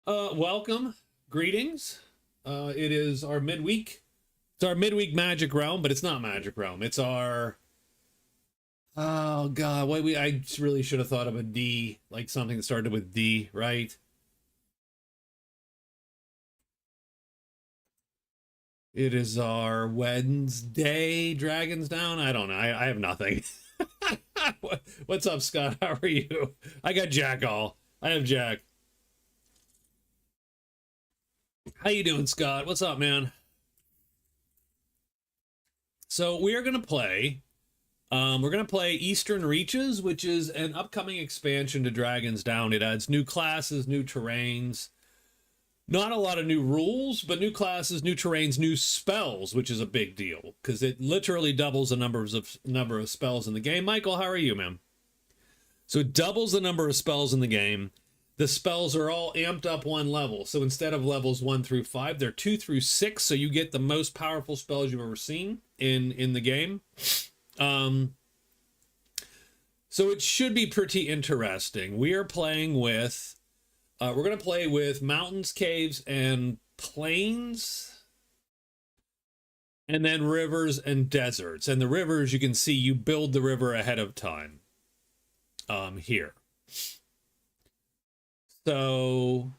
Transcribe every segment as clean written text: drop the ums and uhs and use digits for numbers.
Welcome, greetings. It is our midweek. It's our midweek Magic Realm, but it's not Magic Realm. It's our. Oh God, I really should have thought of a D, like something that started with D, right? It is our Wednesday Dragons Down. I don't know. I have nothing. What's up, Scott? How are you? I got Jack all. I have Jack. How you doing, Scott? What's up, man? So we are gonna play. We're gonna play Eastern Reaches, which is an upcoming expansion to Dragons Down. It adds new classes, new terrains. Not a lot of new rules, but new classes, new terrains, new spells, which is a big deal because it literally doubles the number of spells in the game. Michael, how are you, man? So it doubles the number of spells in the game. The spells are all amped up one level. So instead of levels 1 through 5, they're 2 through 6. So you get the most powerful spells you've ever seen in the game. So it should be pretty interesting. We are playing with, we're going to play with mountains, caves, and plains. And then rivers and deserts. And the rivers, you can see you build the river ahead of time here. So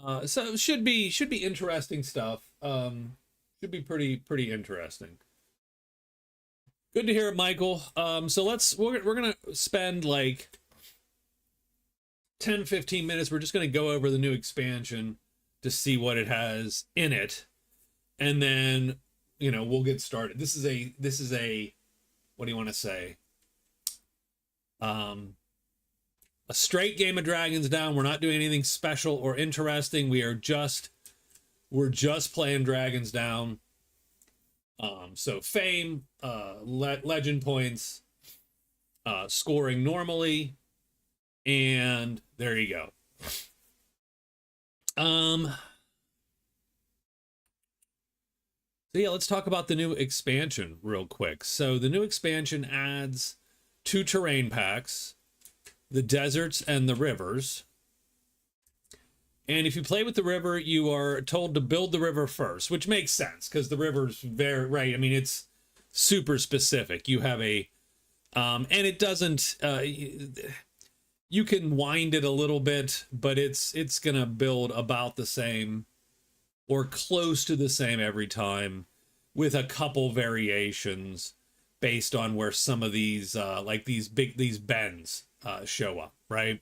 it should be interesting stuff. Should be pretty interesting. Good to hear it, Michael. So we're gonna spend like 10-15 minutes. We're just gonna go over the new expansion to see what it has in it, and then we'll get started. This is a what do you want to say? A straight game of Dragons Down. We're not doing anything special or interesting. We're just playing Dragons Down. So fame, legend points, scoring normally, and there you go. So yeah, let's talk about the new expansion real quick. So the new expansion adds 2 terrain packs, the deserts and the rivers. And if you play with the river, you are told to build the river first, which makes sense because the river's very, right. I mean, it's super specific. You have a, and it doesn't, you can wind it a little bit, but it's going to build about the same or close to the same every time with a couple variations based on where some of these, like these bends, show up, right?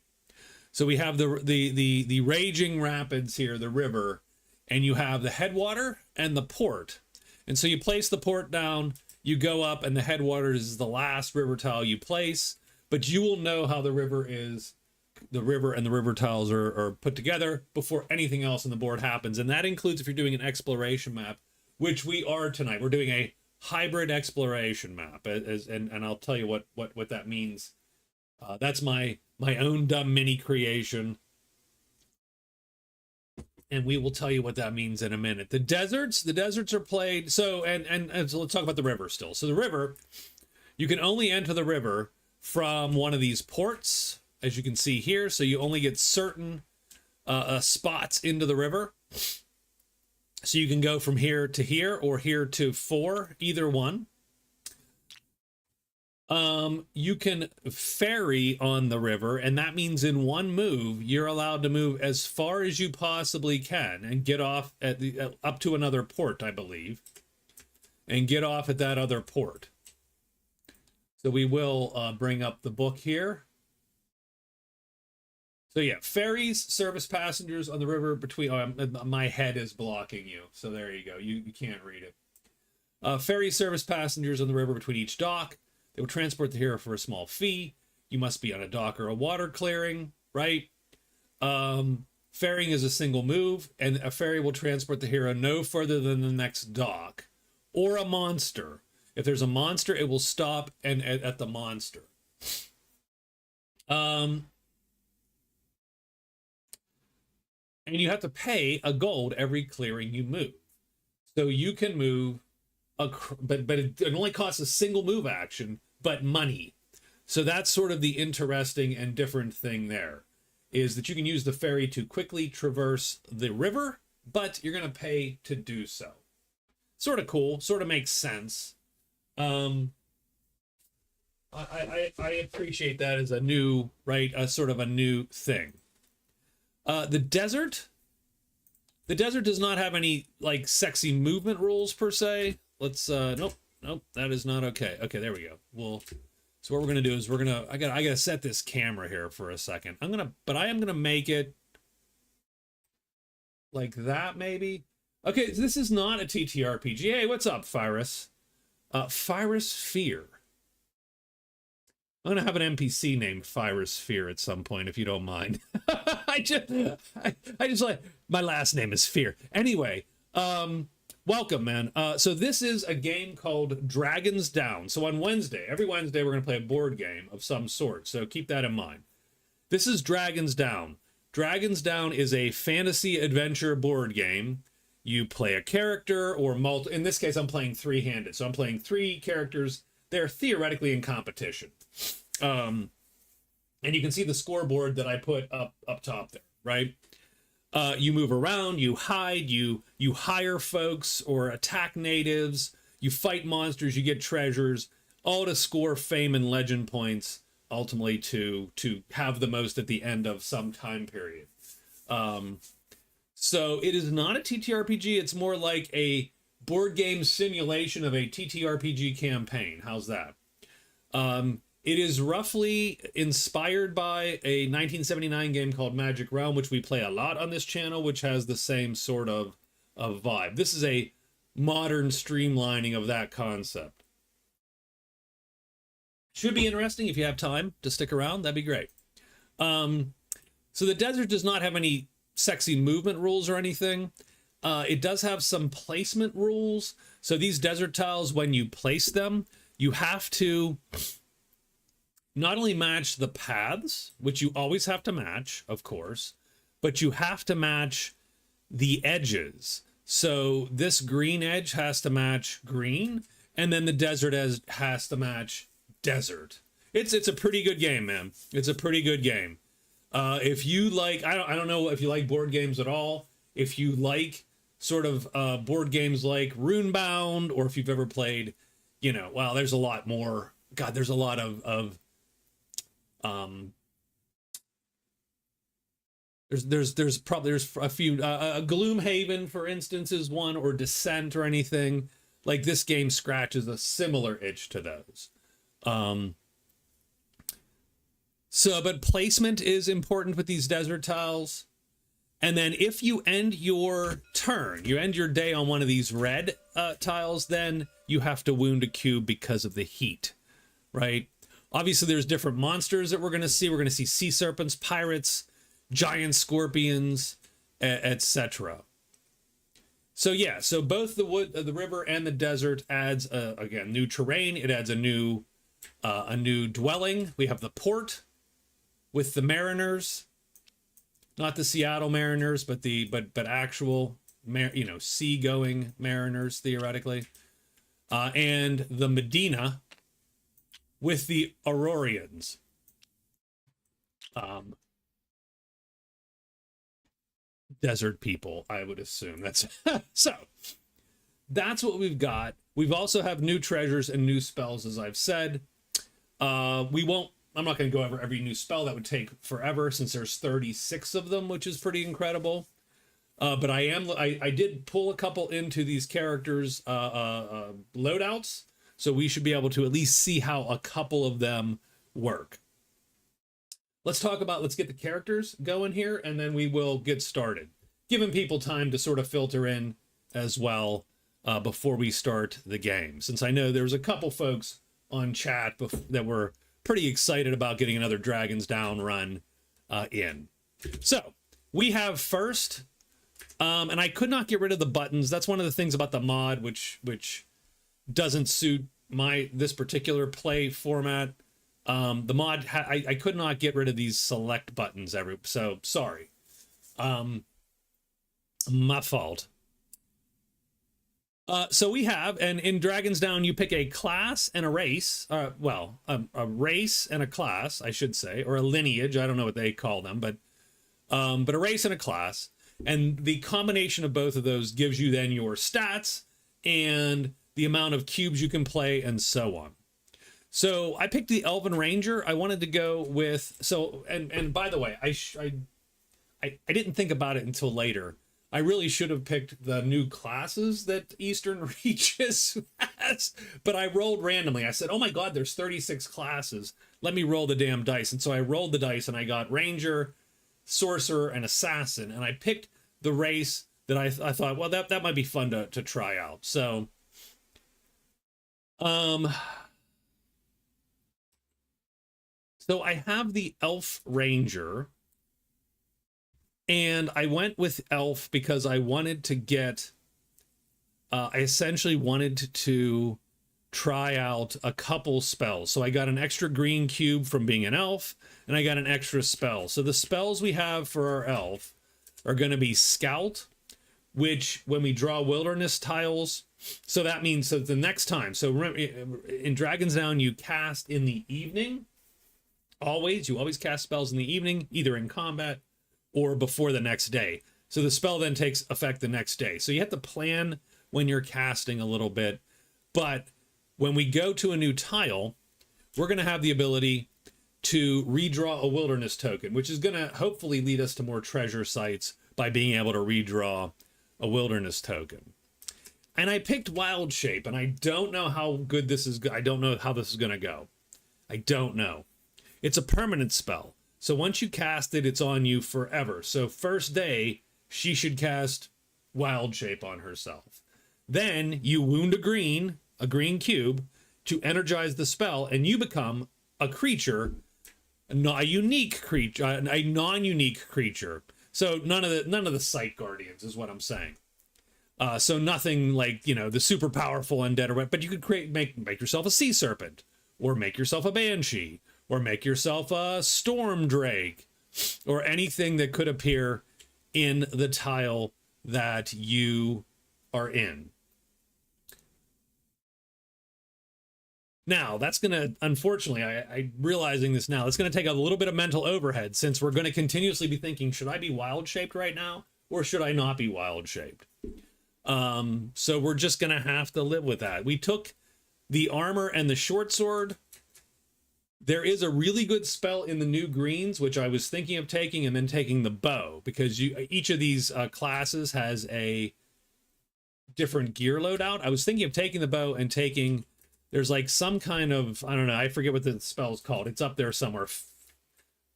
So we have the raging rapids here, the river, and you have the headwater and the port. And so you place the port down, you go up, and the headwater is the last river tile you place, but you will know how the river and the river tiles are put together before anything else on the board happens. And that includes if you're doing an exploration map, which we are tonight. We're doing a hybrid exploration map, and I'll tell you what that means. That's my own dumb mini creation, and we will tell you what that means in a minute. The deserts are played. So and so let's talk about the river still. So the river, you can only enter the river from one of these ports, as you can see here. So you only get certain spots into the river. So you can go from here to here or here to 4, either one. You can ferry on the river, and that means in one move you're allowed to move as far as you possibly can and get off at up to another port, I believe, and get off at that other port. So we will bring up the book here. So yeah, ferries, service passengers on the river between. My head is blocking you, so there you go. You can't read it. Ferry service passengers on the river between each dock. They will transport the hero for a small fee. You must be on a dock or a water clearing, right? Ferrying is a single move, and a ferry will transport the hero no further than the next dock or a monster. If there's a monster, it will stop at the monster. And you have to pay a gold every clearing you move. So you can move, but it only costs a single move action, but money. So that's sort of the interesting and different thing there, is that you can use the ferry to quickly traverse the river, but you're going to pay to do so. Sort of cool, sort of makes sense. I appreciate that as a new, right, a sort of a new thing. The desert does not have any like sexy movement rules per se. Let's nope, that is not okay. Okay, there we go. So what we're gonna do is I gotta set this camera here for a second. I am gonna make it like that maybe. Okay, so this is not a TTRPG. Hey, what's up, Fyrus? Fyrus Fear. I'm gonna have an NPC named Fyrus Fear at some point, if you don't mind. I just like, my last name is Fear. Anyway, welcome, man. So this is a game called Dragons Down. So on Wednesday, every Wednesday, we're gonna play a board game of some sort. So keep that in mind. This is Dragons Down. Dragons Down is a fantasy adventure board game. You play a character or in this case, I'm playing three-handed. So I'm playing 3 characters. They're theoretically in competition. And you can see the scoreboard that I put up top there, right? You move around, you hide, you hire folks or attack natives, you fight monsters, you get treasures, all to score fame and legend points, ultimately to have the most at the end of some time period. So it is not a TTRPG, it's more like a board game simulation of a TTRPG campaign. How's that? It is roughly inspired by a 1979 game called Magic Realm, which we play a lot on this channel, which has the same sort of vibe. This is a modern streamlining of that concept. Should be interesting if you have time to stick around. That'd be great. So the desert does not have any sexy movement rules or anything. It does have some placement rules. So these desert tiles, when you place them, you have to not only match the paths, which you always have to match, of course, but you have to match the edges. So this green edge has to match green, and then the desert has to match desert. It's a pretty good game, man. It's a pretty good game. If you like, I don't know if you like board games at all. If you like sort of board games like Runebound, or if you've ever played, well, there's a lot more. God, there's a lot of there's a few Gloomhaven, for instance, is one, or Descent or anything like. This game scratches a similar itch to those. But placement is important with these desert tiles. And then if you end your turn, you end your day on one of these red tiles, then you have to wound a cube because of the heat, right? Obviously, there's different monsters that we're going to see. We're going to see sea serpents, pirates, giant scorpions, etc. So yeah, so both the river and the desert adds again new terrain. It adds a new dwelling. We have the port with the mariners, not the Seattle Mariners, but actual seagoing mariners theoretically, and the Medina with the Aurorians. Desert people, I would assume. That's so that's what we've got. We've also have new treasures and new spells, as I've said. I'm not going to go over every new spell. That would take forever, since there's 36 of them, which is pretty incredible. But I did pull a couple into these characters' loadouts, so we should be able to at least see how a couple of them work. Let's get the characters going here, and then we will get started, giving people time to sort of filter in as well before we start the game, since I know there's a couple folks on chat that were pretty excited about getting another Dragons Down run in. So we have first, and I could not get rid of the buttons. That's one of the things about the mod, which doesn't suit this particular play format. The mod, I could not get rid of these select buttons so sorry. My fault. So we have, and in Dragons Down, you pick a class and a race. A race and a class, I should say, or a lineage. I don't know what they call them, but but a race and a class. And the combination of both of those gives you then your stats and the amount of cubes you can play and so on. So I picked the Elven Ranger. I wanted to go with, and by the way, I didn't think about it until later. I really should have picked the new classes that Eastern Reaches has, but I rolled randomly. I said, oh my God, there's 36 classes. Let me roll the damn dice. And so I rolled the dice and I got Ranger, Sorcerer, and Assassin. And I picked the race that I thought, well, that might be fun to try out. So, so I have the Elf Ranger. And I went with Elf because I wanted to get, I essentially wanted to try out a couple spells. So I got an extra green cube from being an elf, and I got an extra spell. So the spells we have for our elf are going to be Scout, which when we draw wilderness tiles, so that means so the next time, so remember, in Dragon's Down, you cast in the evening. You always cast spells in the evening, either in combat or before the next day. So the spell then takes effect the next day. So you have to plan when you're casting a little bit. But when we go to a new tile, we're going to have the ability to redraw a wilderness token, which is going to hopefully lead us to more treasure sites by being able to redraw a wilderness token. And I picked Wild Shape, and I don't know how good this is. I don't know how this is going to go. I don't know. It's a permanent spell. So once you cast it, it's on you forever. So first day, she should cast Wild Shape on herself. Then you wound a green cube, to energize the spell, and you become a creature, a non-unique creature. So none of the Sight Guardians is what I'm saying. So nothing like, the super powerful undead, but you could make yourself a sea serpent, or make yourself a banshee, or make yourself a storm drake, or anything that could appear in the tile that you are in. Now, that's going to, unfortunately, I'm realizing this now, it's going to take a little bit of mental overhead, since we're going to continuously be thinking, should I be wild-shaped right now, or should I not be wild-shaped? So we're just going to have to live with that. We took the armor and the short sword. There is a really good spell in the new greens, which I was thinking of taking, and then taking the bow, because each of these classes has a different gear loadout. I was thinking of taking the bow and taking, there's like some kind of, I don't know, I forget what the spell's called. It's up there somewhere.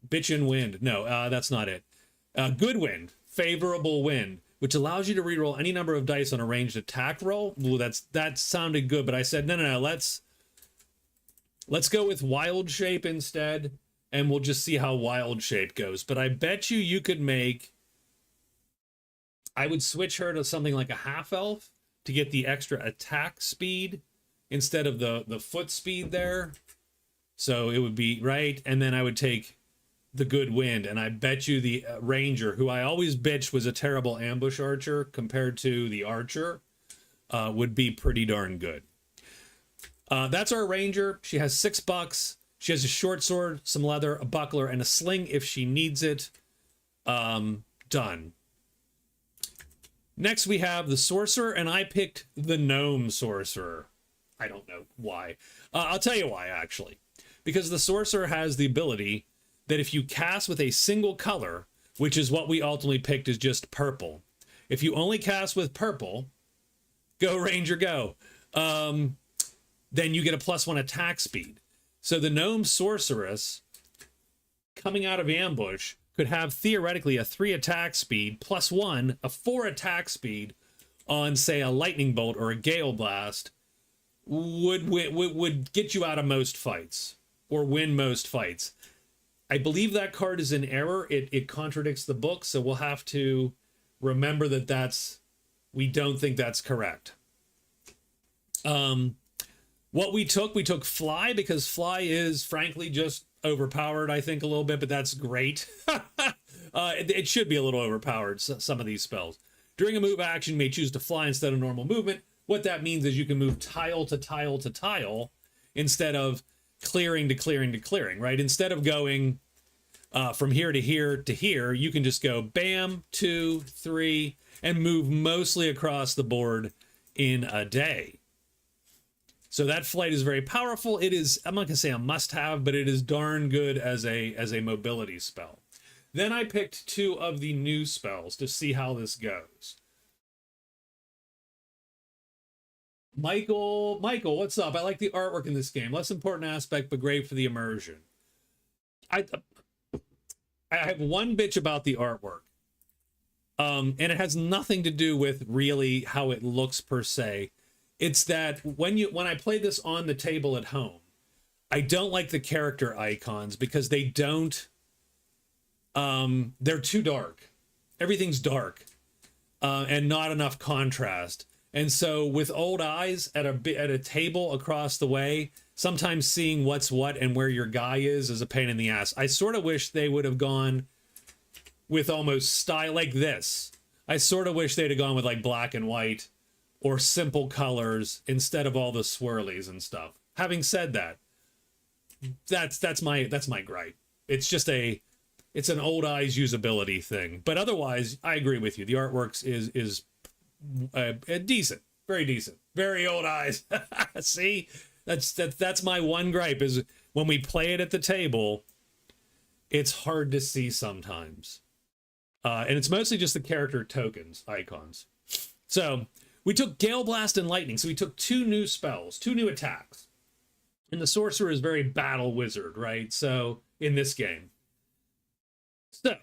Bitchin' Wind. No, that's not it. Good Wind, Favorable Wind, which allows you to reroll any number of dice on a ranged attack roll. Ooh, that sounded good, but I said, no, let's go with Wild Shape instead, and we'll just see how Wild Shape goes. But I bet you could make, I would switch her to something like a half elf to get the extra attack speed instead of the foot speed there. So it would be right. And then I would take the Good Wind, and I bet you the Ranger, who I always bitched was a terrible ambush archer compared to the Archer, would be pretty darn good. That's our Ranger. She has $6. She has a short sword, some leather, a buckler, and a sling if she needs it. Done. Next we have the Sorcerer, and I picked the Gnome Sorcerer. I don't know why. I'll tell you why, actually. Because the Sorcerer has the ability that if you cast with a single color, which is what we ultimately picked, is just purple. If you only cast with purple, go Ranger, go. Then you get a +1 attack speed. So the Gnome Sorceress, coming out of ambush, could have theoretically a 3 attack speed, +1, a 4 attack speed on, say, a Lightning Bolt or a Gale Blast, would get you out of most fights, or win most fights. I believe that card is in error. It contradicts the book, so we'll have to remember that we don't think that's correct. What we took Fly, because Fly is frankly just overpowered, I think, a little bit, but that's great. It should be a little overpowered, some of these spells. During a move action, you may choose to fly instead of normal movement. What that means is you can move tile to tile to tile instead of clearing to clearing to clearing, right? Instead of going from here to here to here, you can just go bam, 2, 3, and move mostly across the board in a day. So that flight is very powerful. It is, I'm not gonna say a must-have, but it is darn good as a mobility spell. Then I picked 2 of the new spells to see how this goes. Michael, what's up? I like the artwork in this game. Less important aspect, but great for the immersion. I have one bitch about the artwork. And it has nothing to do with really how it looks per se. It's that when I play this on the table at home, I don't like the character icons because they don't, they're too dark. Everything's dark, and not enough contrast. And so with old eyes at a table across the way, sometimes seeing what's what and where your guy is a pain in the ass. I sort of wish they would have gone with almost style like this. I sort of wish they'd have gone with like black and white or simple colors instead of all the swirlies and stuff. Having said that, that's my gripe. It's just it's an old eyes usability thing. But otherwise, I agree with you. The artworks is decent, very decent, very old eyes. See, that's my one gripe is when we play it at the table, it's hard to see sometimes. And it's mostly just the character tokens, icons. So we took Gale Blast and Lightning. So we took 2 new spells, 2 new attacks. And the Sorcerer is very battle wizard, right? So in this game. So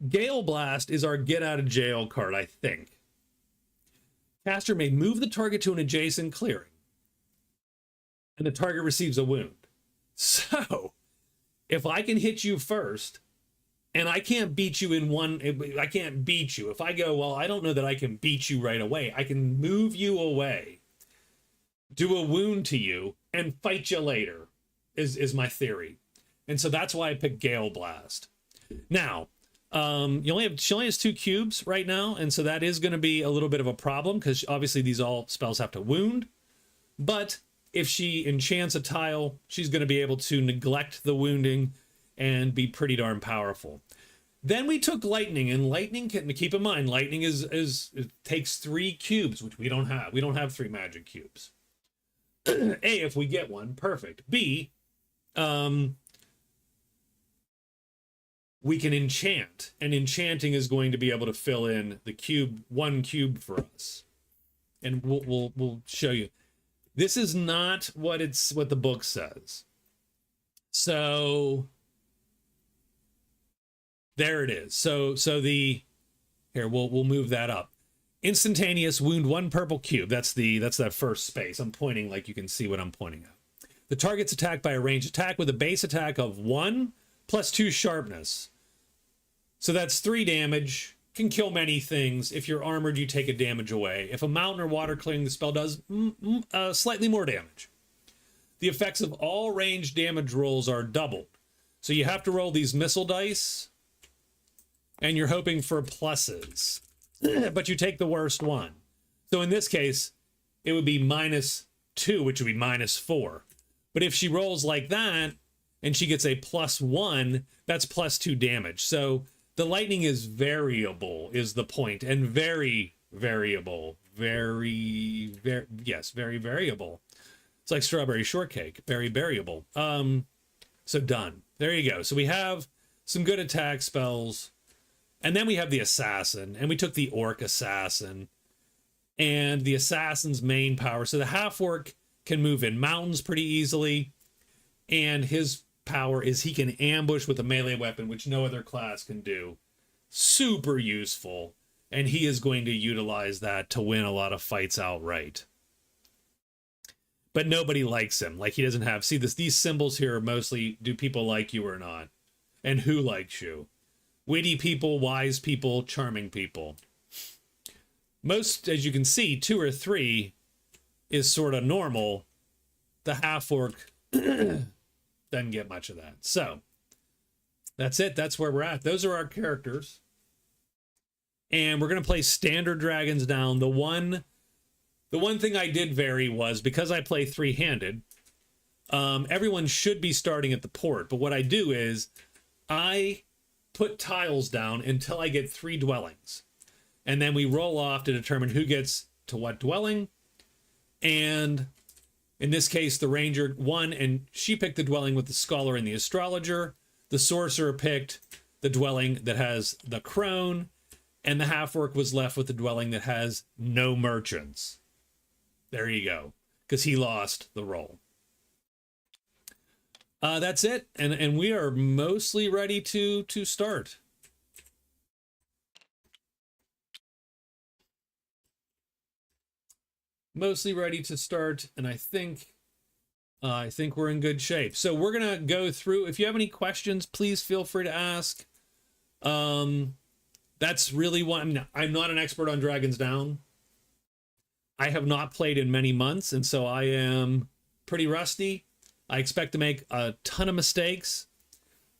Gale Blast is our get out of jail card, I think. Caster may move the target to an adjacent clearing. And the target receives a wound. So if I can hit you first, and I can't beat you I can't beat you. If I go, well, I don't know that I can beat you right away. I can move you away, do a wound to you, and fight you later, is my theory. And so that's why I picked Gale Blast. Now, she only has 2 cubes right now, and so that is going to be a little bit of a problem, because obviously these all spells have to wound. But if she enchants a tile, she's going to be able to neglect the wounding and be pretty darn powerful. Then we took Lightning, and Lightning can keep in mind, Lightning it takes 3 cubes, which we don't have. We don't have 3 magic cubes. A, if we get one, perfect. B, we can enchant, and enchanting is going to be able to fill in the cube, 1 cube for us. And we'll show you. This is not what the book says. So there it is. So here we'll move that up. Instantaneous wound 1 purple cube. That's that first space. I'm pointing like you can see what I'm pointing at. The target's attacked by a ranged attack with a base attack of 1 plus 2 sharpness. So that's 3 damage. Can kill many things. If you're armored, you take a damage away. If a mountain or water clearing, the spell does slightly more damage. The effects of all ranged damage rolls are doubled. So you have to roll these missile dice, and you're hoping for pluses. But you take the worst one. So in this case, it would be -2, which would be -4. But if she rolls like that, and she gets a +1, that's +2 damage. So the lightning is variable, is the point, and very variable. Very variable. It's like strawberry shortcake, very variable. So done. There you go. So we have some good attack spells, and then we have the assassin, and we took the orc assassin, and the assassin's main power. So the half-orc can move in mountains pretty easily, and his power is he can ambush with a melee weapon, which no other class can do. Super useful, and he is going to utilize that to win a lot of fights outright. But nobody likes him. Like, he doesn't have... See, these symbols here are mostly, do people like you or not? And who likes you? Witty people, wise people, charming people. Most, as you can see, 2 or 3 is sort of normal. The half-orc doesn't get much of that. So, that's it. That's where we're at. Those are our characters. And we're going to play standard dragons down. The one thing I did vary was, because I play 3-handed, everyone should be starting at the port. But what I do is, I put tiles down until I get 3 dwellings. And then we roll off to determine who gets to what dwelling. And in this case, the ranger won, and she picked the dwelling with the scholar and the astrologer. The sorcerer picked the dwelling that has the crone, and the half-orc was left with the dwelling that has no merchants. There you go, because he lost the roll. That's it, and we are mostly ready to start. Mostly ready to start, and I think we're in good shape. So we're gonna go through. If you have any questions, please feel free to ask. That's really what I'm not an expert on Dragon's Down. I have not played in many months, and so I am pretty rusty. I expect to make a ton of mistakes.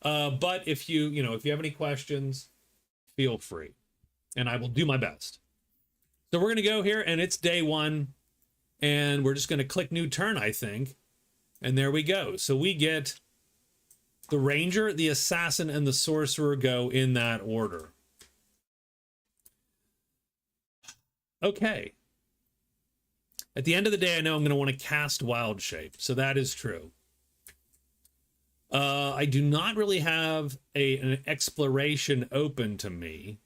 But if you have any questions, feel free, and I will do my best. So we're gonna go here, and it's day 1, and we're just gonna click new turn, I think, and there we go. So we get the ranger, the assassin, and the sorcerer go in that order. Okay. At the end of the day, I know I'm going to want to cast Wild Shape, so that is true. I do not really have an exploration open to me.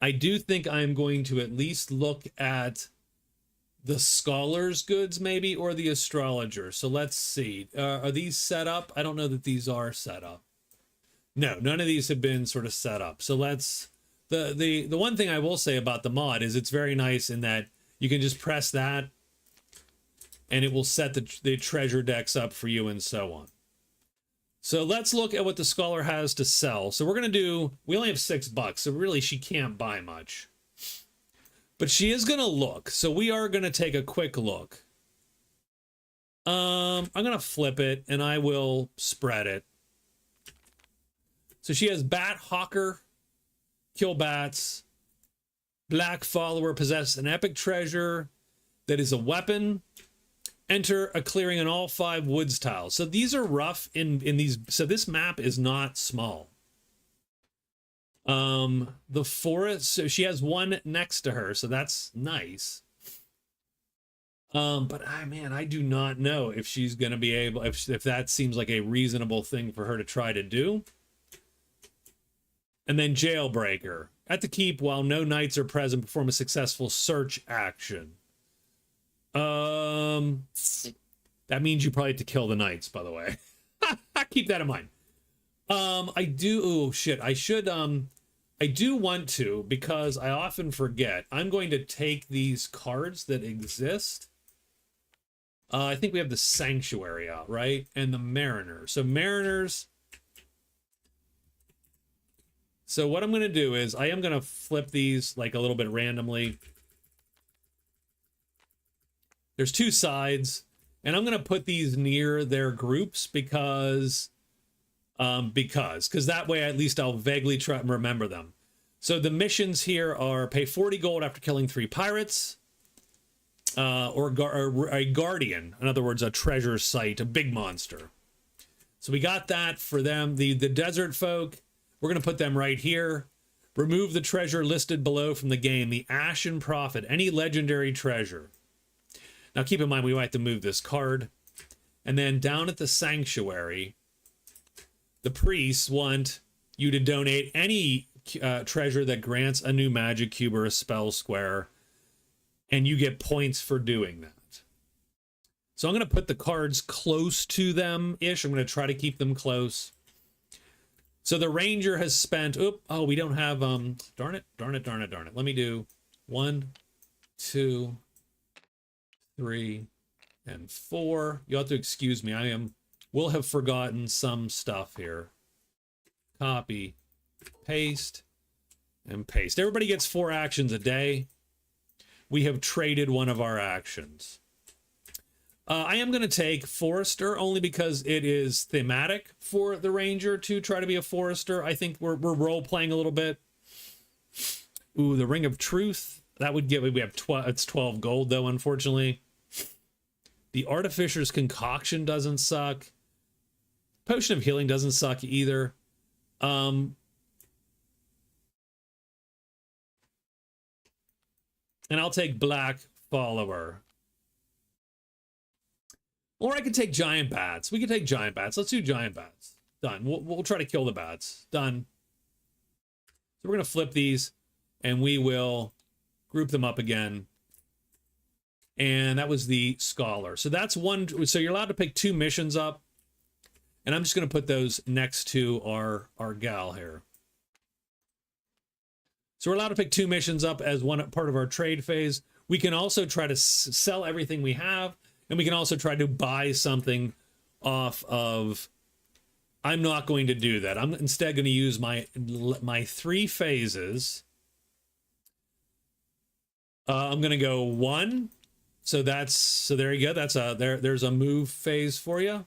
I do think I'm going to at least look at the scholar's goods, maybe, or the astrologer. So let's see. Are these set up? I don't know that these are set up. No, none of these have been sort of set up. So let's... The one thing I will say about the mod is it's very nice in that you can just press that and it will set the treasure decks up for you and so on. So let's look at what the scholar has to sell. So we're going to do, we only have $6, so really she can't buy much. But she is going to look. So we are going to take a quick look. I'm going to flip it and I will spread it. So she has Bat Hawker, kill bats. Black follower possess an epic treasure that is a weapon. Enter a clearing on all 5 woods tiles. So these are rough in these. So this map is not small. The forest. So she has 1 next to her. So that's nice. But man, I do not know if she's going to be able, if that seems like a reasonable thing for her to try to do. And then Jailbreaker. At the keep, while no knights are present, perform a successful search action. That means you probably have to kill the knights, by the way. Keep that in mind. I do want to, because I often forget. I'm going to take these cards that exist. I think we have the Sanctuary out, right? And the Mariner. So Mariners. So what I'm going to do is I am going to flip these like a little bit randomly. There's 2 sides, and I'm going to put these near their groups because that way at least I'll vaguely try and remember them. So the missions here are pay 40 gold after killing 3 pirates, or a guardian, in other words, a treasure site, a big monster. So we got that for them. The desert folk. We're going to put them right here. Remove the treasure listed below from the game. The Ashen Prophet. Any legendary treasure. Now keep in mind we might have to move this card. And then down at the Sanctuary, the priests want you to donate any treasure that grants a new magic cube or a spell square. And you get points for doing that. So I'm going to put the cards close to them-ish. I'm going to try to keep them close. So the ranger has spent, we don't have, darn it. Let me do 1, 2, 3, and 4. You'll have to excuse me. Will have forgotten some stuff here. Copy, paste, and paste. Everybody gets 4 actions a day. We have traded one of our actions. I am going to take Forester only because it is thematic for the Ranger to try to be a Forester. I think we're role-playing a little bit. Ooh, the Ring of Truth. That would give, we have 12, it's 12 gold though, unfortunately. The Artificer's Concoction doesn't suck. Potion of Healing doesn't suck either. And I'll take black follower. Or I could take giant bats. We could take giant bats. Let's do giant bats. Done. We'll try to kill the bats. Done. So we're going to flip these, and we will group them up again. And that was the scholar. So that's one. So you're allowed to pick 2 missions up. And I'm just going to put those next to our gal here. So we're allowed to pick 2 missions up as one part of our trade phase. We can also try to sell everything we have. And we can also try to buy something off of... I'm not going to do that. I'm instead going to use my 3 phases. I'm going to go 1. So there you go. That's there's a move phase for you.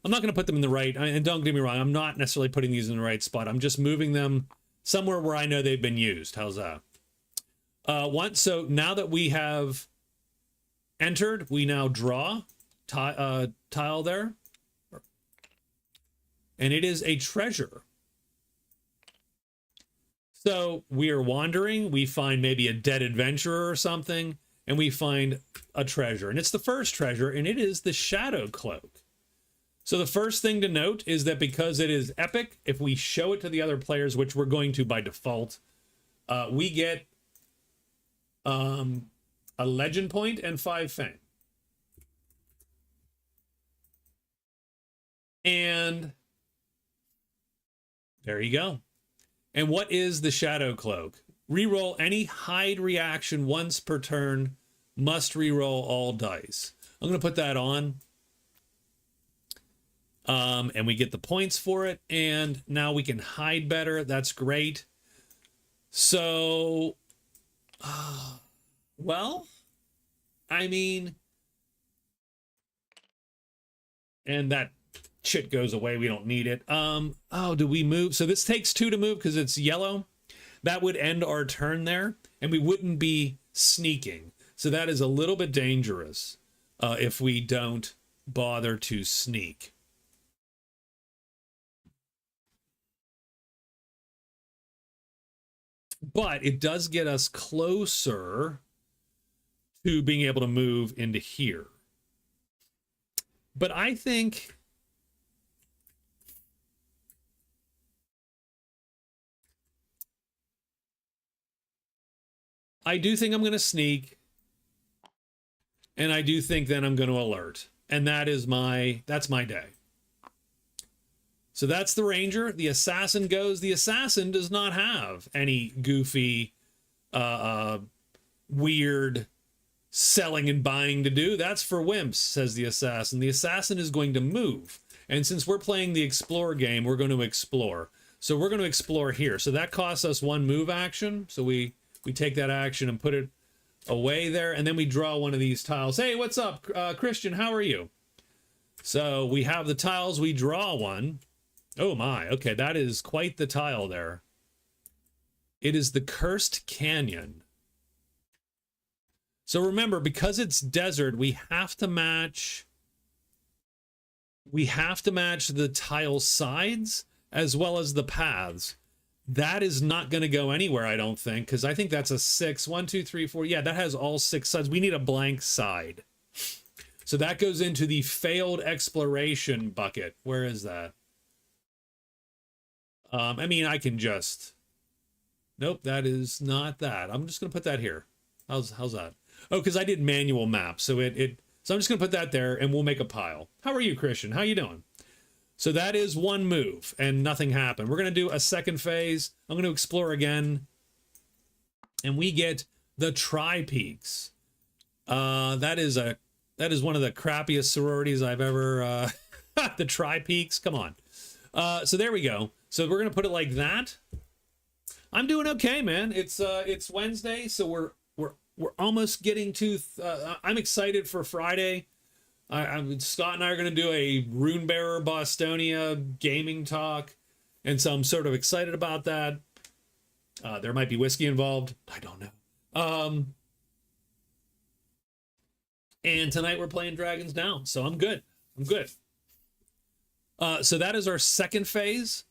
I'm not going to put them in the right, and don't get me wrong, I'm not necessarily putting these in the right spot. I'm just moving them somewhere where I know they've been used. How's that? So now that we have entered, we now draw tile there. And it is a treasure. So we are wandering, we find maybe a dead adventurer or something, and we find a treasure. And it's the first treasure, and it is the shadow cloak. So the first thing to note is that because it is epic, if we show it to the other players, which we're going to by default, we get a legend point and 5 fame. And there you go. And what is the shadow cloak? Reroll any hide reaction once per turn. Must reroll all dice. I'm going to put that on. And we get the points for it. And now we can hide better. That's great. So, well, I mean, and that shit goes away. We don't need it. Oh, do we move? So this takes 2 to move because it's yellow. That would end our turn there, and we wouldn't be sneaking. So that is a little bit dangerous if we don't bother to sneak. But it does get us closer to being able to move into here. But I think... I do think I'm going to sneak, and I do think then I'm going to alert, and that's my day. So that's the ranger. The assassin goes. The assassin does not have any goofy, weird selling and buying to do. That's for wimps, says the assassin. The assassin is going to move, and since we're playing the explore game, we're going to explore. So we're going to explore here. So that costs us 1 move action. So we take that action and put it away there, and then we draw one of these tiles. Hey, what's up, Christian? How are you? So we have the tiles. We draw one. Oh my, okay, that is quite the tile there. It is the Cursed Canyon. So remember, because it's desert, we have to match the tile sides as well as the paths. That is not going to go anywhere, I don't think, because I think that's a 6. 1, 2, 3, 4. Yeah, that has all 6 sides. We need a blank side. So that goes into the failed exploration bucket. Where is that? I mean, I can just... Nope, that is not that. I'm just going to put that here. How's that? Oh, because I did manual map. So so I'm just going to put that there, and we'll make a pile. How are you, Christian? How you doing? So that is 1 move, and nothing happened. We're going to do a second phase. I'm going to explore again. And we get the Tri-Peaks. That is one of the crappiest sororities I've ever... the Tri-Peaks, come on. So there we go. So we're going to put it like that. I'm doing okay, man. It's Wednesday, so we're almost getting to... I'm excited for Friday. Scott and I are going to do a Runebearer Bostonia gaming talk, and so I'm sort of excited about that. There might be whiskey involved. I don't know. And tonight we're playing Dragons Down, so I'm good. So that is our second phase.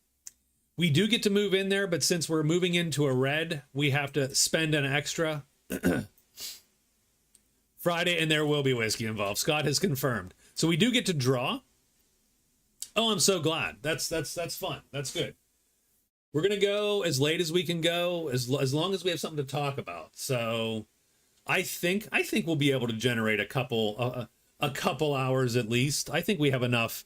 We do get to move in there, but since we're moving into a red, we have to spend an extra. Friday, and there will be whiskey involved. Scott has confirmed. So we do get to draw. Oh, I'm so glad. That's fun. That's good. We're gonna go as late as we can go, as long as we have something to talk about. So I think we'll be able to generate a couple hours at least. I think we have enough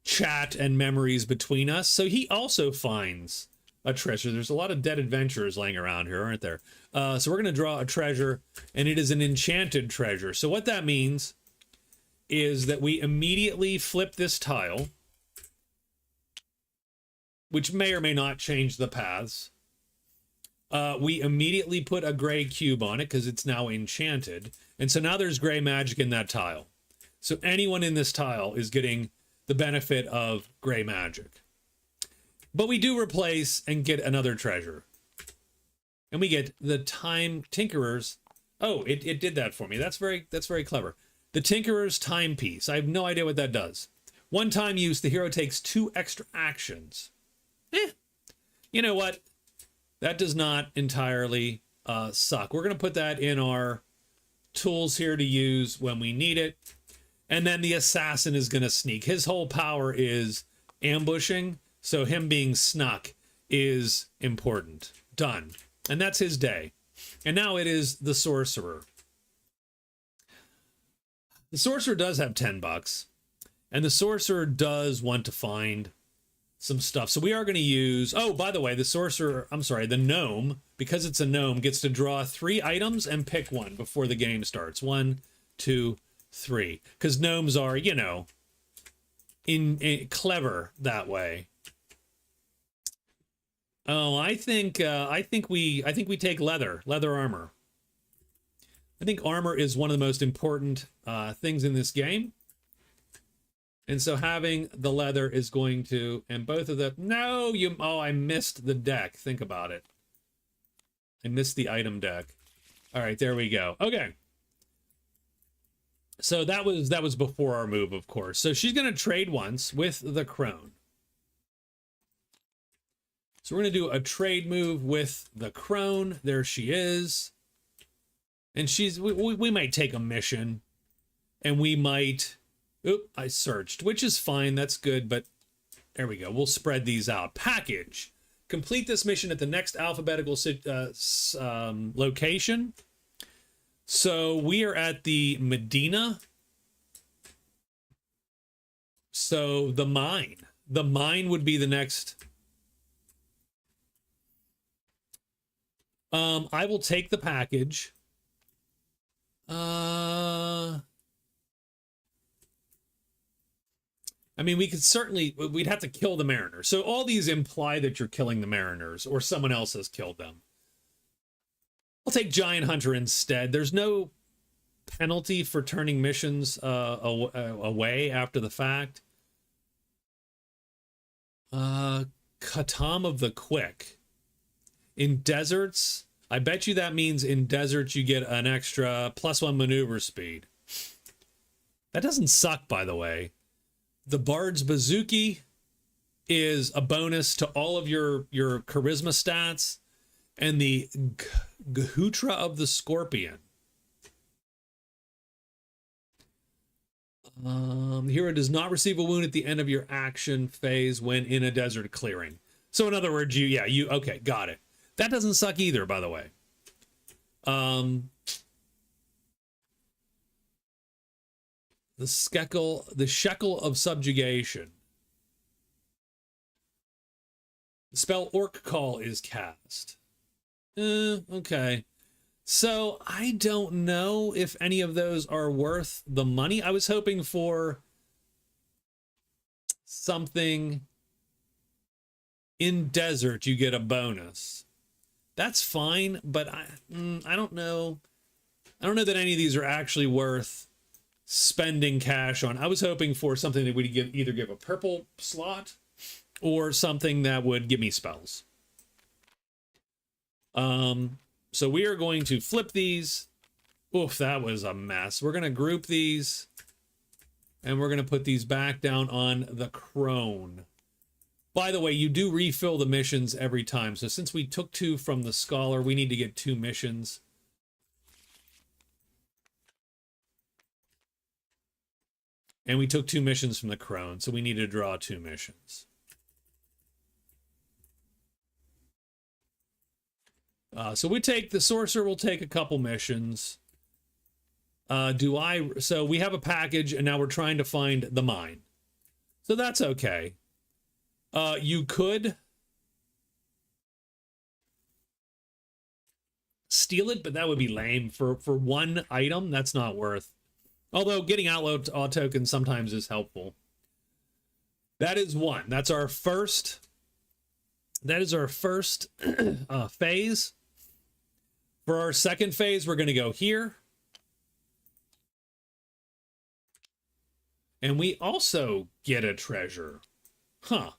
chat and memories between us. So he also finds a treasure. There's a lot of dead adventurers laying around here, aren't there? So we're going to draw a treasure, and it is an enchanted treasure. So what that means is that we immediately flip this tile, which may or may not change the paths. We immediately put a gray cube on it because it's now enchanted. And so now there's gray magic in that tile. So anyone in this tile is getting the benefit of gray magic. But we do replace and get another treasure. And we get the Time Tinkerer's. Oh, it did that for me. That's very clever. The Tinkerer's Timepiece. I have no idea what that does. One time use, the hero takes 2 extra actions. You know what? That does not entirely suck. We're going to put that in our tools here to use when we need it. And then the assassin is going to sneak. His whole power is ambushing. So him being snuck is important. Done. And that's his day. And now it is the Sorcerer. The Sorcerer does have $10. And the Sorcerer does want to find some stuff. So we are going to use... Oh, by the way, the Sorcerer... I'm sorry, the Gnome, because it's a Gnome, gets to draw 3 items and pick one before the game starts. 1, 2, 3. Because Gnomes are, you know, clever that way. Oh, I think we take leather armor. I think armor is one of the most important things in this game. And so having the leather is going to, and both of them, no, I missed the deck. Think about it. I missed the item deck. All right, there we go. Okay. So that was before our move, of course. So she's going to trade once with the crone. So we're going to do a trade move with the crone. There she is. And we might take a mission. And we might... Oop, I searched, which is fine. That's good, but there we go. We'll spread these out. Package. Complete this mission at the next alphabetical location. So we are at the Medina. So the mine. The mine would be the next... I will take the package. I mean, we could certainly, we'd have to kill the mariners. So all these imply that you're killing the mariners or someone else has killed them. I'll take Giant Hunter instead. There's no penalty for turning missions away after the fact. Katam of the Quick. In deserts, I bet you that means in deserts you get an extra +1 maneuver speed. That doesn't suck, by the way. The Bard's Bazooki is a bonus to all of your charisma stats. And the Gahutra of the Scorpion. The hero does not receive a wound at the end of your action phase when in a desert clearing. So in other words, okay, got it. That doesn't suck either, by the way. The Shekel of Subjugation. The spell Orc Call is cast. Okay. So I don't know if any of those are worth the money. I was hoping for something in desert. You get a bonus. That's fine, but I don't know. I don't know that any of these are actually worth spending cash on. I was hoping for something that would either give a purple slot or something that would give me spells. So we are going to flip these. Oof, that was a mess. We're going to group these. And we're going to put these back down on the crone. By the way, you do refill the missions every time. So since we took 2 from the scholar, we need to get 2 missions. And we took 2 missions from the crone, so we need to draw 2 missions. So we take the sorcerer will take a couple missions. So we have a package and now we're trying to find the mine. So that's okay. You could steal it, but that would be lame for 1 item. That's not worth. Although getting outlaw tokens sometimes is helpful. That is 1. That's our first. That is our first phase. For our second phase, we're going to go here. And we also get a treasure. Huh.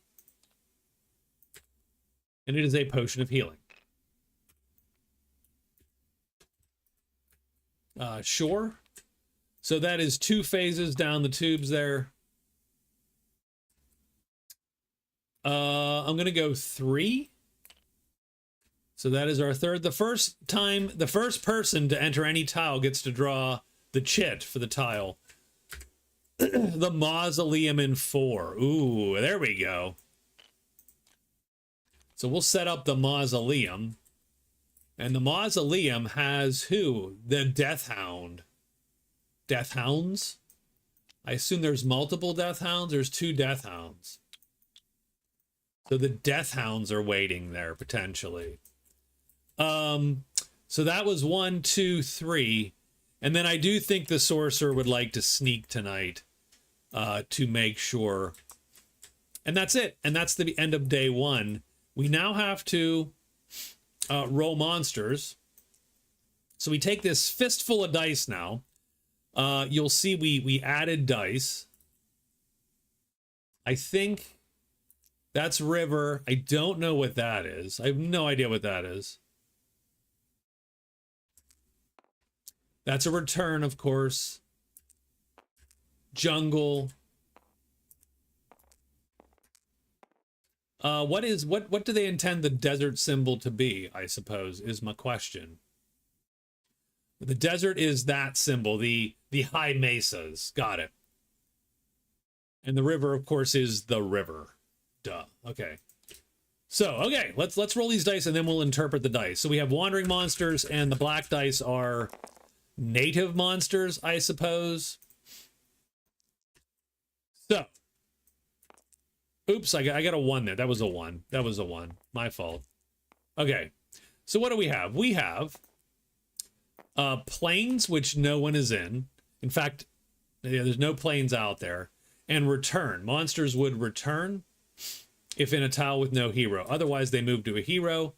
And it is a potion of healing. Sure. So that is 2 phases down the tubes there. I'm going to go 3. So that is our third. The first person to enter any tile gets to draw the chit for the tile. The mausoleum in 4. Ooh, there we go. So we'll set up the mausoleum. And the mausoleum has who? The Death Hound. Death Hounds? I assume there's multiple Death Hounds. There's 2 Death Hounds. So the Death Hounds are waiting there, potentially. So that was 1, 2, 3. And then I do think the sorcerer would like to sneak tonight to make sure. And that's it. And that's the end of day 1. We now have to roll monsters. So we take this fistful of dice now. You'll see we added dice. I think that's river. I don't know what that is. I have no idea what that is. That's a return, of course. Jungle. What do they intend the desert symbol to be, I suppose, is my question. The desert is that symbol, the high mesas. Got it. And the river, of course, is the river. Duh. Okay. So, okay, let's roll these dice and then we'll interpret the dice. So we have wandering monsters and the black dice are native monsters, I suppose. So, oops, I got a 1 there. That was a 1. That was a 1. My fault. Okay. So what do we have? We have planes, which no one is in. In fact, yeah, there's no planes out there. And return. Monsters would return if in a tile with no hero. Otherwise, they move to a hero.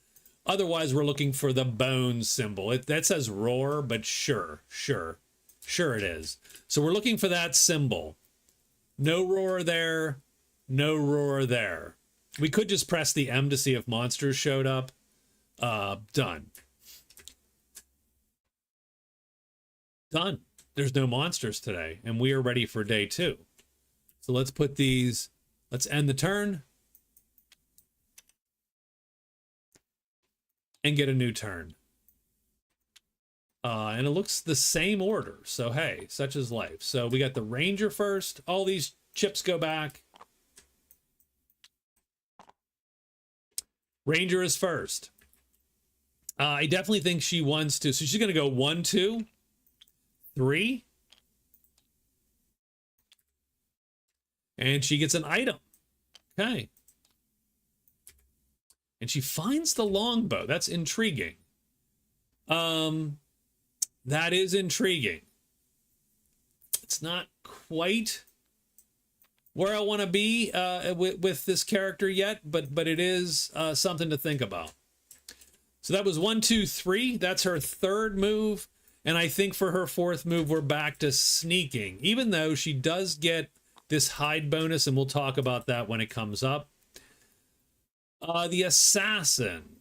Otherwise, we're looking for the bone symbol. That says roar, but sure it is. So we're looking for that symbol. No roar there. No roar there. We could just press the M to see if monsters showed up. Done. Done. There's no monsters today, and we are ready for day 2. So let's put these, let's end the turn. And get a new turn. And it looks the same order. So, hey, such is life. So we got the ranger first. All these chips go back. Ranger is first. I definitely think she wants to. So she's going to go 1, 2, 3. And she gets an item. Okay. And she finds the longbow. That's intriguing. That is intriguing. It's not quite where I want to be with this character yet, but it is something to think about. So that was 1, 2, 3. That's her 3rd move. And I think for her 4th move, we're back to sneaking, even though she does get this hide bonus, and we'll talk about that when it comes up. The assassin.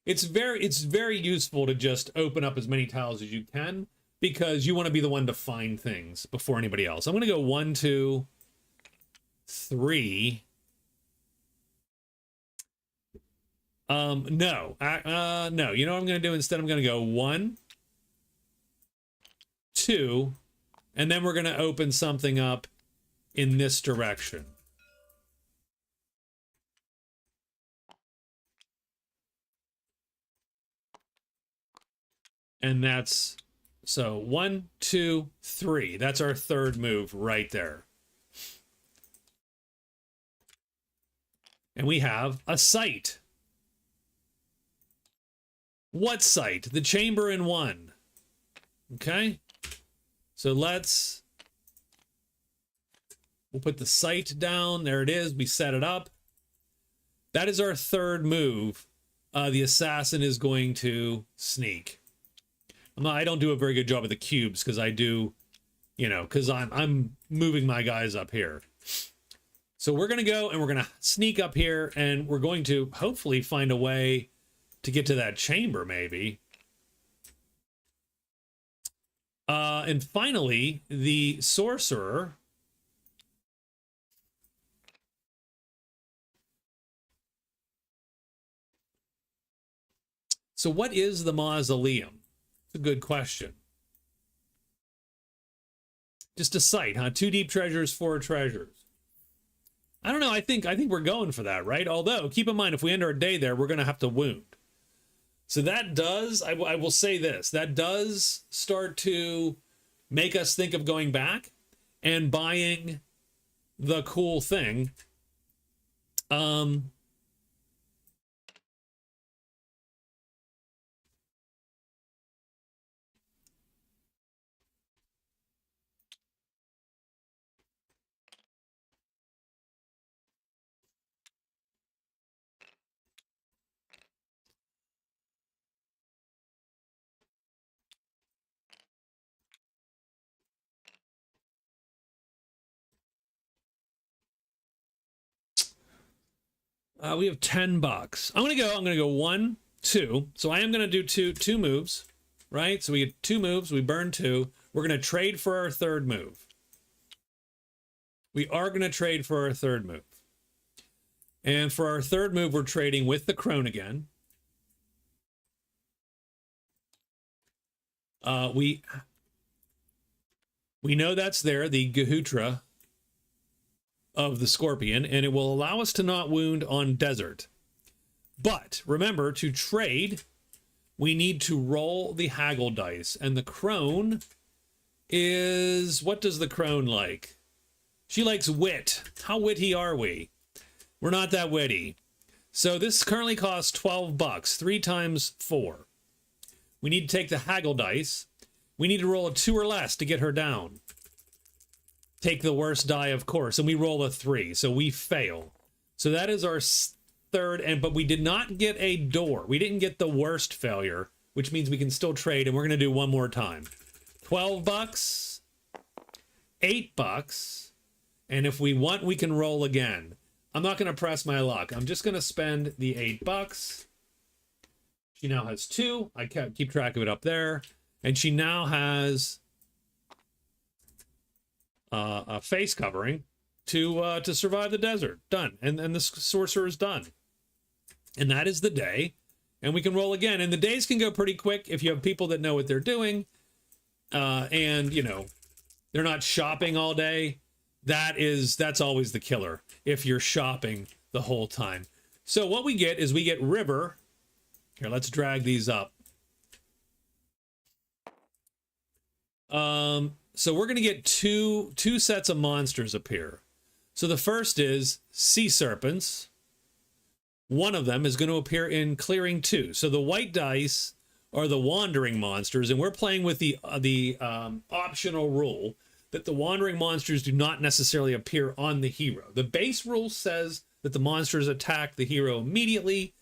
It's very useful to just open up as many tiles as you can, because you want to be the one to find things before anybody else. I'm going to go 1, 2, 3. No. No. You know what I'm going to do instead? I'm going to go 1, 2, and then we're going to open something up in this direction. And that's, so 1, 2, 3. That's our third move right there. And we have a site. What site? The chamber in 1. Okay. So we'll put the site down. There it is. We set it up. That is our third move. The assassin is going to sneak. I don't do a very good job of the cubes because I do, you know, because I'm moving my guys up here. So we're going to go and we're going to sneak up here and we're going to hopefully find a way to get to that chamber maybe. And finally, the sorcerer. So what is the mausoleum? It's a good question. Just a site, huh? 2 deep treasures, 4 treasures. I don't know. I think we're going for that, right? Although, keep in mind, if we end our day there, we're going to have to wound. So that does, I will say this, that does start to make us think of going back and buying the cool thing. We have $10. I'm gonna go 1, 2. So I am gonna do two moves, right? So we get 2 moves, we burn 2. We're gonna trade for our third move. We are gonna trade for our third move. And for our third move, we're trading with the crone again. We know that's there, the Gahutra of the scorpion, and it will allow us to not wound on desert. But remember, to trade, we need to roll the haggle dice, and the crone is, what does the crone like? She likes wit. How witty are we? We're not that witty. So this currently costs $12, 3 times 4. We need to take the haggle dice. We need to roll a 2 or less to get her down. Take the worst die, of course, and we roll a 3, so we fail. So that is our third, but we did not get a door. We didn't get the worst failure, which means we can still trade, and we're going to do one more time. $12, $8, and if we want, we can roll again. I'm not going to press my luck. I'm just going to spend the $8. She now has 2. I can't keep track of it up there. And she now has a face covering to survive the desert. Done. And the sorcerer is done. And that is the day. And we can roll again. And the days can go pretty quick if you have people that know what they're doing. And, you know, they're not shopping all day. That's always the killer if you're shopping the whole time. So what we get is we get river. Here, let's drag these up. So we're going to get two sets of monsters appear. So the first is sea serpents. One of them is going to appear in clearing 2. So the white dice are the wandering monsters, and we're playing with the optional rule that the wandering monsters do not necessarily appear on the hero. The base rule says that the monsters attack the hero immediately.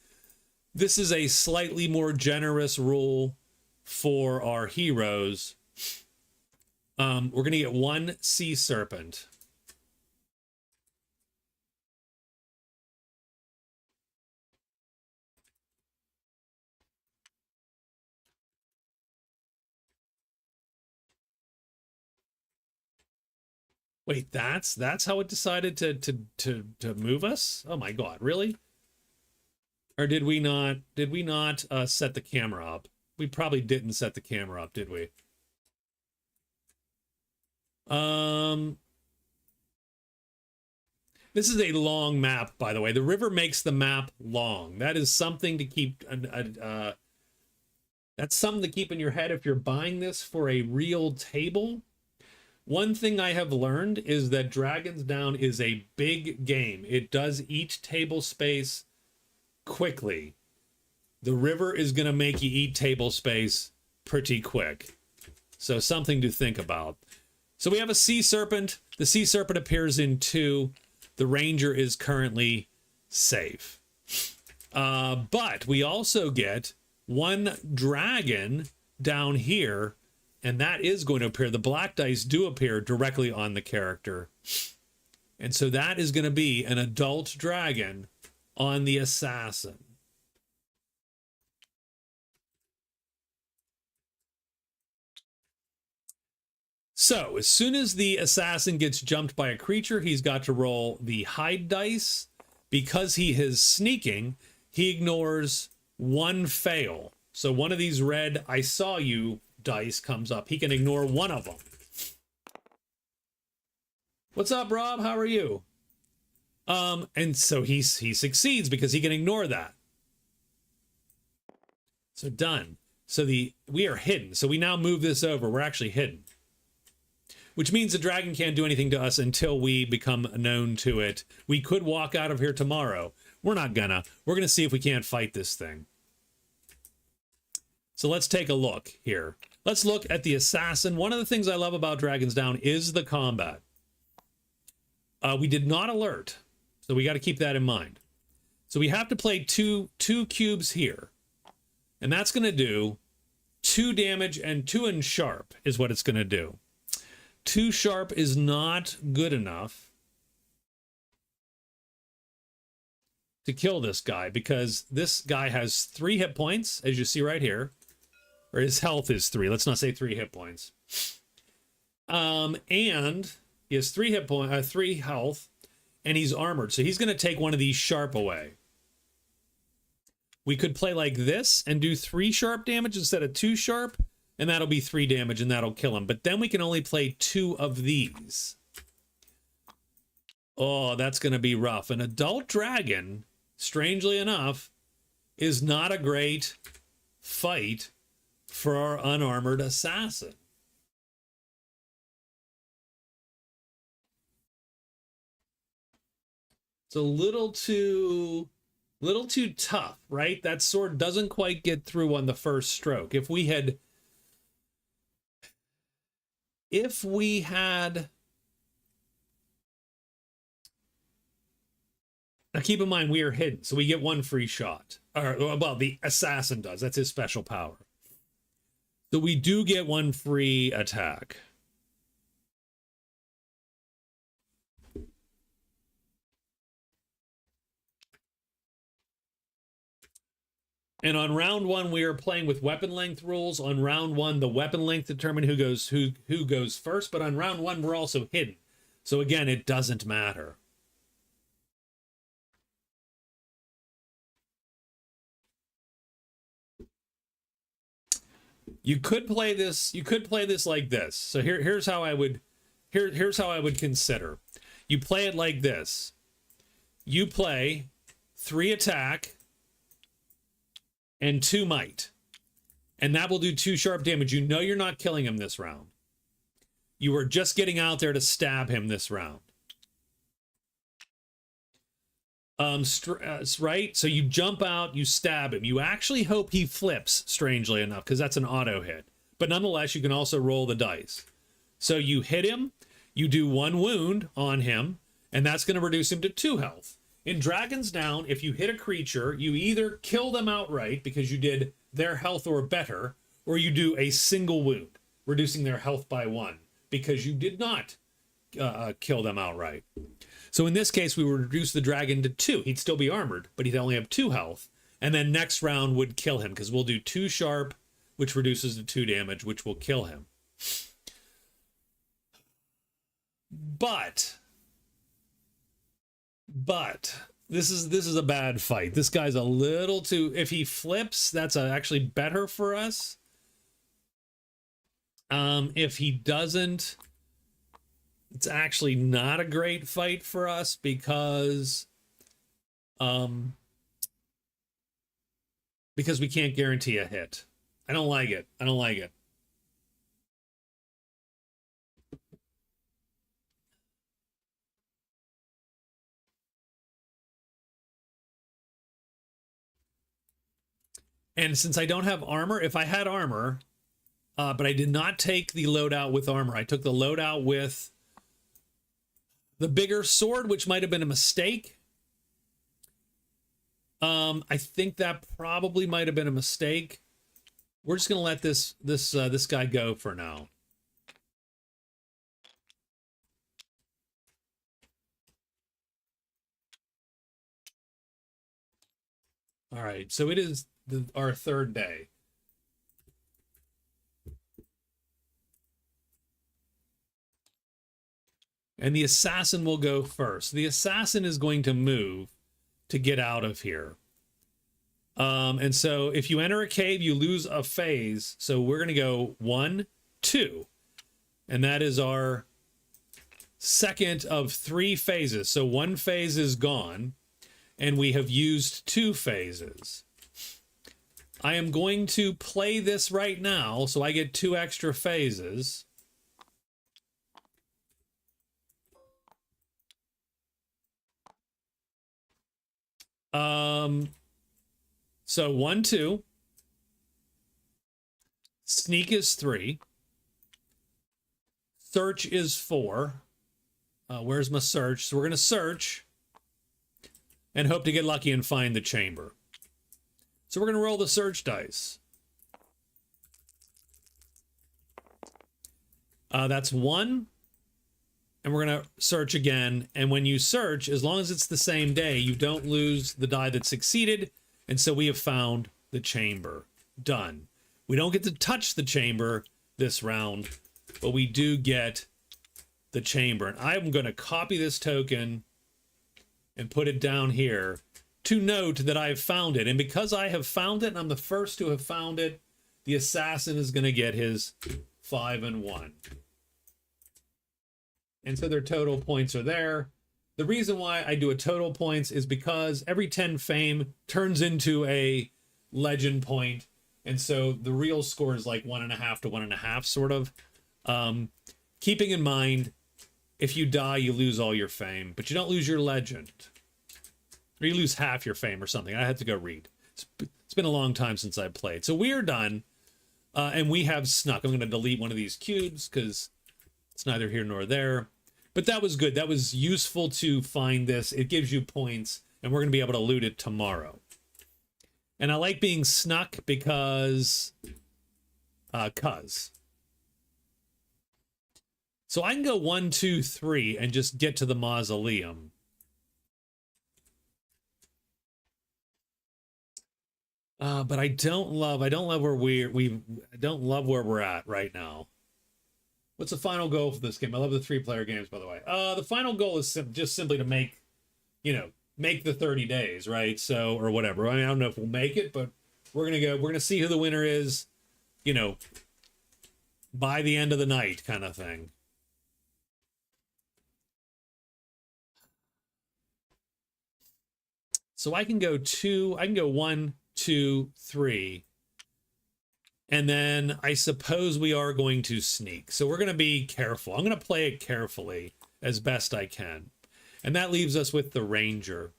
This is a slightly more generous rule for our heroes. We're going to get 1 sea serpent. Wait, that's how it decided to move us? Oh my god, really? Or did we not set the camera up? We probably didn't set the camera up, did we? Um this is a long map, by the way. The river makes the map long. That is something to keep that's something to keep in your head if you're buying this for a real table. One thing I have learned is that Dragon's Down is a big game. It does eat table space quickly. The river is going to make you eat table space pretty quick. So something to think about. So we have a sea serpent. The sea serpent appears in 2. The ranger is currently safe. But we also get 1 dragon down here, and that is going to appear. The black dice do appear directly on the character. And so that is going to be an adult dragon on the assassin. So as soon as the assassin gets jumped by a creature, he's got to roll the hide dice. Because he is sneaking, he ignores 1 fail. So one of these red "I saw you" dice comes up. He can ignore 1 of them. What's up, Rob? How are you? And so he succeeds because he can ignore that. So done. So we are hidden. So we now move this over. We're actually hidden. Which means the dragon can't do anything to us until we become known to it. We could walk out of here tomorrow. We're not gonna. We're gonna see if we can't fight this thing. So let's take a look here. Let's look at the assassin. One of the things I love about Dragon's Down is the combat. We did not alert, so we got to keep that in mind. So we have to play two cubes here. And that's going to do 2 damage, and 2 in sharp is what it's going to do. 2 sharp is not good enough to kill this guy, because this guy has 3 hit points, as you see right here. Or his health is 3. Let's not say 3 hit points. And he has 3 health, and he's armored. So he's going to take 1 of these sharp away. We could play like this and do 3 sharp damage instead of 2 sharp, and that'll be 3 damage, and that'll kill him. But then we can only play 2 of these. Oh, that's going to be rough. An adult dragon, strangely enough, is not a great fight for our unarmored assassin. It's a little too tough, right? That sword doesn't quite get through on the first stroke. If we had now keep in mind we are hidden, so we get 1 free shot. Or, well, the assassin does. That's his special power. So we do get 1 free attack. And on round 1, we are playing with weapon length rules. On round 1, the weapon length determine who goes first. But on round 1, we're also hidden. So again, it doesn't matter. You could play this like this. So here's how I would consider. You play it like this. You play 3 attack and 2 might. And that will do 2 sharp damage. You know you're not killing him this round. You are just getting out there to stab him this round. Right? So you jump out, you stab him. You actually hope he flips, strangely enough, because that's an auto hit. But nonetheless, you can also roll the dice. So you hit him, you do 1 wound on him, and that's going to reduce him to 2 health. In Dragon's Down, if you hit a creature, you either kill them outright because you did their health or better, or you do a single wound, reducing their health by 1 because you did not kill them outright. So in this case, we would reduce the dragon to 2. He'd still be armored, but he'd only have 2 health. And then next round would kill him, because we'll do 2 sharp, which reduces to 2 damage, which will kill him. But this is a bad fight. This guy's a little too, if he flips, that's actually better for us. If he doesn't, it's actually not a great fight for us because we can't guarantee a hit. I don't like it. I don't like it. And since I don't have armor, if I had armor, but I did not take the loadout with armor. I took the loadout with the bigger sword, which might have been a mistake. I think that probably might have been a mistake. We're just gonna let this guy go for now. All right, so it is our third day. And the assassin will go first. The assassin is going to move to get out of here. And so if you enter a cave, you lose a phase. So we're going to go 1, 2. And that is our second of 3 phases. So 1 phase is gone. And we have used 2 phases. I am going to play this right now, so I get 2 extra phases. So 1, 2. Sneak is 3. Search is 4. Where's my search? So we're going to search and hope to get lucky and find the chamber. So we're going to roll the search dice. That's 1. And we're going to search again. And when you search, as long as it's the same day, you don't lose the die that succeeded. And so we have found the chamber. Done. We don't get to touch the chamber this round, but we do get the chamber. And I'm going to copy this token and put it down here to note that I've found it. And because I have found it, and I'm the first to have found it, the assassin is going to get his 5 and 1. And so their total points are there. The reason why I do a total points is because every 10 fame turns into a legend point. And so the real score is like 1.5 to 1.5, sort of. Keeping in mind, if you die, you lose all your fame, but you don't lose your legend. Or you lose half your fame or something. I had to go read. It's been a long time since I played. So we are done. And we have snuck. I'm going to delete one of these cubes because it's neither here nor there. But that was good. That was useful to find this. It gives you points, and we're going to be able to loot it tomorrow. And I like being snuck because... So I can go 1, 2, 3 and just get to the mausoleum. But I don't love where we're at right now. What's the final goal for this game? I love the 3-player games, by the way. The final goal is just simply to make the 30 days, right? So, or whatever. I mean, I don't know if we'll make it, but we're gonna see who the winner is, by the end of the night, kind of thing. So I can go 1, 2, 3. And then I suppose we are going to sneak. So we're going to be careful. I'm going to play it carefully as best I can. And that leaves us with the Ranger.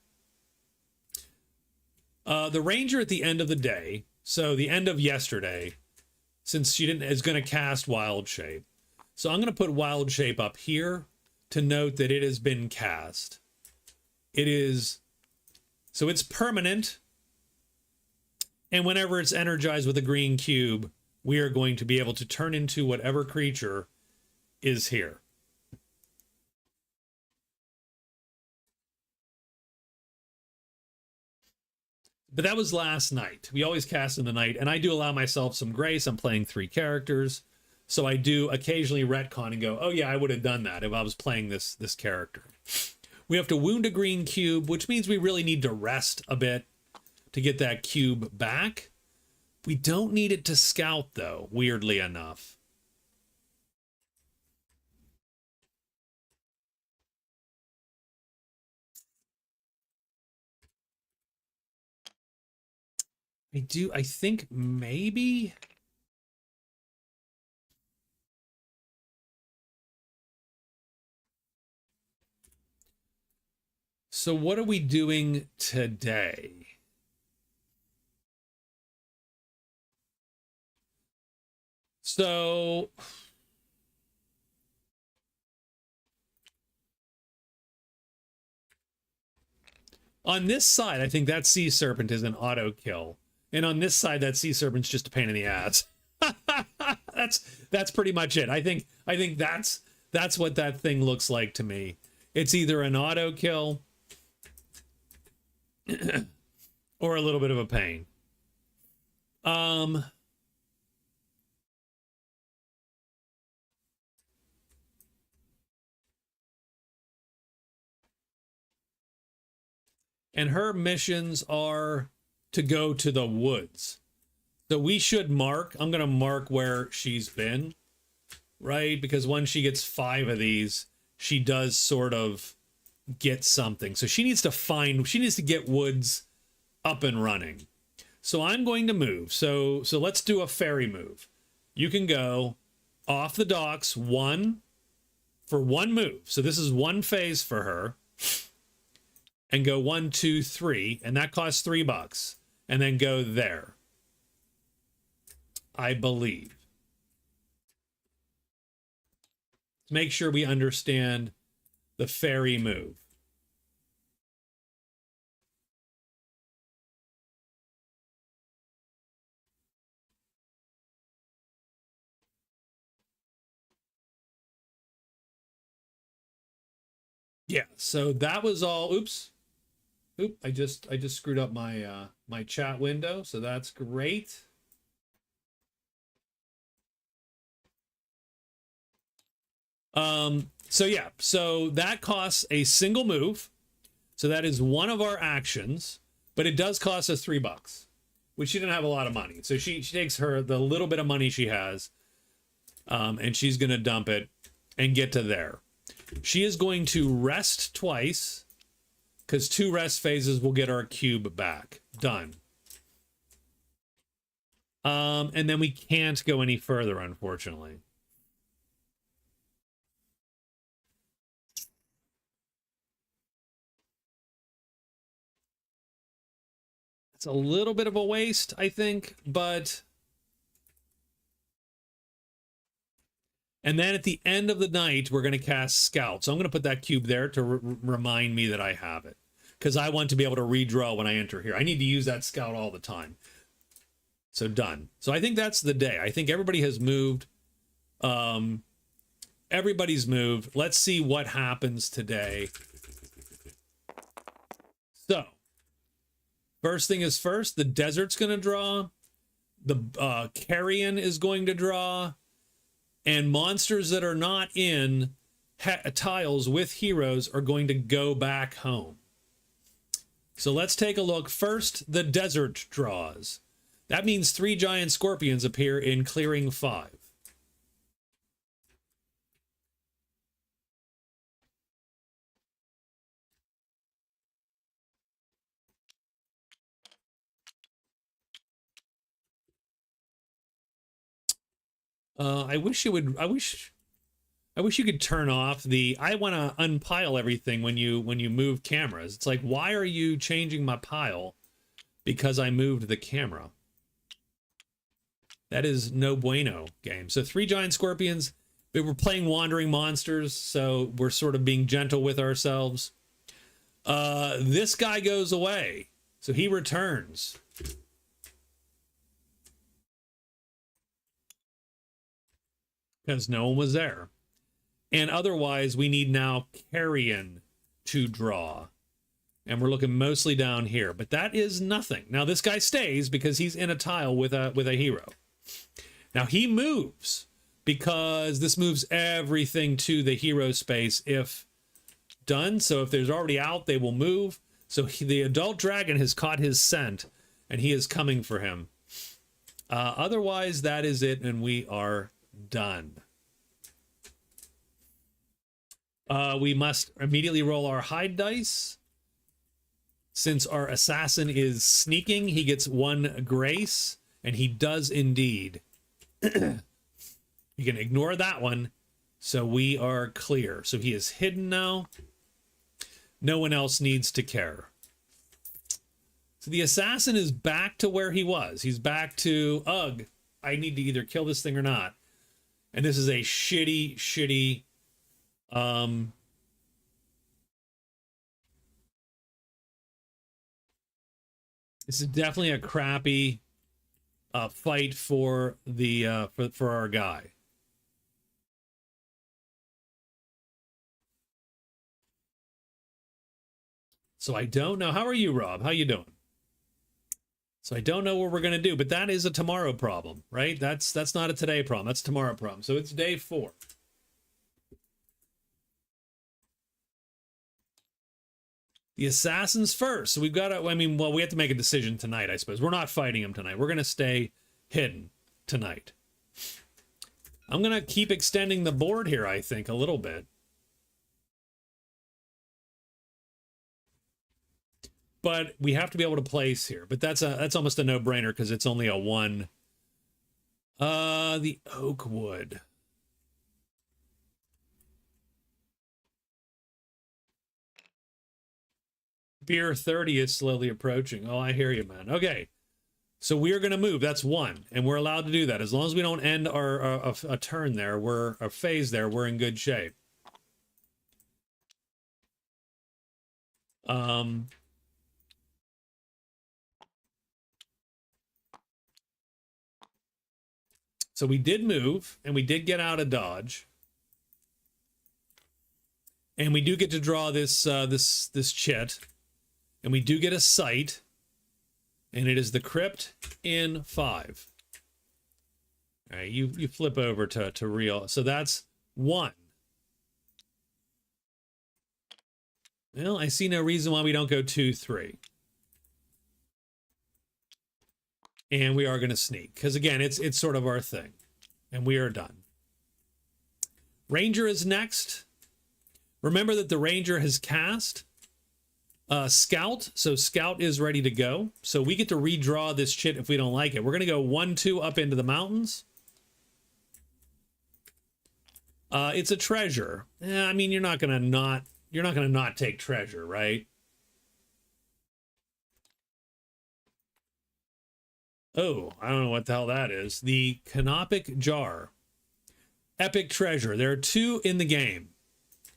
The Ranger at the end of the day, so the end of yesterday, since she is going to cast Wild Shape. So I'm going to put Wild Shape up here to note that it has been cast. So it's permanent. And whenever it's energized with a green cube, we are going to be able to turn into whatever creature is here. But that was last night. We always cast in the night, and I do allow myself some grace. I'm playing 3 characters. So I do occasionally retcon and go, oh yeah, I would have done that if I was playing this character. We have to wound a green cube, which means we really need to rest a bit to get that cube back. We don't need it to scout, though, weirdly enough. I think maybe... So what are we doing today? So... on this side, I think that sea serpent is an auto kill. And on this side, that sea serpent's just a pain in the ass. That's pretty much it. I think that's what that thing looks like to me. It's either an auto kill or a little bit of a pain. And her missions are to go to the woods. So we should mark, I'm going to mark where she's been, right? Because when she gets 5 of these, she does sort of get something. So she needs to get woods up and running. So I'm going to move. So let's do a ferry move. You can go off the docks for one move. So this is one phase for her. And go 1, 2, 3, and that costs $3. And then go there, I believe. Make sure we understand the ferry move. Yeah, so that was all. Oops. I just screwed up my my chat window, so that's great. So yeah, so that costs a single move. So that is one of our actions, but it does cost us $3, which she didn't have a lot of money. So she takes the little bit of money she has, and she's gonna dump it and get to there. She is going to rest twice, because 2 rest phases will get our cube back. Done. And then we can't go any further, unfortunately. It's a little bit of a waste, I think, but... And then at the end of the night, we're going to cast Scout. So I'm going to put that cube there to remind me that I have it. Because I want to be able to redraw when I enter here. I need to use that Scout all the time. So done. So I think that's the day. I think everybody has moved. Everybody's moved. Let's see what happens today. So, first thing is first, the desert's going to draw. The carrion is going to draw. And monsters that are not in tiles with heroes are going to go back home. So let's take a look. First, the desert draws. That means 3 giant scorpions appear in clearing 5. I wish you could turn off the I want to unpile everything when you move cameras. It's like, why are you changing my pile because I moved the camera? That is no bueno, game. So 3 giant scorpions. We were playing wandering monsters, so we're sort of being gentle with ourselves. This guy goes away, so he returns. Because no one was there. And otherwise, we need now carrion to draw. And we're looking mostly down here. But that is nothing. Now, this guy stays because he's in a tile with a hero. Now, he moves. because this moves everything to the hero space if done. So if there's already out, they will move. So the adult dragon has caught his scent, and he is coming for him. Otherwise, that is it, and we are done. We must immediately roll our hide dice. Since our assassin is sneaking, he gets 1 grace, and he does indeed. You can ignore that one. So we are clear. So he is hidden now. No one else needs to care. So the assassin is back to where he was. He's back to, ugh, I need to either kill this thing or not. And this is a shitty, this is definitely a crappy fight for the for our guy. So I don't know. How are you, Rob? How you doing? So I don't know what we're going to do, but that is a tomorrow problem, right? That's not a today problem. That's a tomorrow problem. So it's day 4. The assassin's first. So we've got to, I mean, well, we have to make a decision tonight, I suppose. We're not fighting him tonight. We're going to stay hidden tonight. I'm going to keep extending the board here, I think, a little bit. But we have to be able to place here. But that's almost a no-brainer because it's only a 1. The oak wood. Beer 30 is slowly approaching. Oh, I hear you, man. Okay. So we are going to move. That's 1. And we're allowed to do that. As long as we don't end a turn there, a phase there, we're in good shape. So we did move, and we did get out of dodge. And we do get to draw this this chit. And we do get a sight. And it is the crypt in 5. All right, you flip over to real. So that's 1. Well, I see no reason why we don't go 2, 3. And we are going to sneak. Because, again, it's sort of our thing. And we are done. Ranger is next. Remember that the Ranger has cast Scout. So Scout is ready to go. So we get to redraw this chit if we don't like it. We're going to go 1, 2 up into the mountains. It's a treasure. I mean, you're not going to not take treasure, right? Oh, I don't know what the hell that is. The Canopic Jar. Epic treasure. There are 2 in the game.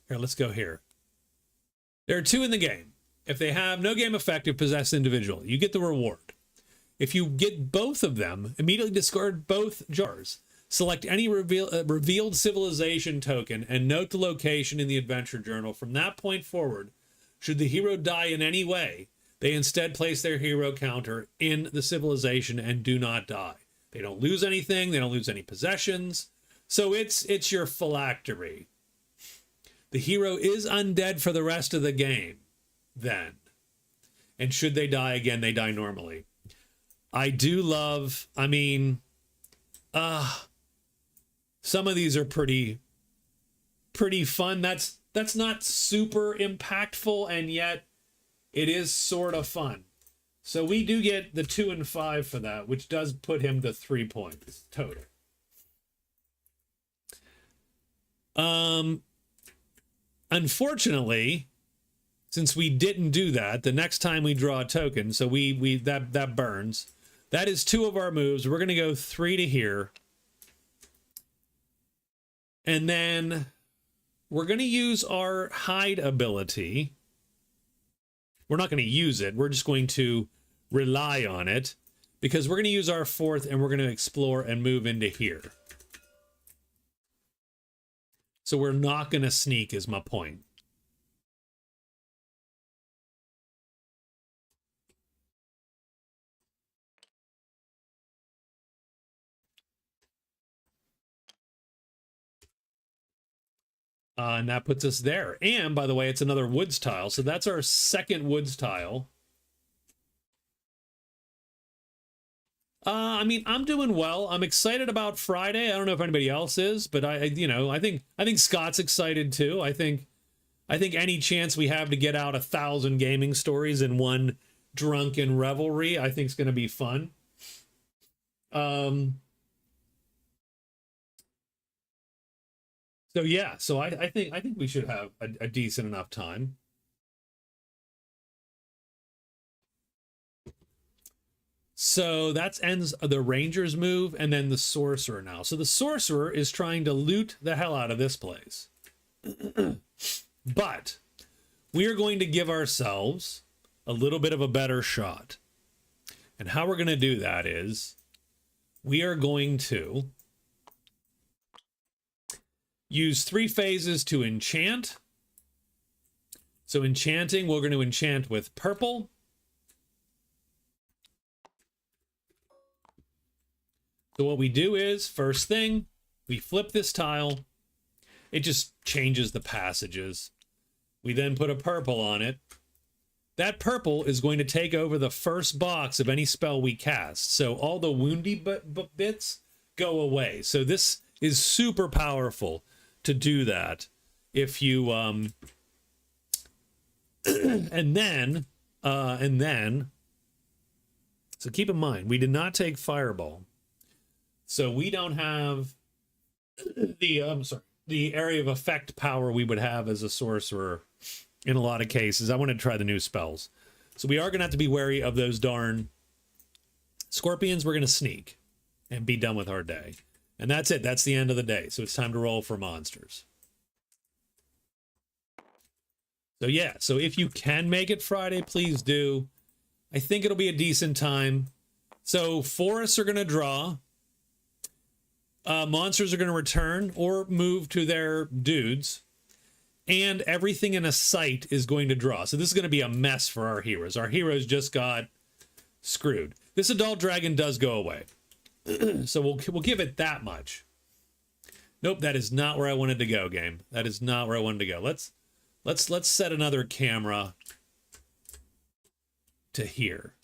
Here, let's go here. There are 2 in the game. If they have no game effect, possessed individual, you get the reward. If you get both of them, immediately discard both jars. Select any revealed civilization token and note the location in the adventure journal. From that point forward, should the hero die in any way, they instead place their hero counter in the civilization and do not die. They don't lose anything. They don't lose any possessions. So it's your phylactery. The hero is undead for the rest of the game then. And should they die again, they die normally. I do love, I mean, some of these are pretty fun. That's not super impactful, and yet it is sort of fun. So we do get the 2 and 5 for that, which does put him to 3 points total. Unfortunately, since we didn't do that, the next time we draw a token, so that burns. That is 2 of our moves. We're going to go 3 to here. And then we're going to use our hide ability. We're not going to use it. We're just going to rely on it because we're going to use our 4th and we're going to explore and move into here. So we're not going to sneak is my point. And that puts us there. And by the way, it's another woods tile. So that's our second woods tile. I mean, I'm doing well. I'm excited about Friday. I don't know if anybody else is, but I think Scott's excited too. I think any chance we have to get out 1,000 gaming stories in one drunken revelry, I think is going to be fun. So yeah, so I think we should have a decent enough time. So that ends the Ranger's move, and then the Sorcerer now. So the Sorcerer is trying to loot the hell out of this place. But we are going to give ourselves a little bit of a better shot. And how we're going to do that is we are going to use 3 phases to enchant. So enchanting, we're going to enchant with purple. So what we do is, first thing, we flip this tile. It just changes the passages. We then put a purple on it. That purple is going to take over the first box of any spell we cast. So all the woundy bits go away. So this is super powerful to do that. If you and then so keep in mind, we did not take Fireball. So we don't have the area of effect power we would have as a sorcerer in a lot of cases. I want to try the new spells. So we are going to have to be wary of those darn scorpions. We're going to sneak and be done with our day. And that's it. That's the end of the day. So it's time to roll for monsters. So yeah, so if you can make it Friday, please do. I think it'll be a decent time. So forests are going to draw. Monsters are going to return or move to their dudes. And everything in a site is going to draw. So this is going to be a mess for our heroes. Our heroes just got screwed. This adult dragon does go away. So we'll give it that much. Nope, that is not where I wanted to go, game. That is not where I wanted to go. Let's set another camera to here.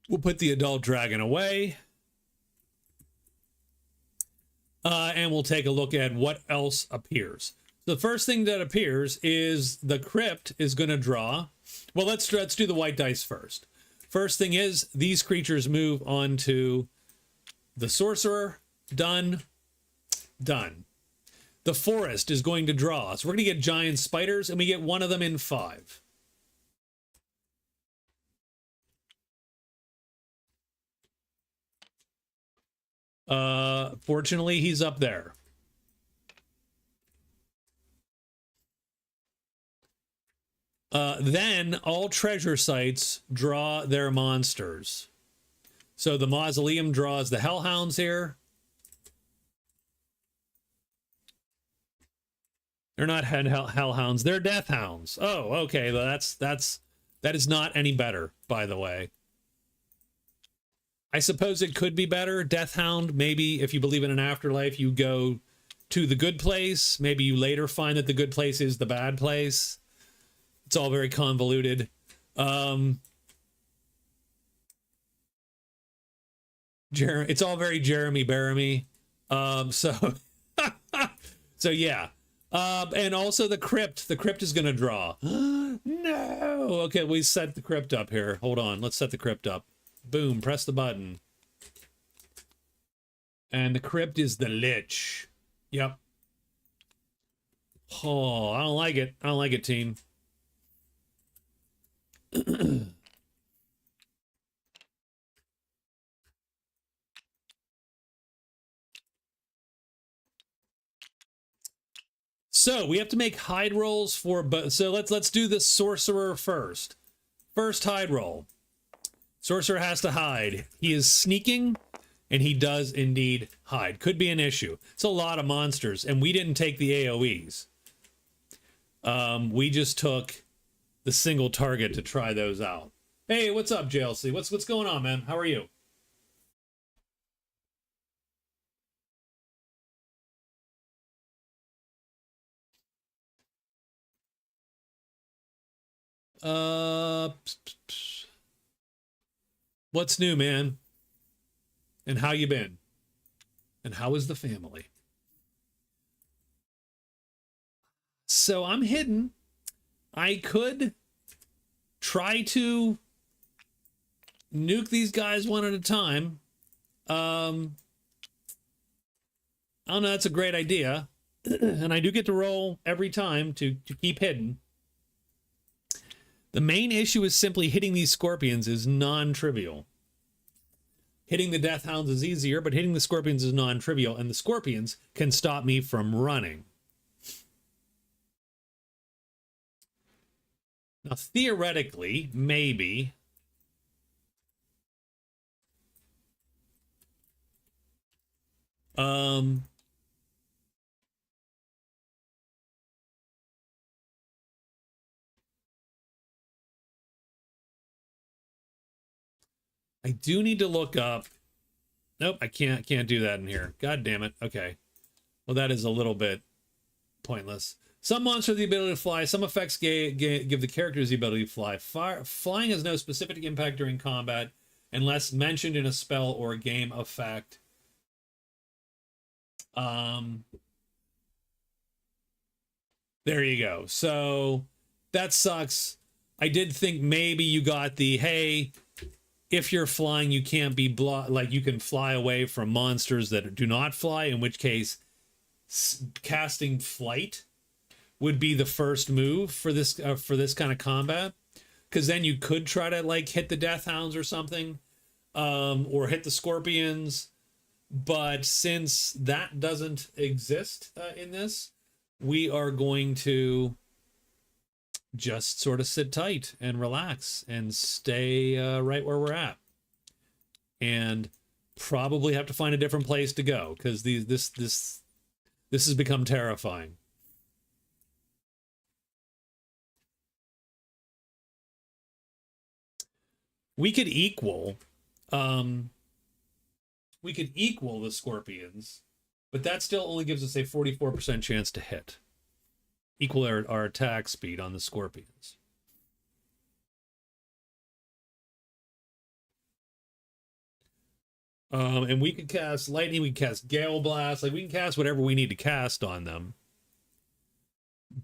We'll put the adult dragon away. And we'll take a look at what else appears. The first thing that appears is the crypt is going to draw. Well, let's do the white dice first. First thing is these creatures move on to the sorcerer. Done. Done. The forest is going to draw. So we're going to get giant spiders, and we get one of them in 5. Fortunately, he's up there. Then all treasure sites draw their monsters. So the mausoleum draws the hellhounds here. They're not hellhounds, they're deathhounds. Oh, okay, well, that is not any better, by the way. I suppose it could be better. Deathhound, maybe if you believe in an afterlife, you go to the good place. Maybe you later find that the good place is the bad place. It's all very convoluted. It's all very Jeremy Baramy. So yeah. And also the crypt. The crypt is going to draw. No. Okay, we set the crypt up here. Hold on. Let's set the crypt up. Boom. Press the button. And the crypt is the Lich. Yep. Oh, I don't like it. I don't like it, team. So we have to make hide rolls for, so let's do the sorcerer first. First hide roll. Sorcerer has to hide. He is sneaking, and he does indeed hide. Could be an issue. It's a lot of monsters, and we didn't take the AoEs. We just took the single target to try those out. Hey, what's up, JLC? What's going on, man? How are you? What's new, man? And how you been? And how is the family? So I'm hidden. I could try to nuke these guys one at a time. I don't know, that's a great idea. And I do get to roll every time to keep hidden. The main issue is simply hitting these scorpions is non-trivial. Hitting the death hounds is easier, but hitting the scorpions is non-trivial, and the scorpions can stop me from running. Now, theoretically, maybe I do need to look up. Nope, I can't do that in here. God damn it. Okay. Well, that is a little bit pointless. Some monsters have the ability to fly. Some effects give the characters the ability to fly. Flying has no specific impact during combat unless mentioned in a spell or game effect. There you go. So that sucks. I did think maybe you got the, hey, if you're flying, you can't be like you can fly away from monsters that do not fly, in which case casting flight would be the first move for this kind of combat, because then you could try to like hit the death hounds or something, or hit the scorpions. But since that doesn't exist in this, we are going to just sort of sit tight and relax and stay right where we're at, and probably have to find a different place to go, because this has become terrifying. We could equal the scorpions, but that still only gives us a 44% chance to hit. Equal our attack speed on the scorpions. And we could cast lightning, we can cast gale blast, like we can cast whatever we need to cast on them,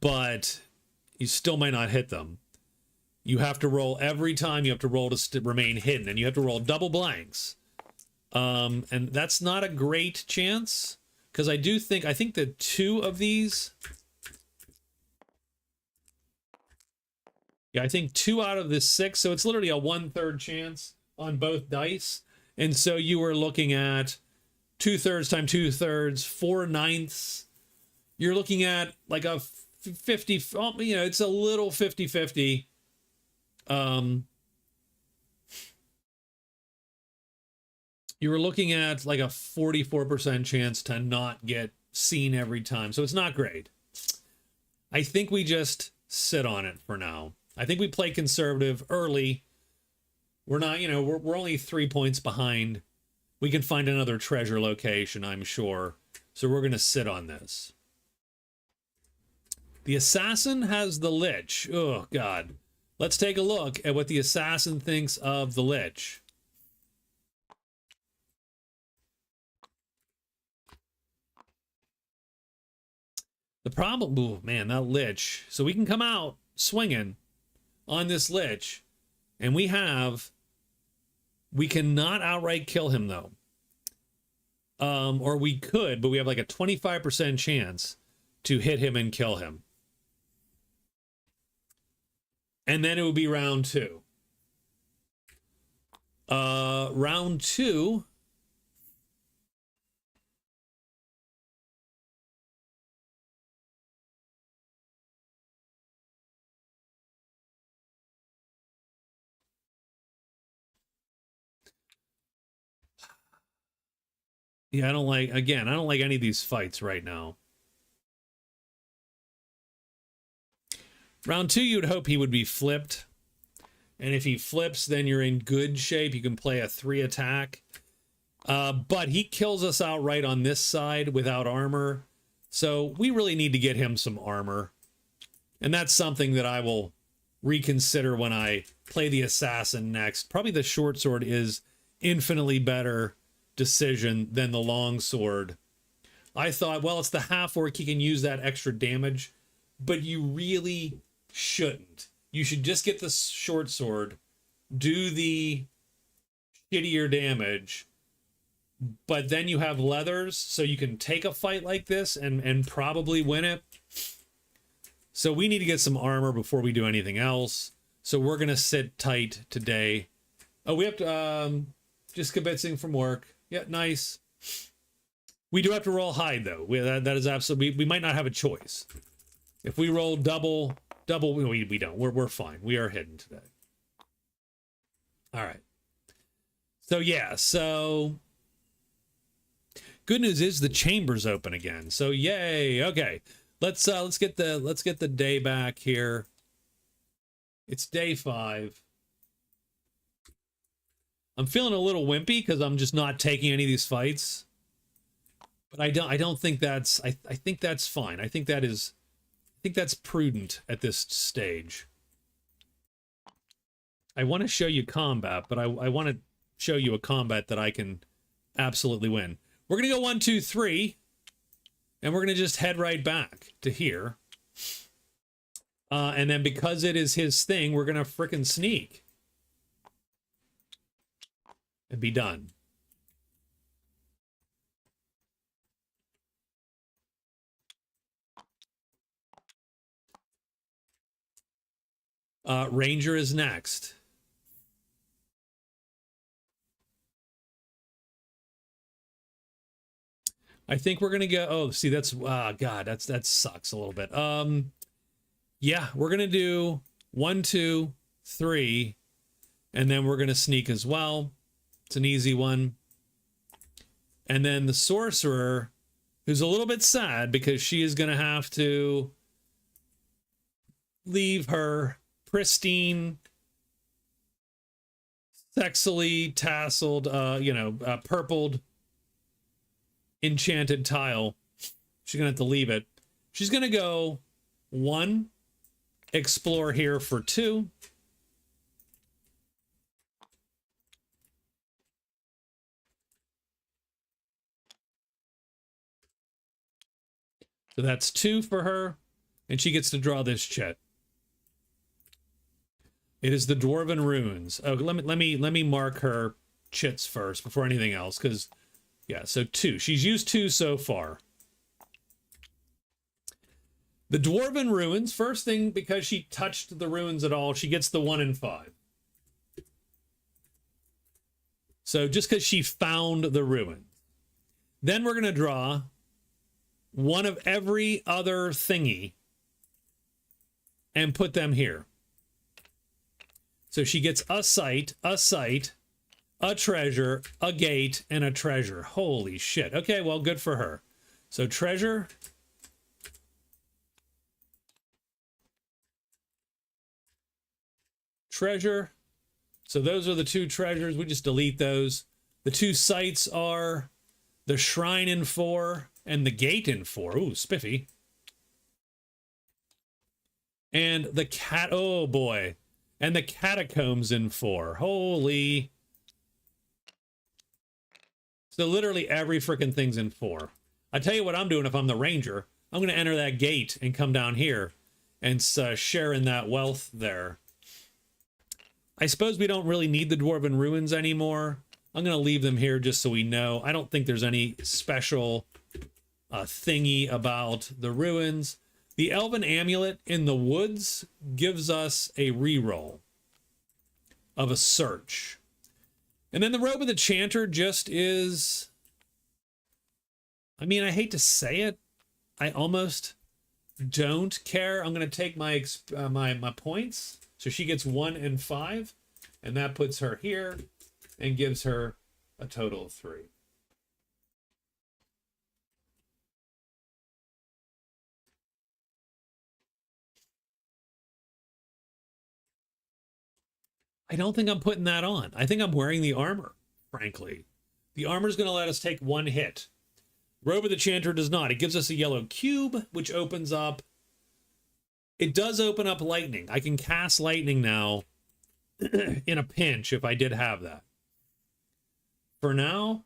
but you still might not hit them. You have to roll every time. You have to roll to remain hidden, and you have to roll double blanks. And that's not a great chance, because I think that 2 of these, yeah, I think 2 out of the 6, so it's literally a 1/3 chance on both dice. And so you were looking at 2/3 times 2/3, 4/9. You're looking at like a 50, you know, it's a little 50-50. You were looking at like a 44% chance to not get seen every time. So it's not great. I think we just sit on it for now. I think we play conservative early. We're not, you know, we're only 3 points behind. We can find another treasure location, I'm sure. So we're going to sit on this. The assassin has the lich. Oh, God. Let's take a look at what the assassin thinks of the lich. The problem, oh man, that lich. So we can come out swinging on this lich, and we cannot outright kill him though. Or we could, but we have like a 25% chance to hit him and kill him. And then it would be round 2. Round 2. Yeah, I don't like any of these fights right now. Round 2, you'd hope he would be flipped. And if he flips, then you're in good shape. You can play a 3 attack. But he kills us outright on this side without armor. So we really need to get him some armor. And that's something that I will reconsider when I play the assassin next. Probably the short sword is infinitely better decision than the long sword. I thought, well, it's the half orc, he can use that extra damage, but you really shouldn't. You should just get the short sword, do the shittier damage, but then you have leathers, so you can take a fight like this and probably win it. So we need to get some armor before we do anything else. So we're going to sit tight today. Oh, we have to, just kibitzing from work. Yeah, nice. We do have to roll hide, though. That is absolutely... We might not have a choice. If we roll double... We don't. We're fine. We are hidden today. All right. So, yeah. So... Good news is the chamber's open again. So, yay. Okay. Let's get the day back here. It's day 5. I'm feeling a little wimpy because I'm just not taking any of these fights. But I don't think that's I think that's fine. I think that's prudent at this stage. I want to show you combat, but I want to show you a combat that I can absolutely win. We're gonna go 1, 2, 3, and we're gonna just head right back to here. And then because it is his thing, we're gonna frickin' sneak and be done. Ranger is next. I think we're gonna go. Oh, see, that's God, that sucks a little bit. Yeah, we're gonna do 1, 2, 3, and then we're gonna sneak as well. It's an easy one. And then the sorcerer, who's a little bit sad because she is gonna have to leave her pristine, sexily tasseled, purpled, enchanted tile. She's gonna have to leave it. She's gonna go 1, explore here for 2. So that's 2 for her, and she gets to draw this chit. It is the Dwarven Runes. Oh, let me mark her chits first before anything else, because yeah, so 2. She's used 2 so far. The Dwarven Runes, first thing, because she touched the runes at all, she gets the 1 in 5. So just because she found the ruin. Then we're going to draw 1 of every other thingy and put them here. So she gets a sight, a treasure, a gate, and a treasure. Holy shit. Okay, well, good for her. So treasure. Treasure. So those are the 2 treasures. We just delete those. The 2 sites are the shrine in 4 and the gate in 4. Ooh, spiffy. And the cat. Oh, boy. And the catacombs in 4. Holy. So literally every freaking thing's in 4. I tell you what I'm doing if I'm the ranger. I'm going to enter that gate and come down here and share in that wealth there. I suppose we don't really need the Dwarven Ruins anymore. I'm going to leave them here just so we know. I don't think there's any special thingy about the ruins. The Elven Amulet in the woods gives us a reroll of a search. And then the Robe of the Chanter just is... I mean, I hate to say it. I almost don't care. I'm going to take my my points. So she gets 1 in 5. And that puts her here and gives her a total of 3. I don't think I'm putting that on. I think I'm wearing the armor, frankly. The armor's going to let us take 1 hit. Robe of the Chanter does not. It gives us a yellow cube, which opens up It does open up lightning. I can cast lightning now in a pinch if I did have that. For now,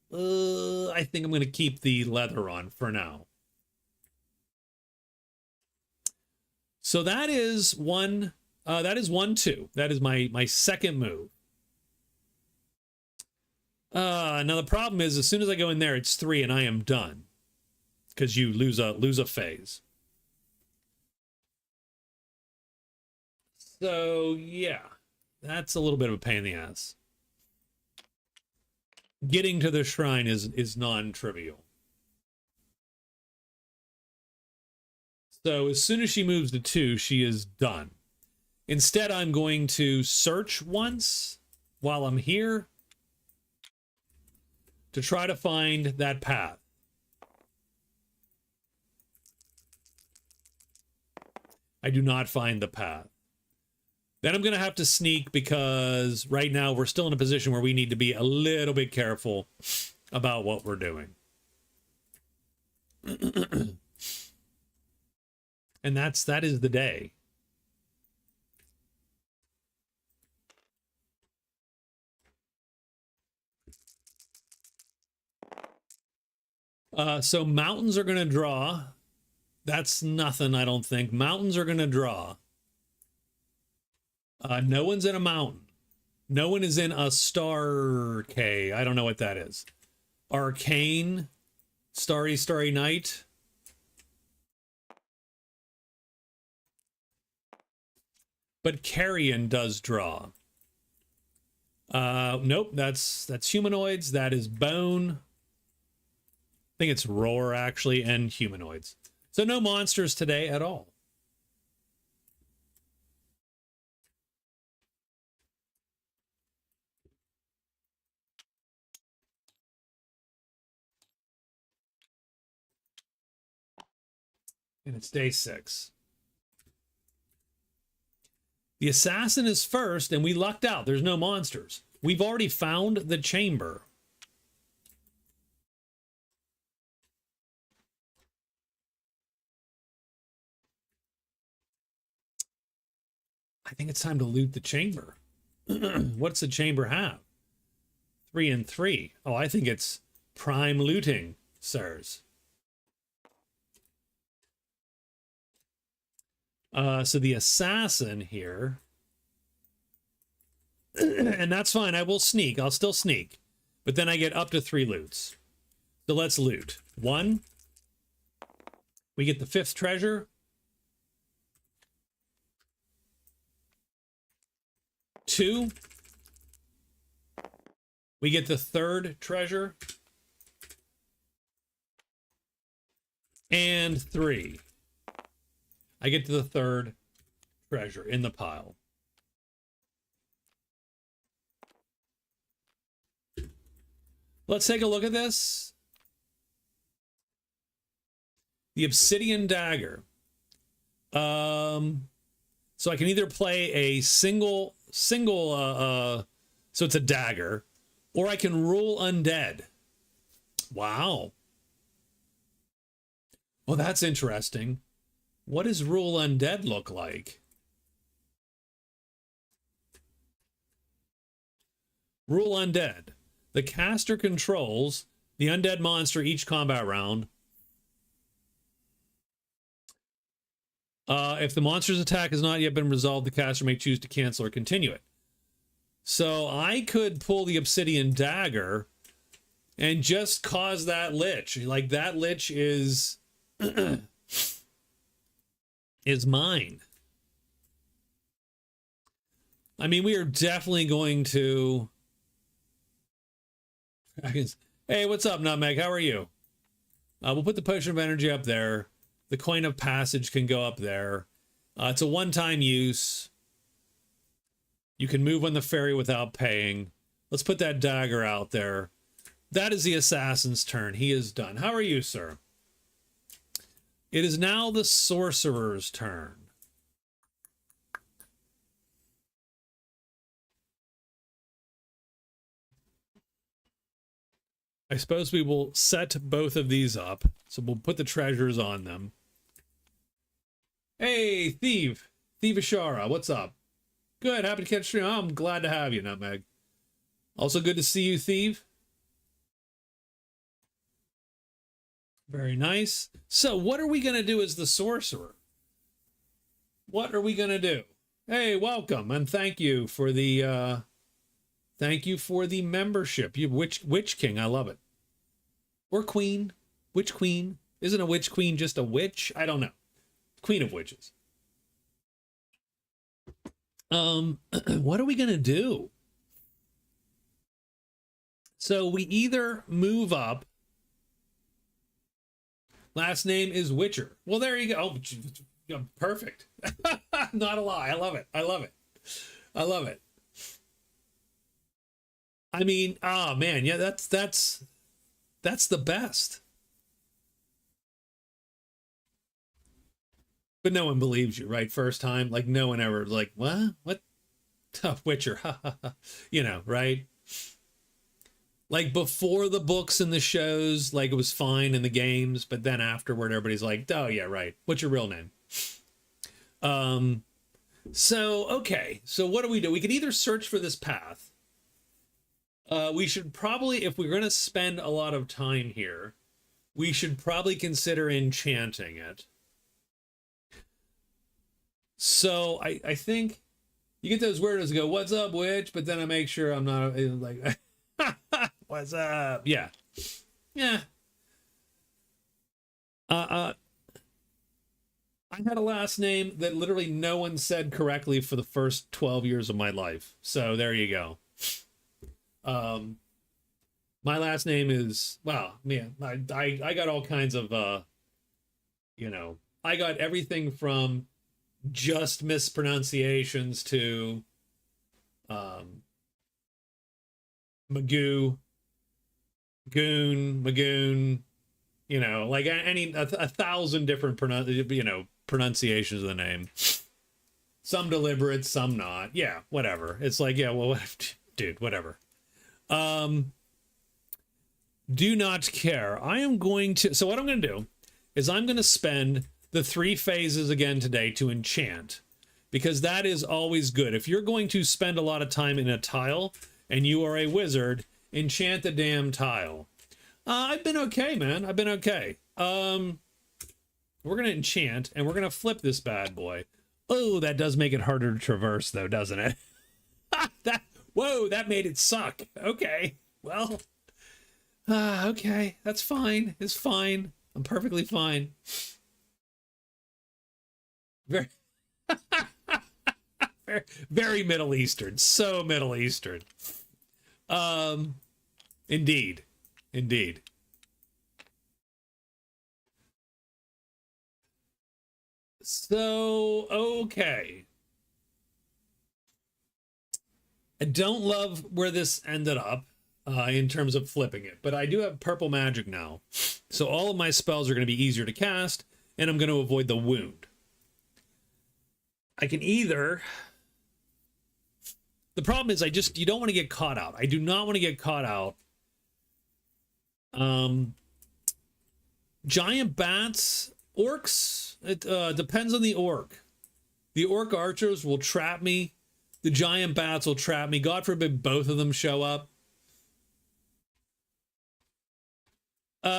I think I'm going to keep the leather on for now. So that is one. That is 1-2. That is my second move. Now the problem is, as soon as I go in there, it's 3, and I am done because you lose a phase. So yeah, that's a little bit of a pain in the ass. Getting to the shrine is non-trivial. So as soon as she moves to 2, she is done. Instead, I'm going to search once while I'm here to try to find that path. I do not find the path. Then I'm going to have to sneak because right now we're still in a position where we need to be a little bit careful about what we're doing. And that is the day. So mountains are going to draw. That's nothing, I don't think. Mountains are going to draw. No one's in a mountain. No one is in a star K. I don't know what that is. Arcane. Starry, starry night. But Carrion does draw. Nope, that's humanoids. That is bone. I think it's roar, actually, and humanoids. So no monsters today at all. And it's day 6. The assassin is first, and we lucked out. There's no monsters. We've already found the chamber. I think it's time to loot the chamber. What's the chamber have? 3 and 3. Oh, I think it's prime looting, sirs. So the assassin here, and that's fine. I will sneak. I'll still sneak, but then I get up to 3 loots. So let's loot. 1, we get the 5th treasure. 2, we get the 3rd treasure. And 3, I get to the 3rd treasure in the pile. Let's take a look at this. The obsidian dagger. So I can either play a single, so it's a dagger, or I can rule undead. Wow. Well, that's interesting. What does rule undead look like? Rule undead. The caster controls the undead monster each combat round. If the monster's attack has not yet been resolved, the caster may choose to cancel or continue it. So I could pull the obsidian dagger and just cause that lich. Like, that lich is is mine. I mean, we are definitely going to... Hey, what's up, Nutmeg? How are you? We'll put the potion of energy up there. The coin of passage can go up there. It's a one-time use. You can move on the ferry without paying. Let's put that dagger out there. That is the assassin's turn. He is done. How are you, sir? It is now the sorcerer's turn. I suppose we will set both of these up. So we'll put the treasures on them. Hey, Thief Ashara, what's up? Good, happy to catch you. I'm glad to have you, Nutmeg. Also good to see you, Thief. Very nice. So what are we going to do as the sorcerer? What are we going to do? Hey, welcome, and thank you for the membership. You witch king, I love it. Or queen. Witch queen. Isn't a witch queen just a witch? I don't know. Queen of witches. What are we going to do? So we either move up. Last name is Witcher. Well, there you go. Oh, perfect. Not a lie. I love it. I love it. I love it. I mean, oh man, yeah, that's the best. But no one believes you, right? First time, like no one ever like, what? Oh, Witcher, you know, right? Like before the books and the shows, like it was fine in the games, but then afterward, everybody's like, oh yeah, right. What's your real name? So, okay. So what do? We could either search for this path. We should probably, if we're going to spend a lot of time here, we should probably consider enchanting it. So I think you get those weirdos who go, what's up, witch? But then I make sure I'm not like, what's up? Yeah. Yeah. I had a last name that literally no one said correctly for the first 12 years of my life. So there you go. My last name is, well, man, I got all kinds of, you know, I got everything from just mispronunciations to, Magoo, Magoon, you know, like a thousand different pronunciations of the name. Some deliberate, some not. Yeah, whatever. It's like, yeah, well, dude, whatever. Do not care. I am going to, so what I'm going to do is I'm going to spend the 3 phases again today to enchant, because that is always good. If you're going to spend a lot of time in a tile and you are a wizard, enchant the damn tile. I've been okay, man. I've been okay. We're going to enchant and we're going to flip this bad boy. Oh, that does make it harder to traverse though, doesn't it? Whoa, that made it suck. Okay, well, okay, that's fine. It's fine. I'm perfectly fine. Very, very Middle Eastern. So Middle Eastern. Indeed. Indeed. So, okay. I don't love where this ended up in terms of flipping it, but I do have purple magic now. So all of my spells are going to be easier to cast, and I'm going to avoid the wound. I can either... The problem is you don't want to get caught out. I do not want to get caught out. Giant bats, orcs, it depends on the orc. The orc archers will trap me. The giant bats will trap me. God forbid both of them show up.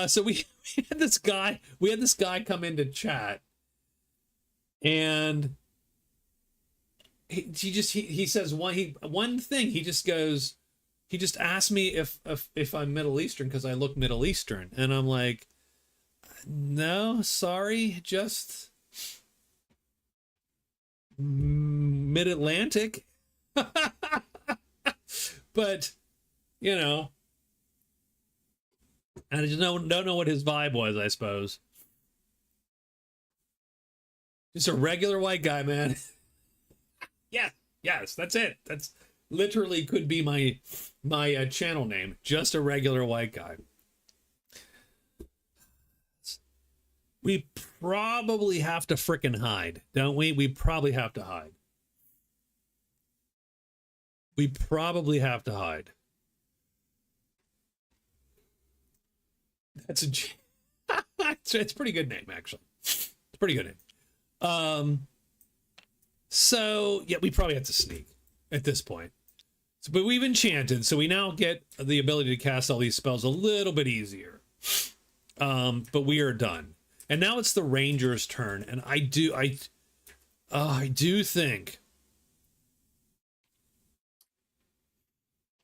So we had this guy come into chat, and he says one thing. He just asked me if I'm Middle Eastern because I look Middle Eastern, and I'm like, no, sorry, just Mid-Atlantic. But you know, and I just don't know what his vibe was, I suppose. Just a regular white guy, man. Yeah, yes, that's it. That's literally could be my channel name. Just a regular white guy. We probably have to frickin' hide, don't we? We probably have to hide. We probably have to hide. That's a... it's a pretty good name, actually. It's a pretty good name. So yeah, we probably have to sneak at this point. So, but we've enchanted, so we now get the ability to cast all these spells a little bit easier. But we are done. And now it's the Ranger's turn, and I do think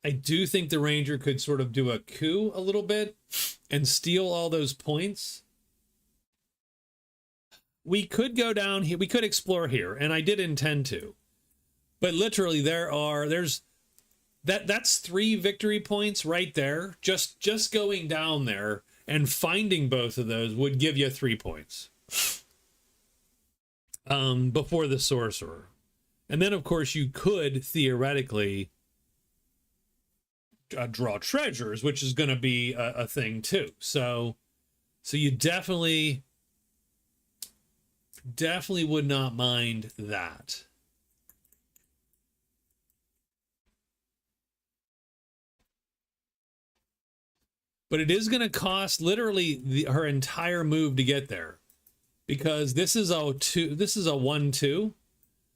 the Ranger could sort of do a coup a little bit and steal all those points. We could go down here. We could explore here, and I did intend to. But literally, that's 3 victory points right there. Just going down there and finding both of those would give you 3 points. Before the Sorcerer. And then, of course, you could theoretically draw treasures, which is going to be a thing too. So you definitely would not mind that. But it is going to cost literally her entire move to get there, because this is a 1-2.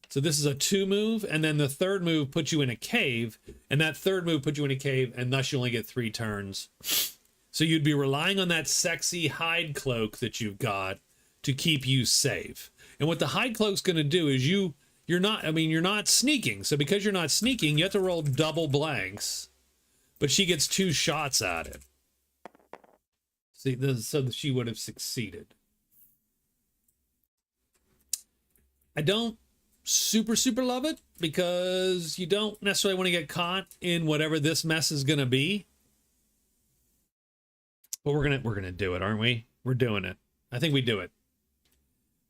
So this is a 2 move, and then the third move puts you in a cave, and that third move puts you in a cave, and thus you only get 3 turns. So you'd be relying on that sexy hide cloak that you've got to keep you safe. And what the hide cloak's going to do is you're not sneaking. So because you're not sneaking, you have to roll double blanks, but she gets 2 shots at it. See, so she would have succeeded. I don't super love it, because you don't necessarily want to get caught in whatever this mess is going to be. But we're gonna do it, aren't we? We're doing it. I think we do it.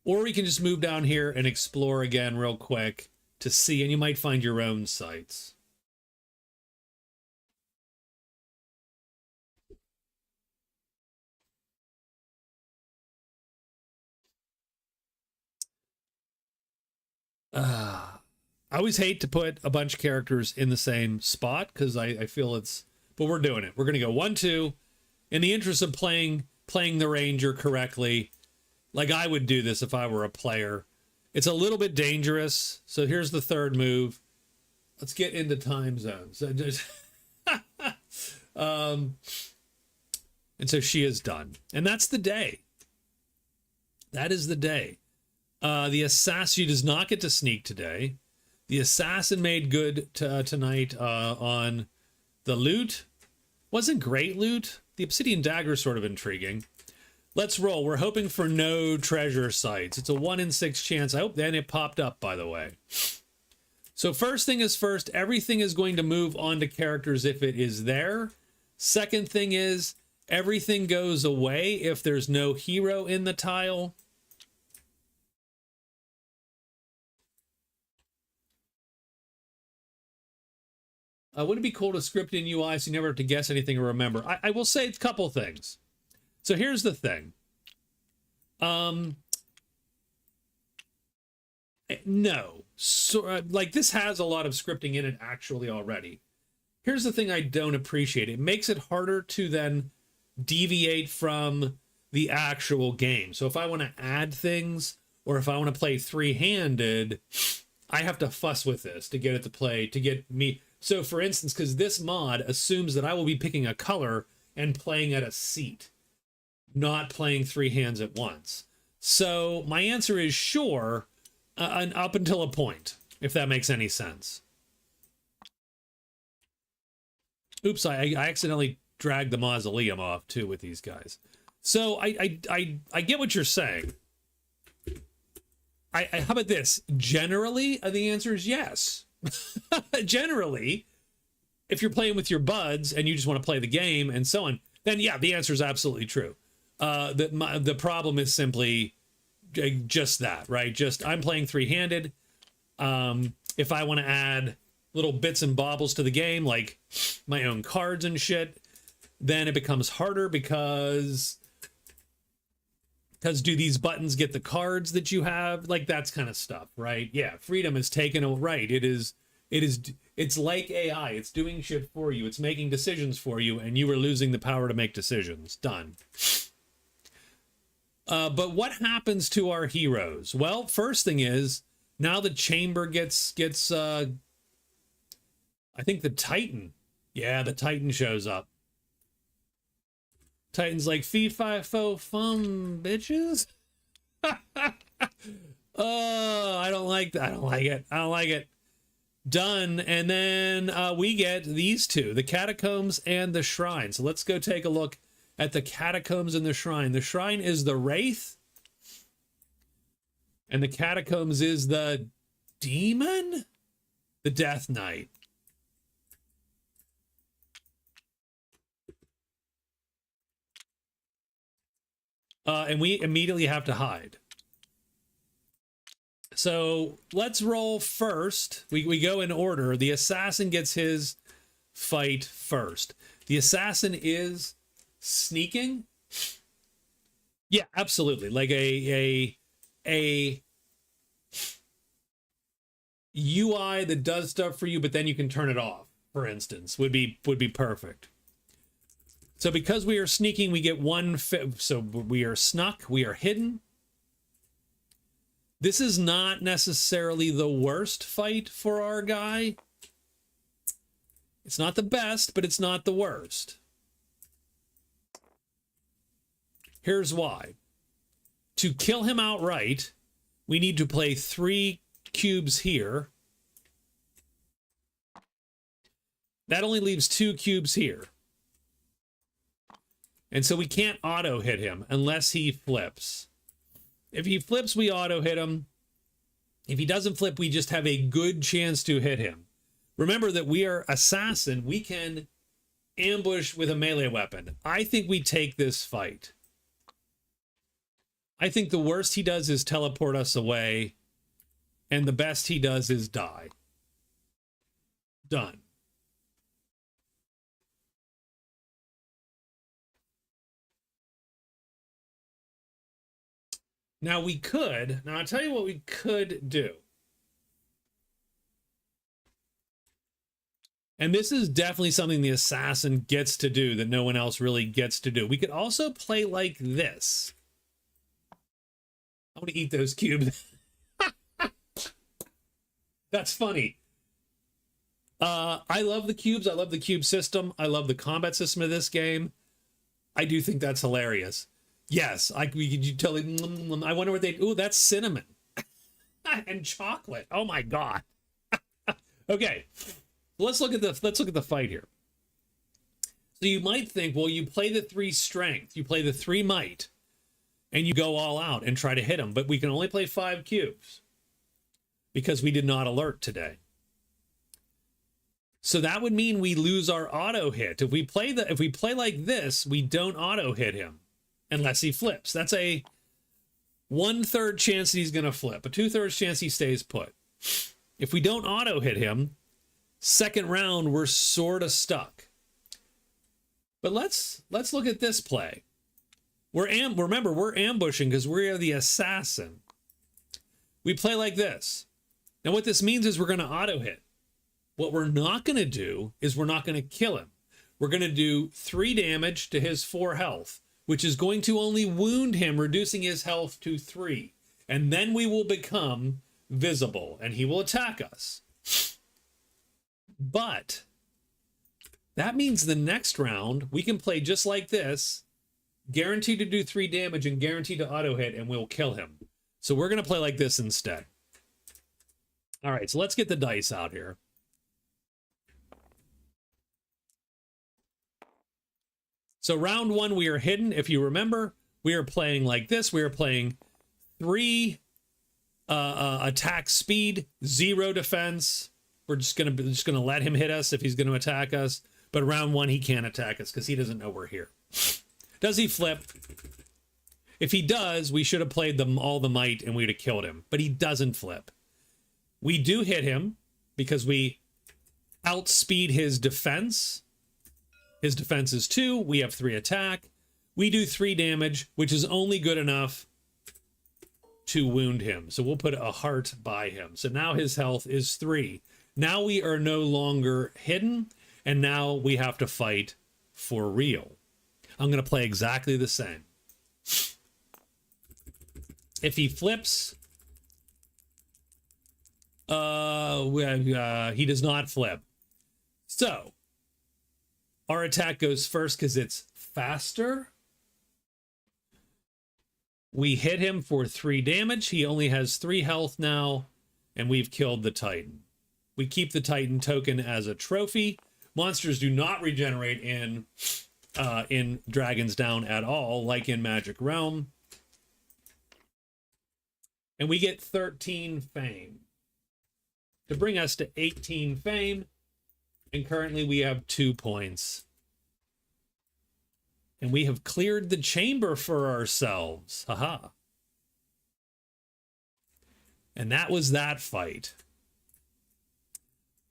Or we can just move down here and explore again real quick to see, and you might find your own sites. I always hate to put a bunch of characters in the same spot, because I feel but we're doing it. We're going to go 1-2 in the interest of playing the Ranger correctly. Like I would do this if I were a player. It's a little bit dangerous. So here's the third move. Let's get into time zones. And so she is done. And that's the day. That is the day. The assassin, she does not get to sneak today. The assassin made good tonight on the loot. Wasn't great loot. The obsidian dagger is sort of intriguing. Let's roll. We're hoping for no treasure sites. It's a 1 in 6 chance. I hope then it popped up, by the way. So first thing is first, everything is going to move on to characters if it is there. Second thing is, everything goes away if there's no hero in the tile. Wouldn't it be cool to script in UI so you never have to guess anything or remember? I will say a couple things. So here's the thing. No. So, like, this has a lot of scripting in it actually already. Here's the thing I don't appreciate. It makes it harder to then deviate from the actual game. So if I want to add things, or if I want to play 3-handed, I have to fuss with this to get it to play, to get me... So for instance, because this mod assumes that I will be picking a color and playing at a seat, not playing 3 hands at once. So my answer is sure, up until a point, if that makes any sense. Oops, I accidentally dragged the mausoleum off too with these guys. So I get what you're saying. How about this? Generally, the answer is yes. Generally, if you're playing with your buds and you just want to play the game and so on, then yeah, the answer is absolutely true. The problem is simply just that, right? Just I'm playing 3-handed. If I want to add little bits and baubles to the game, like my own cards and shit, then it becomes harder because do these buttons get the cards that you have? Like, that's kind of stuff, right? Yeah, freedom is taken away. Right. It's like AI. It's doing shit for you. It's making decisions for you, and you are losing the power to make decisions. Done. But what happens to our heroes? Well, first thing is, now the chamber gets I think the Titan. Yeah, the Titan shows up. Titan's like, fee fi fo fum, bitches. Oh, I don't like that. I don't like it. I don't like it. Done. And then we get these two, the catacombs and the shrine. So let's go take a look at the catacombs and the shrine. The shrine is the wraith, and the catacombs is the demon, the death knight. And we immediately have to hide. So let's roll first. We go in order. The assassin gets his fight first. The assassin is sneaking. Yeah, absolutely. Like a UI that does stuff for you, but then you can turn it off, for instance, would be perfect. So because we are sneaking, we get one. So we are snuck, we are hidden. This is not necessarily the worst fight for our guy. It's not the best, but it's not the worst. Here's why. To kill him outright, we need to play 3 cubes here. That only leaves 2 cubes here. And so we can't auto hit him unless he flips. If he flips, we auto hit him. If he doesn't flip, we just have a good chance to hit him. Remember that we are assassin. We can ambush with a melee weapon. I think we take this fight. I think the worst he does is teleport us away, and the best he does is die. Done. Now I'll tell you what we could do. And this is definitely something the assassin gets to do that no one else really gets to do. We could also play like this. I want to eat those cubes. That's funny. I love the cubes. I love the cube system. I love the combat system of this game. I do think that's hilarious. Yes, you tell it. I wonder what they. Ooh, that's cinnamon and chocolate. Oh my god. Okay, let's look at the fight here. So you might think, well, you play the 3 strength, you play the 3 might, and you go all out and try to hit him. But we can only play 5 cubes because we did not alert today. So that would mean we lose our auto hit. If we play like this, we don't auto hit him. Unless he flips. That's a 1/3 chance that he's going to flip. A 2/3 chance he stays put. If we don't auto hit him, second round, we're sort of stuck. But let's look at this play. Remember, we're ambushing because we are the assassin. We play like this. Now what this means is we're going to auto hit. What we're not going to do is we're not going to kill him. We're going to do 3 damage to his 4 health. Which is going to only wound him, reducing his health to 3. And then we will become visible, and he will attack us. But that means the next round, we can play just like this, guaranteed to do 3 damage and guaranteed to auto-hit, and we'll kill him. So we're going to play like this instead. All right, so let's get the dice out here. So round 1, we are hidden. If you remember, we are playing like this. We are playing 3 attack speed, 0 defense. We're just gonna let him hit us if he's going to attack us. But round 1, he can't attack us because he doesn't know we're here. Does he flip? If he does, we should have played them all the might and we'd have killed him. But he doesn't flip. We do hit him because we outspeed his defense. His defense is 2. We have 3 attack. We do 3 damage, which is only good enough to wound him. So we'll put a heart by him. So now his health is 3. Now we are no longer hidden, and now we have to fight for real. I'm going to play exactly the same. If he flips, he does not flip. So our attack goes first because it's faster. We hit him for 3 damage. He only has 3 health now, and we've killed the Titan. We keep the Titan token as a trophy. Monsters do not regenerate in Dragon's Down at all, like in Magic Realm. And we get 13 fame to bring us to 18 fame. And currently we have 2 points. And we have cleared the chamber for ourselves. Haha. And that was that fight.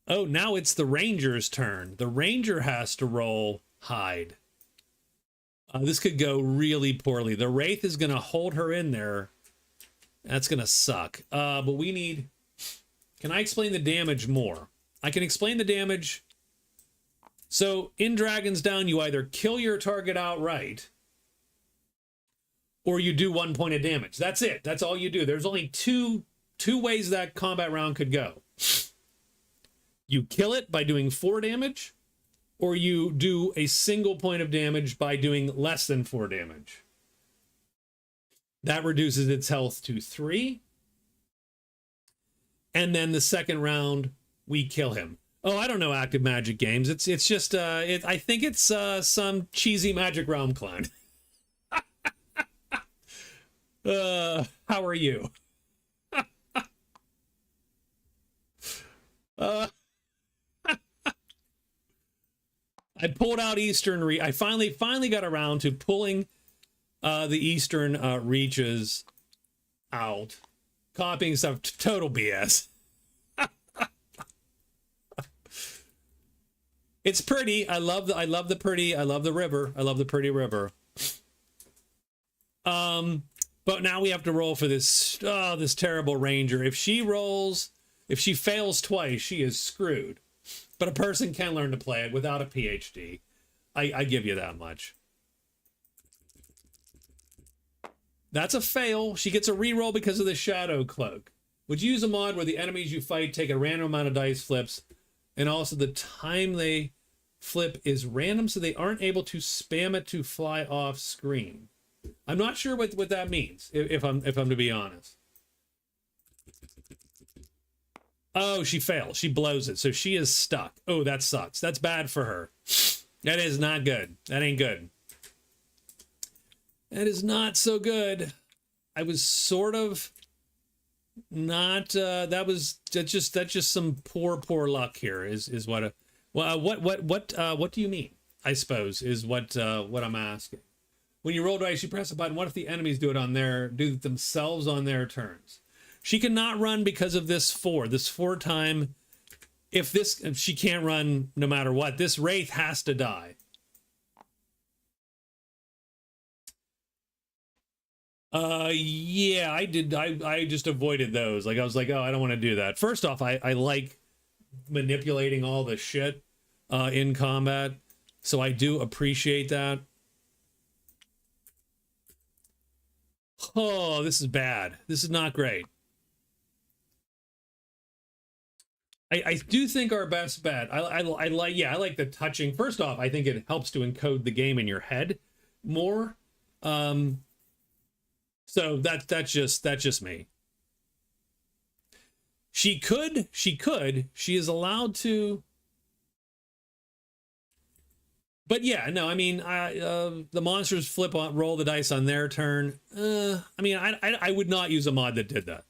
Oh, now it's the Ranger's turn. The Ranger has to roll hide. This could go really poorly. The Wraith is going to hold her in there. That's going to suck. But we need... Can I explain the damage more? I can explain the damage. So in Dragon's Down, you either kill your target outright, or you do 1 point of damage. That's it. That's all you do. There's only two ways that combat round could go. You kill it by doing 4 damage, or you do a single point of damage by doing less than 4 damage. That reduces its health to 3. And then the second round, we kill him. Oh, I don't know active Magic games. It's just I think it's some cheesy Magic Realm clone. How are you? I pulled out Eastern I finally got around to pulling the Eastern reaches out, copying stuff. Total BS. It's pretty. I love the pretty. I love the river. I love the pretty river. But now we have to roll for this this terrible Ranger. If she fails twice, she is screwed. But a person can learn to play it without a PhD. I give you that much. That's a fail. She gets a reroll because of the Shadow Cloak. Would you use a mod where the enemies you fight take a random amount of dice flips, and also the time they flip is random, so they aren't able to spam it to fly off screen? I'm not sure what that means, if I'm to be honest. Oh, she fails. She blows it, so she is stuck. Oh, that sucks. That's bad for her. That is not good. That ain't good. That is not so good. I was sort of not. That's just some poor luck here. Is what. What do you mean? I suppose is what I'm asking. When you roll dice, you press a button. What if the enemies do it themselves on their turns? She cannot run because of this 4. This 4 time. If she can't run no matter what. This Wraith has to die. Yeah, I did. I just avoided those. Like I was like, oh, I don't want to do that. First off, I like manipulating all the shit in combat, so I do appreciate that. Oh, this is bad. This is not great. I do think our best bet. I like the touching. First off, I think it helps to encode the game in your head more. So that's just me. She is allowed to. But yeah, no, I mean, the monsters roll the dice on their turn. I mean, I would not use a mod that did that.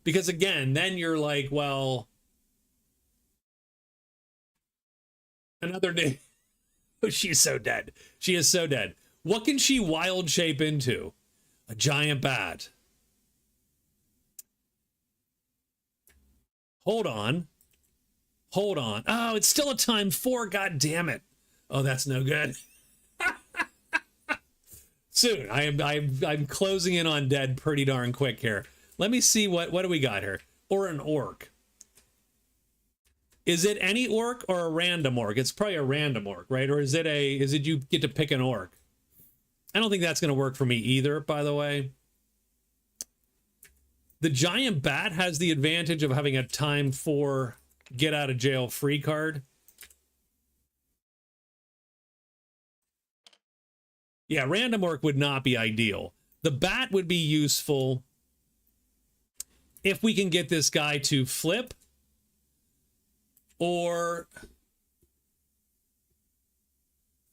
Because again, then you're like, well, another day. She's so dead. She is so dead. What can she wild shape into? A giant bat. Hold on. Oh, it's still a time 4. God damn it. Oh, that's no good. Soon. I'm closing in on dead pretty darn quick here. Let me see what do we got here? Or an orc. Is it any orc or a random orc? It's probably a random orc, right? Or is it you get to pick an orc? I don't think that's going to work for me either, by the way. The giant bat has the advantage of having a time 4 get out of jail free card. Yeah, random work would not be ideal. The bat would be useful if we can get this guy to flip, or...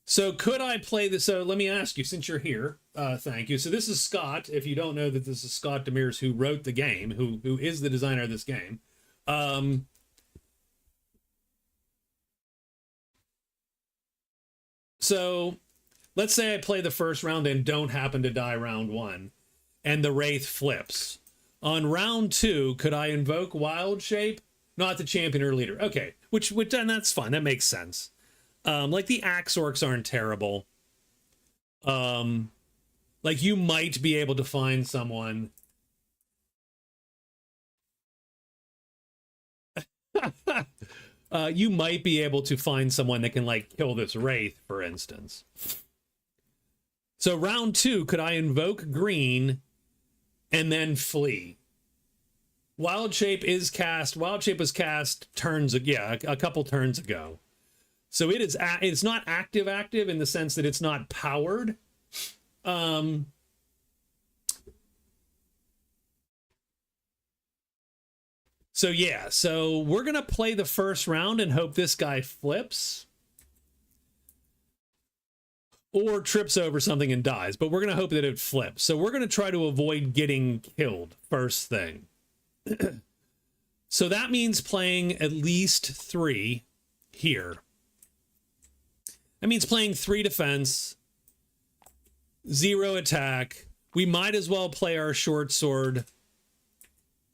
So could I play this? So let me ask you, since you're here, thank you. So this is Scott. If you don't know that this is Scott Demers, who wrote the game, who is the designer of this game. So let's say I play the first round and don't happen to die round 1, and the Wraith flips. On round 2, could I invoke Wild Shape? Not the champion or leader. Okay, which and that's fine. That makes sense. Like the axe orcs aren't terrible. Like you might be able to find someone. You might be able to find someone that can like kill this wraith, for instance. So round 2, could I invoke green and then flee? Wild Shape is cast. Wild Shape was cast turns, yeah, a couple turns ago. So it's not active in the sense that it's not powered. So yeah, so we're going to play the first round and hope this guy flips. Or trips over something and dies, but we're going to hope that it flips. So we're going to try to avoid getting killed first thing. So that means playing at least 3 here. That means playing 3 defense, 0 attack. We might as well play our short sword,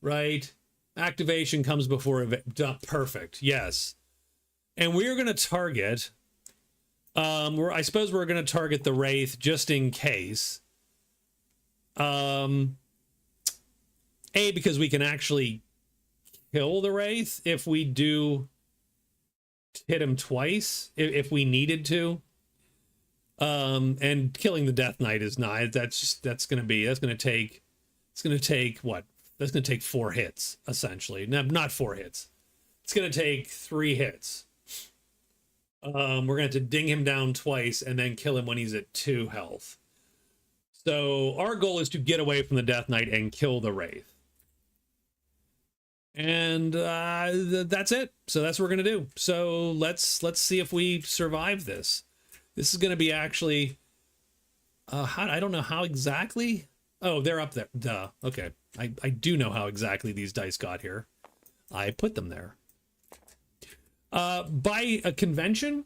right? Activation comes before event. Perfect, yes. And we're going to target... I suppose we're going to target the Wraith just in case. A, because we can actually kill the Wraith if we do hit him twice, if we needed to. And killing the Death Knight is not, that's going to take what? That's going to take 4 hits, essentially. No, not 4 hits. It's going to take 3 hits. We're going to have to ding him down twice and then kill him when he's at 2 health. So our goal is to get away from the Death Knight and kill the Wraith. And that's it. So that's what we're going to do. So let's see if we survive this. This is going to be actually... I don't know how exactly... Oh, they're up there. Duh. Okay. I do know how exactly these dice got here. I put them there. By a convention,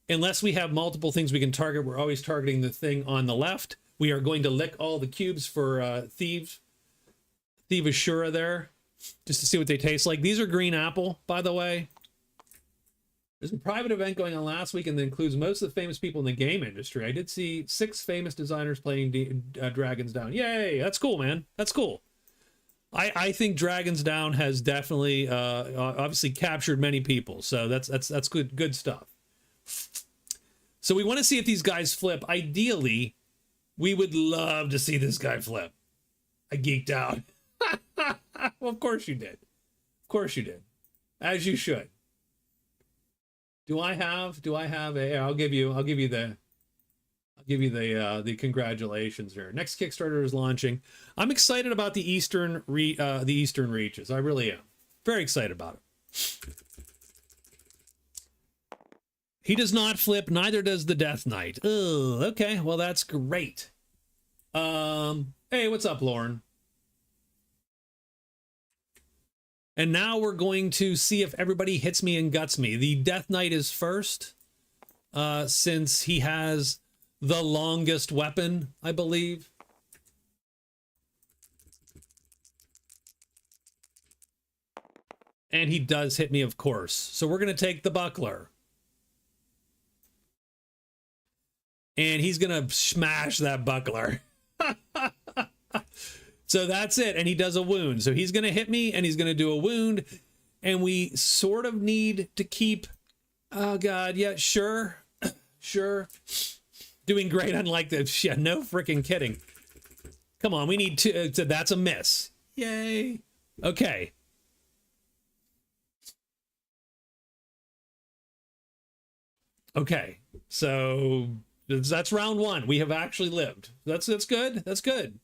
unless we have multiple things we can target, we're always targeting the thing on the left. We are going to lick all the cubes for Thief Ashura there, just to see what they taste like. These are green apple, by the way. There's a private event going on last week and that includes most of the famous people in the game industry. I did see 6 famous designers playing Dragons Down. Yay, that's cool, man. That's cool. I think Dragons Down has definitely obviously captured many people, so that's good stuff. So we want to see if these guys flip. Ideally, we would love to see this guy flip. I geeked out. Well, of course you did. Of course you did. As you should. Do I have a... I'll give you the congratulations here. Next Kickstarter is launching. I'm excited about the Eastern Reaches. I really am. Very excited about it. He does not flip, neither does the Death Knight. Oh, okay. Well, that's great. Hey, what's up, Lauren? And now we're going to see if everybody hits me and guts me. The Death Knight is first, since he has the longest weapon, I believe. And he does hit me, of course. So we're going to take the buckler. And he's going to smash that buckler. So that's it. And he does a wound. So he's going to hit me and he's going to do a wound. And we sort of need to keep... Oh, God. Yeah, sure. Sure. Doing great, unlike the shit. No freaking kidding. Come on, we need to. That's a miss. Yay. Okay. Okay. So that's round one. We have actually lived. That's good. That's good.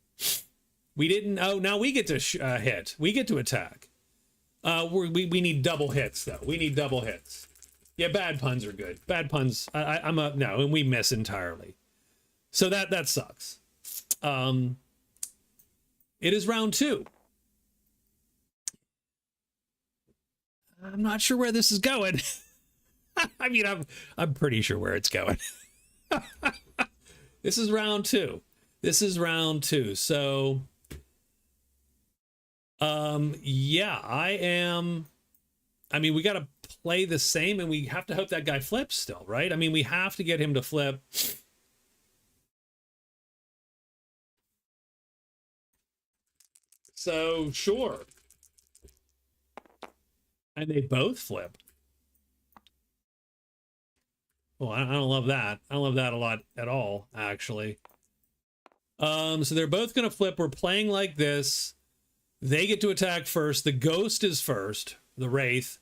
We didn't. Oh, now we get to hit. We get to attack. We need double hits though. We need double hits. Yeah, bad puns are good. Bad puns. I'm a no, and we miss entirely. So that sucks. It is round two. I'm not sure where this is going. I mean, I'm pretty sure where it's going. This is round two. This is round two. So, yeah, I am. I mean, we got to play the same, and we have to hope that guy flips still, right? I mean, we have to get him to flip. So, sure. And they both flip. Well, I don't love that. I don't love that a lot at all, actually. So they're both going to flip. We're playing like this. They get to attack first. The ghost is first, the wraith.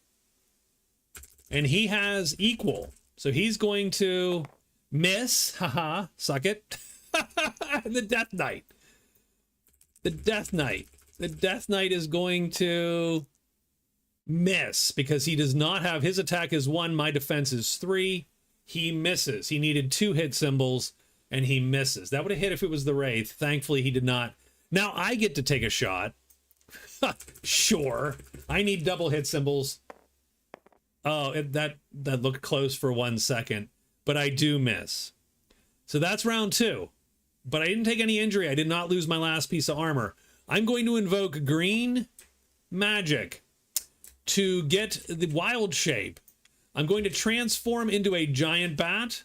And he has equal. So he's going to miss. Haha, suck it. The Death Knight. The Death Knight. The Death Knight is going to miss because he does not have, his attack is 1, my defense is 3. He misses. He needed 2 hit symbols and he misses. That would have hit if it was the Wraith. Thankfully, he did not. Now I get to take a shot. Sure. I need double hit symbols. Oh, that looked close for 1 second, but I do miss. So that's round 2. But I didn't take any injury. I did not lose my last piece of armor. I'm going to invoke green magic to get the wild shape. I'm going to transform into a giant bat.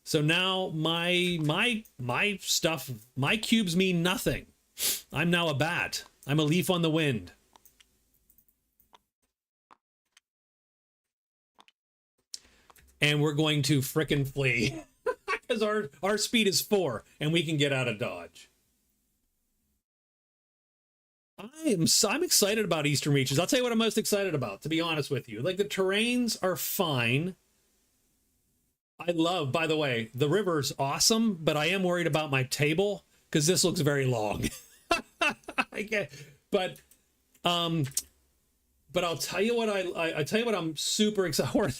So now my stuff, my cubes mean nothing. I'm now a bat. I'm a leaf on the wind. And we're going to frickin' flee. Because our speed is 4 and we can get out of dodge. I'm excited about Eastern Reaches. I'll tell you what I'm most excited about, to be honest with you. Like, the terrains are fine. I love, by the way, the river's awesome, but I am worried about my table because this looks very long. But I'll tell you what I tell you what I'm super excited.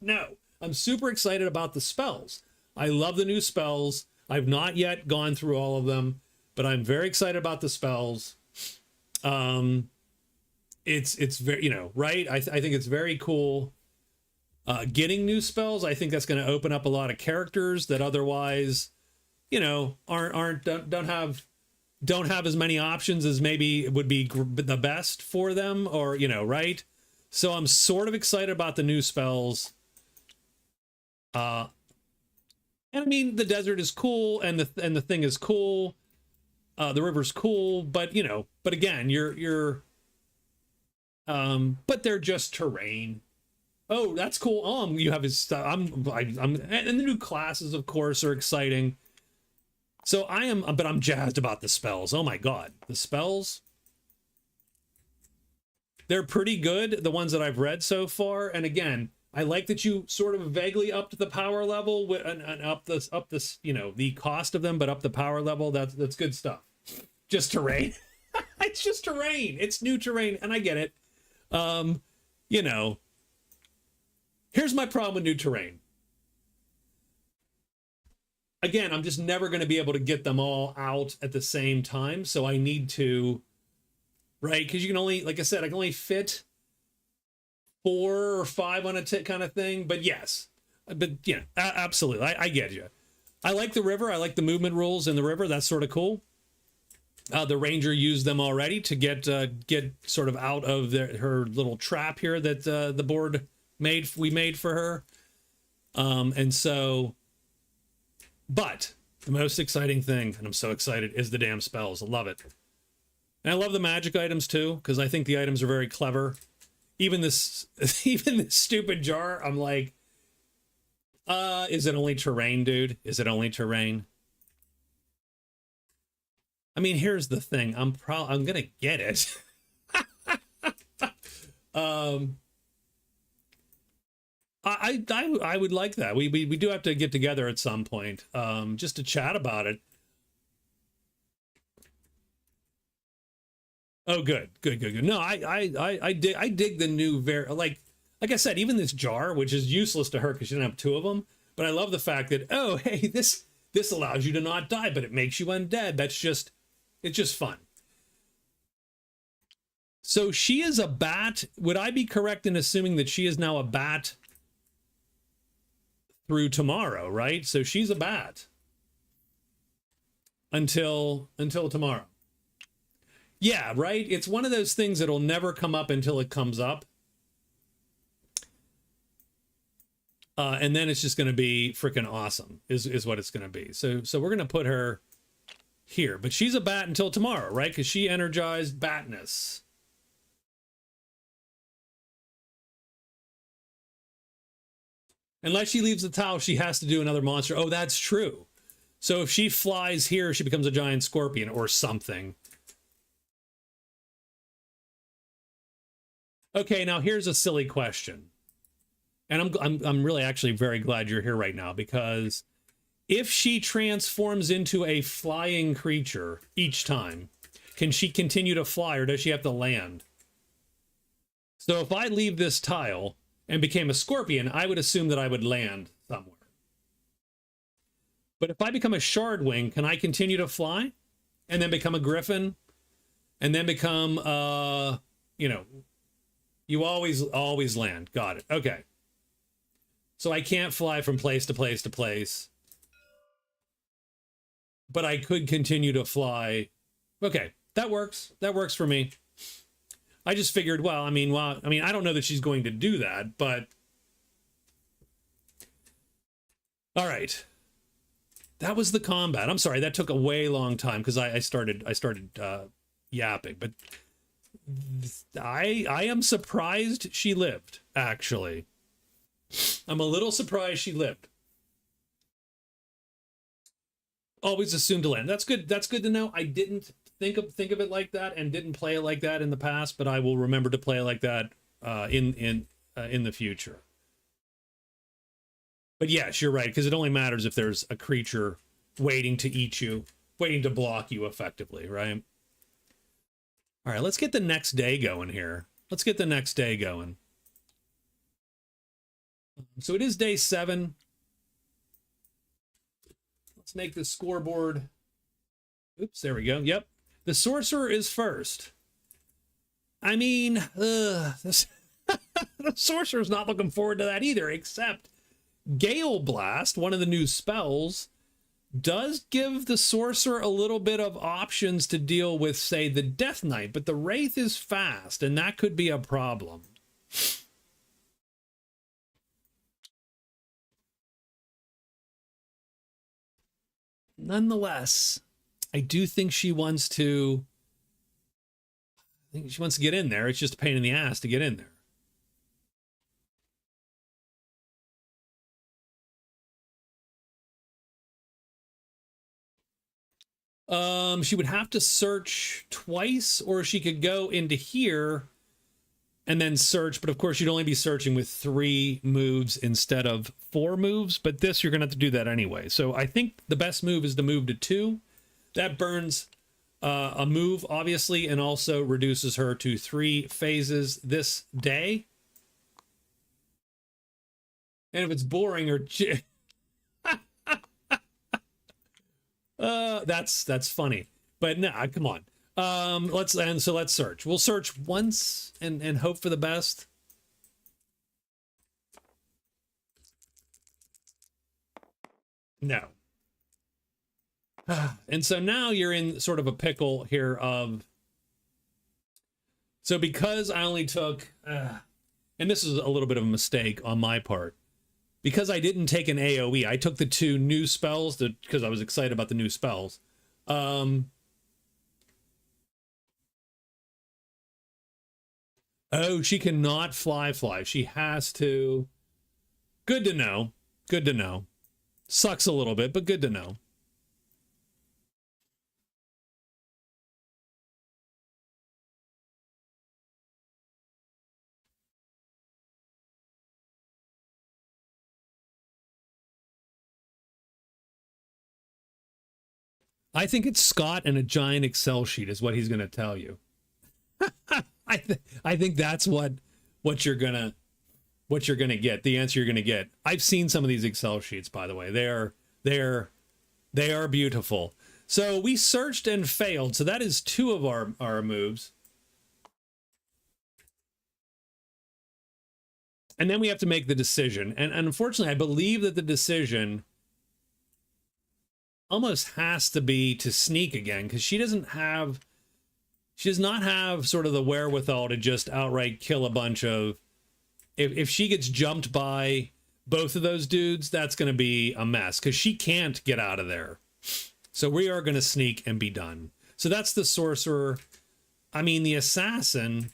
No, I'm super excited about the spells. I love the new spells. I've not yet gone through all of them, but I'm very excited about the spells. It's very, you know, right? I think it's very cool. Getting new spells, I think that's going to open up a lot of characters that otherwise, you know, don't have as many options as maybe would be the best for them, or, you know, right? So I'm sort of excited about the new spells. And I mean, the desert is cool, and the thing is cool. The river's cool, but, you know, but again, but they're just terrain. Oh, that's cool. You have his stuff. And the new classes, of course, are exciting. So but I'm jazzed about the spells. Oh my God, the spells. They're pretty good, the ones that I've read so far. And again, I like that you sort of vaguely upped the power level and up this, you know, the cost of them, but up the power level. That's good stuff. Just terrain. It's just terrain. It's new terrain, and I get it. You know, here's my problem with new terrain. Again, I'm just never going to be able to get them all out at the same time, so I need to, right? Because you can only, like I said, I can only fit 4 or 5 on a kind of thing. But yes, but yeah, absolutely, I get you. I like the river. I like the movement rules in the river. That's sort of cool. The ranger used them already to get sort of out of her little trap here that the board we made for her. And so, but the most exciting thing, and I'm so excited, is the damn spells. I love it. And I love the magic items too, because I think the items are very clever. Even this stupid jar, I'm like, Is it only terrain, dude? Is it only terrain? I mean, here's the thing. I'm gonna get it. um, I would like that. We do have to get together at some point, just to chat about it. Oh, good. No, I dig the new like I said, even this jar, which is useless to her because she didn't have two of them. But I love the fact that, oh, hey, this allows you to not die, but it makes you undead. It's just fun. So she is a bat. Would I be correct in assuming that she is now a bat through tomorrow, right? So she's a bat until tomorrow. Yeah, right? It's one of those things that'll never come up until it comes up. And then it's just going to be freaking awesome is what it's going to be. So we're going to put her here. But she's a bat until tomorrow, right? Because she energized batness. Unless she leaves the towel, she has to do another monster. Oh, that's true. So if she flies here, she becomes a giant scorpion or something. Okay, now here's a silly question. And I'm really actually very glad you're here right now, because if she transforms into a flying creature each time, can she continue to fly, or does she have to land? So if I leave this tile and became a scorpion, I would assume that I would land somewhere. But if I become a shardwing, can I continue to fly and then become a griffin and then become, you know, you always land. Got it. Okay. So I can't fly from place to place to place, but I could continue to fly. Okay, that works. That works for me. I just figured, well, I mean, I don't know that she's going to do that, but all right. That was the combat. I'm sorry, that took a way long time because I started yapping, but I am surprised she lived, actually. I'm a little surprised she lived. Always assumed to land. That's good. That's good to know. I didn't think of it like that and didn't play it like that in the past, but I will remember to play it like that in the future. But yes, you're right, because it only matters if there's a creature waiting to eat you, waiting to block you effectively, right? All right, let's get the next day going here. Let's get the next day going. So it is day 7. Let's make the scoreboard. Oops, there we go. Yep. The Sorcerer is first. I mean, the Sorcerer's not looking forward to that either, except Gale Blast, one of the new spells, does give the Sorcerer a little bit of options to deal with, say, the Death Knight, but the Wraith is fast, and that could be a problem. Nonetheless, I do think she wants to. I think she wants to get in there. It's just a pain in the ass to get in there. She would have to search twice, or she could go into here and then search. But of course, you'd only be searching with 3 moves instead of 4 moves. But this, you're going to have to do that anyway. So I think the best move is to move to 2. That burns a move, obviously, and also reduces her to 3 phases this day. And if it's boring or that's funny, but no, come on. Let's search. We'll search once and hope for the best. No. And so now you're in sort of a pickle here of, so because I only took, and this is a little bit of a mistake on my part, because I didn't take an AoE, I took the 2 new spells because I was excited about the new spells. Oh, she cannot fly. She has to. Good to know. Good to know. Sucks a little bit, but good to know. I think it's Scott and a giant Excel sheet is what he's going to tell you. I think that's what you're gonna get. The answer you're gonna get. I've seen some of these Excel sheets, by the way. They are beautiful. So we searched and failed. So that is 2 of our moves. And then we have to make the decision. And unfortunately, I believe that the decision almost has to be to sneak again, because she does not have sort of the wherewithal to just outright kill a bunch of... If she gets jumped by both of those dudes, that's going to be a mess, because she can't get out of there. So we are going to sneak and be done. So that's the Sorcerer. I mean, the Assassin,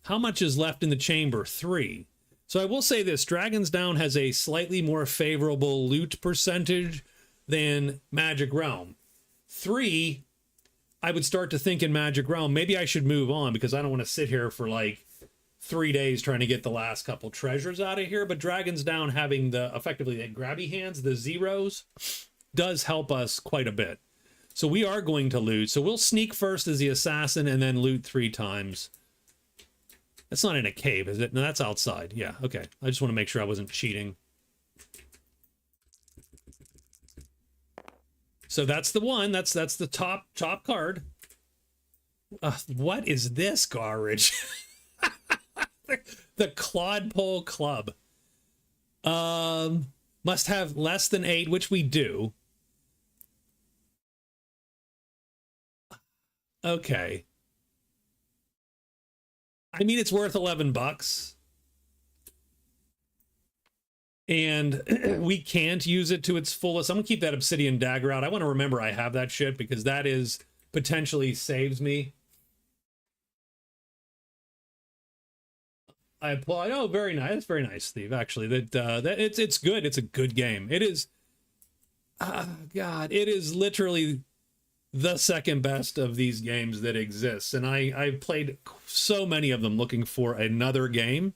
how much is left in the chamber? 3. So I will say this, Dragon's Down has a slightly more favorable loot percentage than Magic Realm. 3, I would start to think in Magic Realm, maybe I should move on, because I don't want to sit here for like 3 days trying to get the last couple treasures out of here. But Dragon's Down, having the effectively the grabby hands, the zeros, does help us quite a bit. So we are going to loot. So we'll sneak first as the Assassin and then loot 3 times. That's not in a cave, is it? No, that's outside. Yeah, okay. I just want to make sure I wasn't cheating. So that's the one. That's the top card. What is this garbage? The Clodpole Club. Must have less than 8, which we do. Okay. I mean, it's worth $11. And we can't use it to its fullest. I'm gonna keep that Obsidian Dagger out. I want to remember I have that shit, because that is potentially saves me. I applaud. Oh, very nice. That's very nice, Steve. Actually, that it's good. It's a good game. It is. God, it is literally the second best of these games that exists, and I played so many of them looking for another game.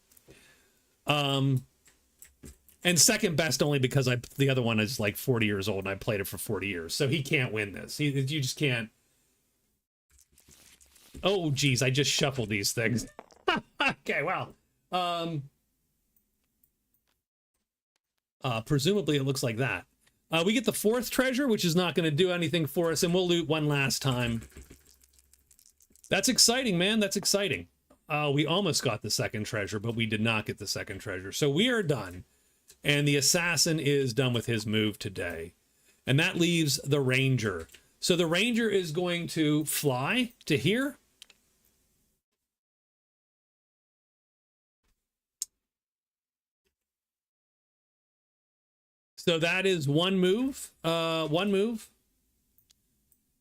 And second best only because the other one is like 40 years old and I played it for 40 years. So he can't win this. You just can't. Oh, geez, I just shuffled these things. Okay, well. Presumably it looks like that. We get the 4th treasure, which is not going to do anything for us, and we'll loot one last time. That's exciting, man. That's exciting. We almost got the 2nd treasure, but we did not get the 2nd treasure. So we are done. And the Assassin is done with his move today. And that leaves the Ranger. So the Ranger is going to fly to here. So that is one move. One move.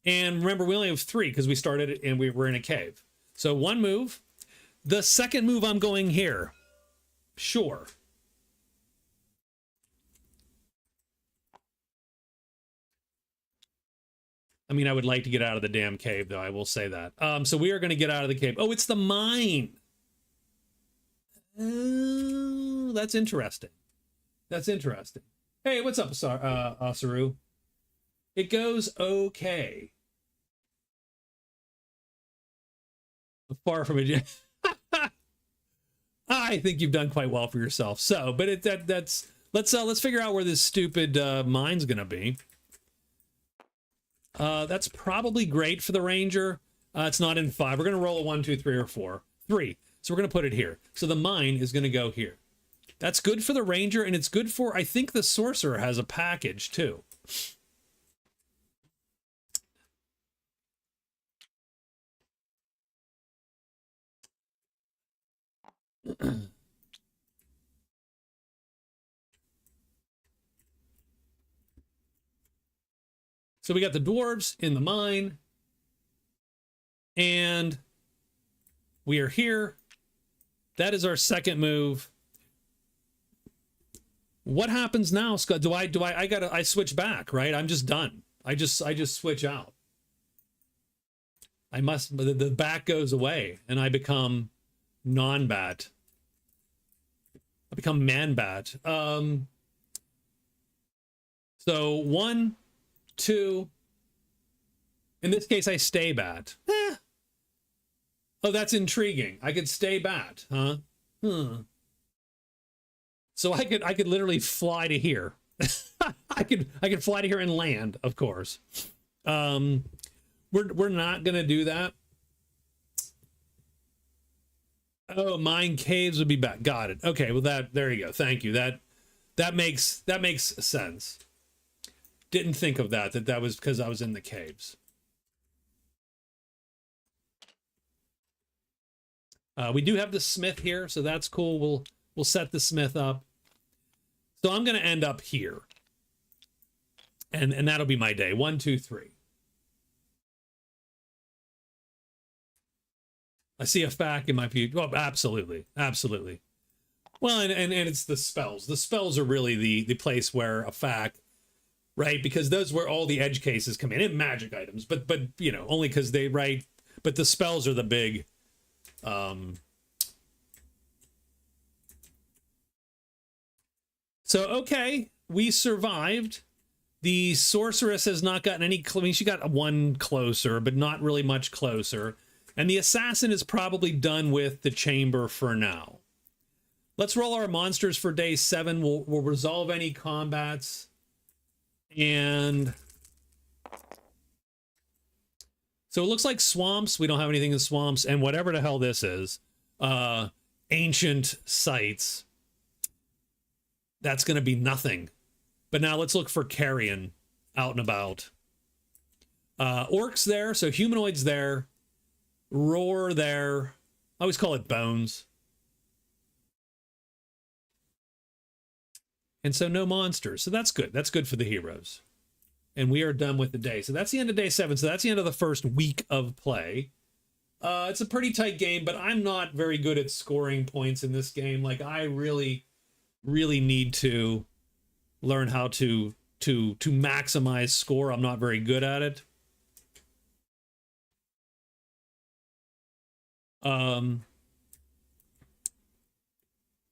And remember, we only have 3 because we started it and we were in a cave. So one move. The second move, I'm going here. Sure. I mean, I would like to get out of the damn cave, though. I will say that. So we are going to get out of the cave. Oh, it's the mine. Oh, that's interesting. That's interesting. Hey, what's up, Asaru? It goes okay. Far from it. I think you've done quite well for yourself. So, but that's let's figure out where this stupid mine's going to be. That's probably great for the Ranger. It's not in 5. We're going to roll a 1, 2, 3, or 4. 3. So we're going to put it here. So the mine is going to go here. That's good for the Ranger, and it's good for, I think the Sorcerer has a package, too. So we got the dwarves in the mine, and we are here. That is our second move. What happens now, Scott? I switch back, right? I'm just done. I just switch out. I must, the bat goes away and I become non-bat. I become man-bat. So 1, 2. In this case, I stay bat. Oh, that's intriguing. I could stay bat, huh? So I could literally fly to here. I could fly to here and land, of course. We're not gonna do that. Oh, mine caves would be back. Got it. Okay, well there you go. Thank you. That makes sense. Didn't think of that was because I was in the caves. We do have the smith here, so that's cool. We'll set the smith up. So I'm going to end up here. And that'll be my day. 1, 2, 3. I see a fact in my future. Well, absolutely. Absolutely. Well, and it's the spells. The spells are really the place where a fact, right? Because those where all the edge cases come in. And magic items. But you know, only because they, right? But the spells are the big... So, okay, we survived. The sorceress has not gotten any, I mean, she got 1 closer, but not really much closer. And the assassin is probably done with the chamber for now. Let's roll our monsters for day 7. We'll resolve any combats. And so it looks like swamps. We don't have anything in swamps. And whatever the hell this is, ancient sites. That's going to be nothing. But now let's look for carrion out and about. Orcs there, so humanoids there. Roar there. I always call it bones. And so no monsters. So that's good. That's good for the heroes. And we are done with the day. So that's the end of day 7. So that's the end of the first week of play. It's a pretty tight game, but I'm not very good at scoring points in this game. Like, I really need to learn how to maximize score. I'm not very good at it.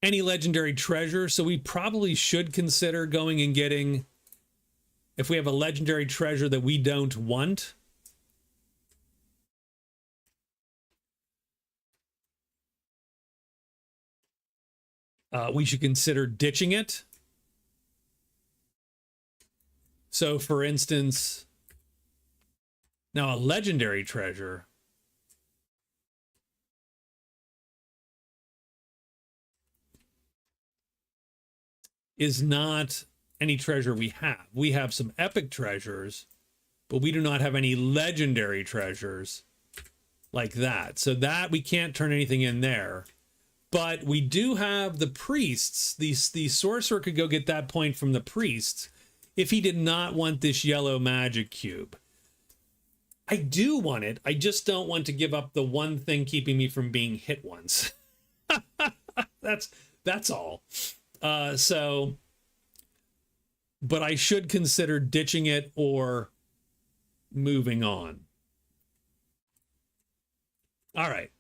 Any legendary treasure. So we probably should consider going and getting, if we have a legendary treasure that we don't want. We should consider ditching it. So, for instance, now a legendary treasure is not any treasure we have. We have some epic treasures, but we do not have any legendary treasures like that. So that we can't turn anything in there. But we do have the priests. The sorcerer could go get that point from the priests if he did not want this yellow magic cube. I do want it. I just don't want to give up the one thing keeping me from being hit once. That's all. So, but I should consider ditching it or moving on. All right.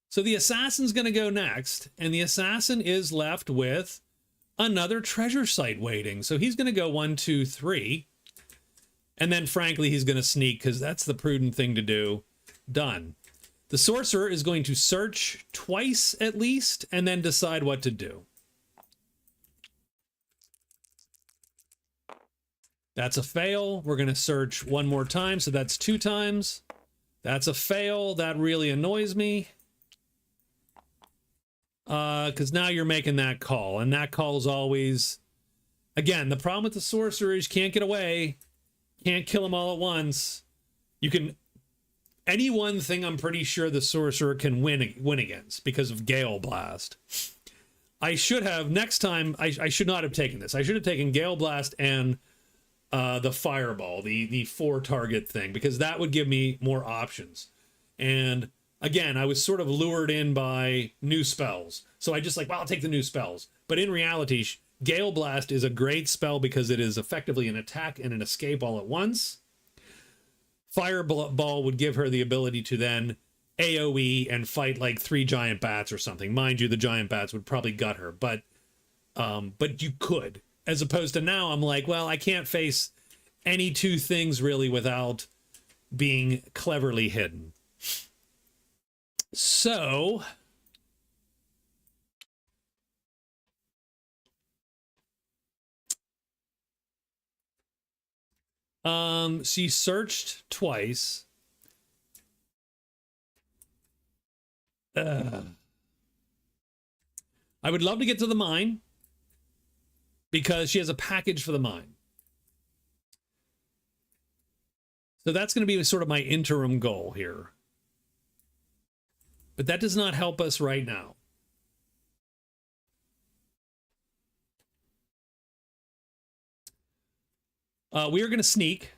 So the assassin's going to go next, and the assassin is left with another treasure site waiting. So he's going to go 1, 2, 3. And then, frankly, he's going to sneak because that's the prudent thing to do. Done. The sorcerer is going to search twice at least, and then decide what to do. That's a fail. We're going to search 1 more time, so that's 2 times. That's a fail. That really annoys me. Because now you're making that call, and that call is always, again, the problem with the sorcerer is you can't get away, can't kill them all at once. You can, any one thing I'm pretty sure the sorcerer can win against because of Gale Blast. I should have, next time, I should not have taken this. I should have taken Gale Blast and the Fireball, the 4 target thing, because that would give me more options. And again, I was sort of lured in by new spells. So I just like, well, I'll take the new spells. But in reality, Gale Blast is a great spell because it is effectively an attack and an escape all at once. Fireball would give her the ability to then AoE and fight like 3 giant bats or something. Mind you, the giant bats would probably gut her, but you could. As opposed to now, I'm like, well, I can't face any 2 things really without being cleverly hidden. So she searched twice. I would love to get to the mine because she has a package for the mine. So that's going to be sort of my interim goal here. But that does not help us right now. We are going to sneak.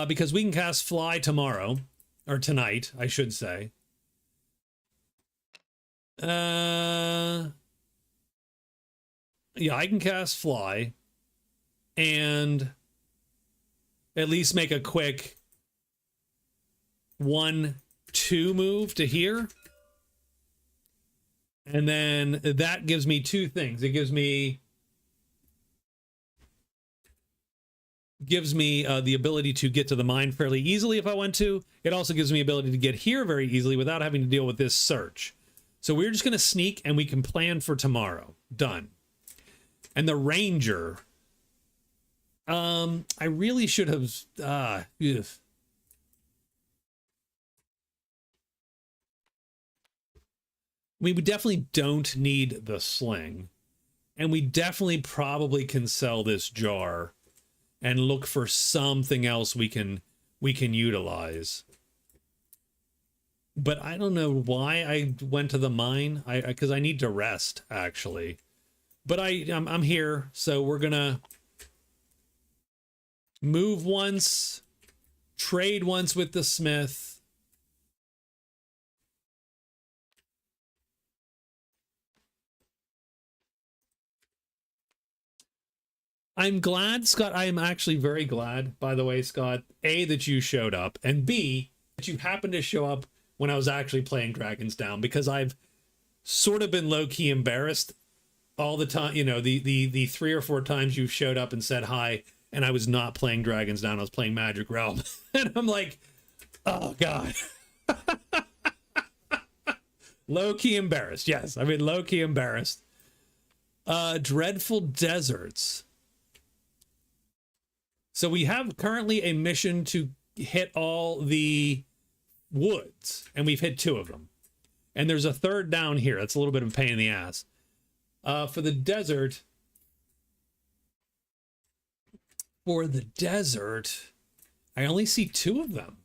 Because we can cast Fly tomorrow. Or tonight, I should say. Yeah, I can cast Fly. And at least make a quick 1-2 move to here. And then that gives me 2 things. It gives me the ability to get to the mine fairly easily if I want to. It also gives me the ability to get here very easily without having to deal with this search. So we're just going to sneak and we can plan for tomorrow. Done. And the Ranger. I really should have... we definitely don't need the sling. And we definitely probably can sell this jar and look for something else we can utilize. But I don't know why I went to the mine. Because I need to rest, actually. But I'm here, so we're gonna move once, trade once with the smith. I'm glad, Scott. I am actually very glad, by the way, Scott, A, that you showed up, and B, that you happened to show up when I was actually playing Dragons Down, because I've sort of been low-key embarrassed all the time. You know, the 3 or 4 times you showed up and said hi, and I was not playing Dragons Down. I was playing Magic Realm. And I'm like, oh, God. Low-key embarrassed. Yes, I mean, low-key embarrassed. Dreadful Deserts. So we have currently a mission to hit all the woods, and we've hit 2 of them. And there's a 3rd down here. That's a little bit of a pain in the ass. For the desert, I only see 2 of them.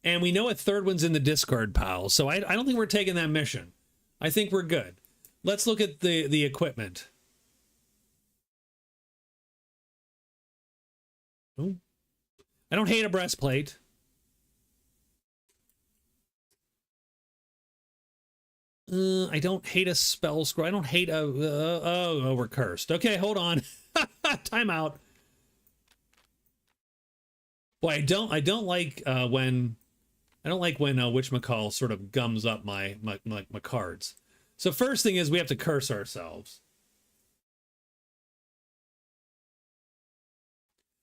And we know a 3rd one's in the discard pile, so I don't think we're taking that mission. I think we're good. Let's look at the equipment. Ooh. I don't hate a breastplate. I don't hate a spell scroll. I don't hate a... oh, we're cursed. Okay, hold on. Time out. Boy, I don't like when whatchamacall sort of gums up my cards. So first thing is we have to curse ourselves.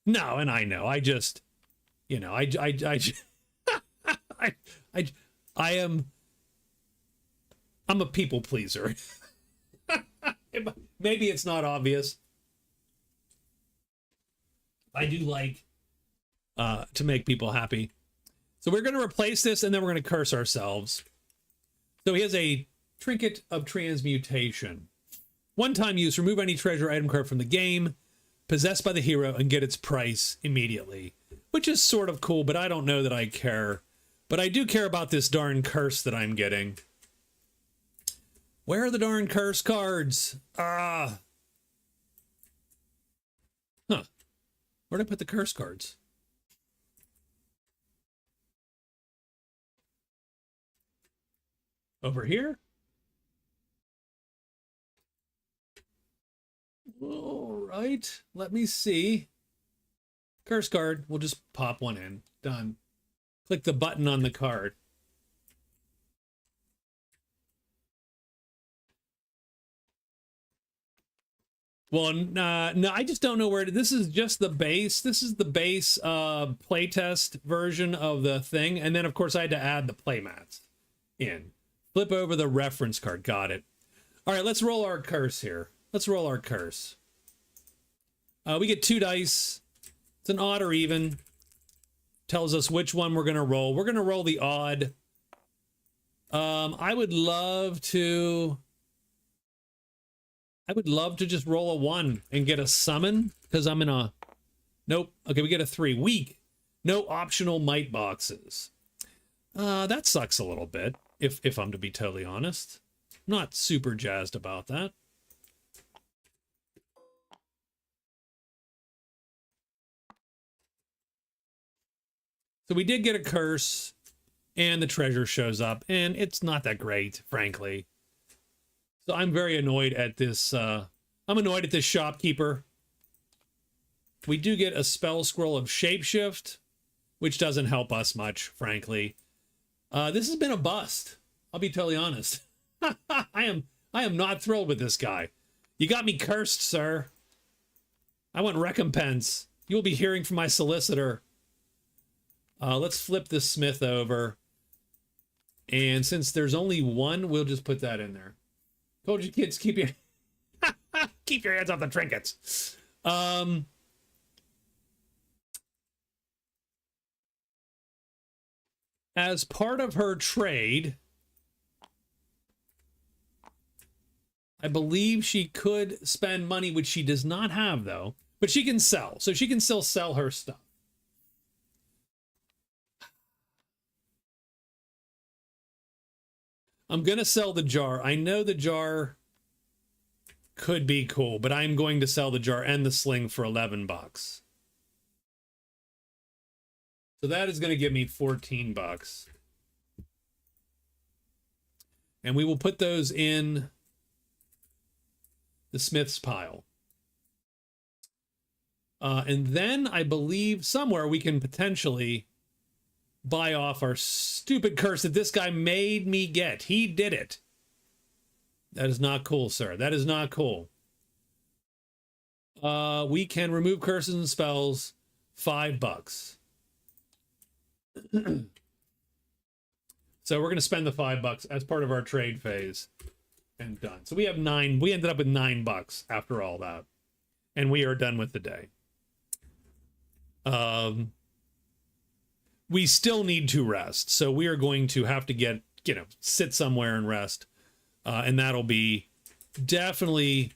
No, and I know. I just, you know, I am. I'm a people pleaser. Maybe it's not obvious. I do like to make people happy. So we're going to replace this, and then we're going to curse ourselves. So he has a Trinket of Transmutation. One-time use. Remove any treasure item card from the game, possessed by the hero, and get its price immediately. Which is sort of cool, but I don't know that I care. But I do care about this darn curse that I'm getting. Where are the darn curse cards? Huh. Where'd I put the curse cards? Over here? All right, let me see. Curse card. We'll just pop one in. Done. Click the button on the card. Well, no, I just don't know where this is just the base. This is the base playtest version of the thing. And then, of course, I had to add the playmats in. Flip over the reference card. Got it. All right, let's roll our curse here. Let's roll our curse. We get 2 dice. It's an odd or even. Tells us which one we're going to roll. We're going to roll the odd. I would love to just roll a 1 and get a summon because I'm in a... Nope. Okay, we get a 3. Weak. No optional might boxes. That sucks a little bit, if I'm to be totally honest. Not super jazzed about that. So we did get a curse, and the treasure shows up, and it's not that great, frankly. So I'm very annoyed at this. I'm annoyed at this shopkeeper. We do get a spell scroll of shapeshift, which doesn't help us much, frankly. This has been a bust. I'll be totally honest. I am not thrilled with this guy. You got me cursed, sir. I want recompense. You will be hearing from my solicitor. Let's flip the smith over. And since there's only 1, we'll just put that in there. Told you kids, keep your keep your hands off the trinkets. As part of her trade, I believe she could spend money, which she does not have, though. But she can sell. So she can still sell her stuff. I'm going to sell the jar. I know the jar could be cool, but I'm going to sell the jar and the sling for 11 bucks. So that is going to give me 14 bucks. And we will put those in the smith's pile. And then I believe somewhere we can potentially buy off our stupid curse that this guy made me get. He did it. That is not cool, sir. That is not cool. We can remove curses and spells. 5 bucks. So we're going to spend the 5 bucks as part of our trade phase. And done. So we have 9. We ended up with 9 bucks after all that. And we are done with the day. We still need to rest. So we are going to have to get, sit somewhere and rest. And that'll be definitely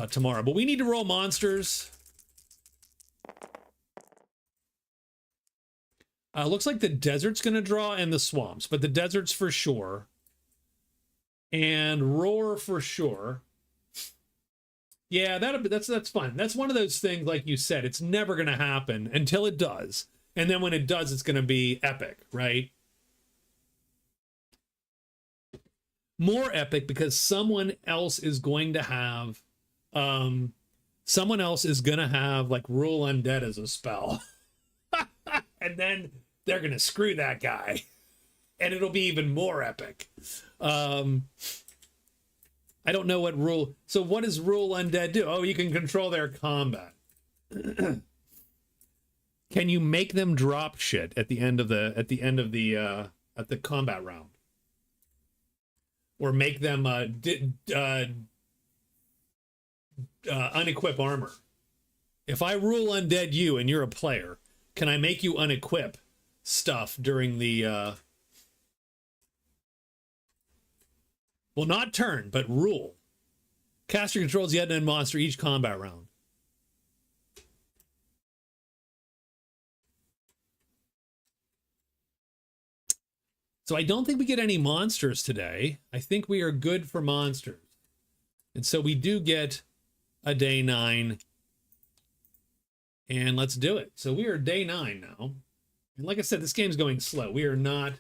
tomorrow. But we need to roll monsters. Looks like the desert's going to draw and the swamps. But the desert's for sure. And roar for sure. Yeah, that's fun. That's one of those things, like you said, it's never going to happen until it does. And then when it does, it's going to be epic, right? More epic because someone else is going to have, like Rule Undead as a spell. And then they're going to screw that guy. And it'll be even more epic. I don't know what rule. So what does Rule Undead do? Oh, you can control their combat. Can you make them drop shit at the end of the combat round? Or make them unequip armor? If I Rule Undead you and you're a player, can I make you unequip stuff during the well, not turn, but rule. Caster controls the undead monster each combat round. So I don't think we get any monsters today. I think we are good for monsters. And so we do get a day 9. And let's do it. So we are day 9 now. And like I said, this game's going slow. We are not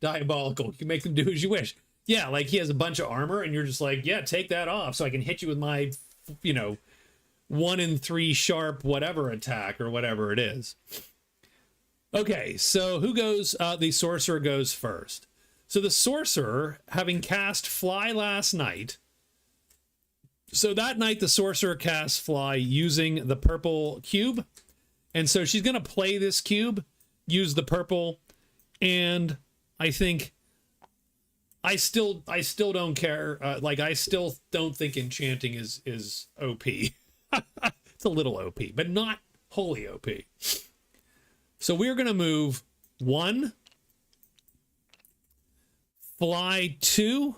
Diabolical. You can make them do as you wish. Yeah, like he has a bunch of armor and you're just like, yeah, take that off so I can hit you with my, you know, 1 in 3 sharp whatever attack or whatever it is. Okay, so who goes? The sorcerer goes first. So the sorcerer, having cast fly last night, so that night the sorcerer casts fly using the purple cube, and so she's going to play this cube, use the purple, and I think I still don't care. Like I still don't think enchanting is OP. It's a little OP, but not wholly OP. So we're going to move 1, fly 2,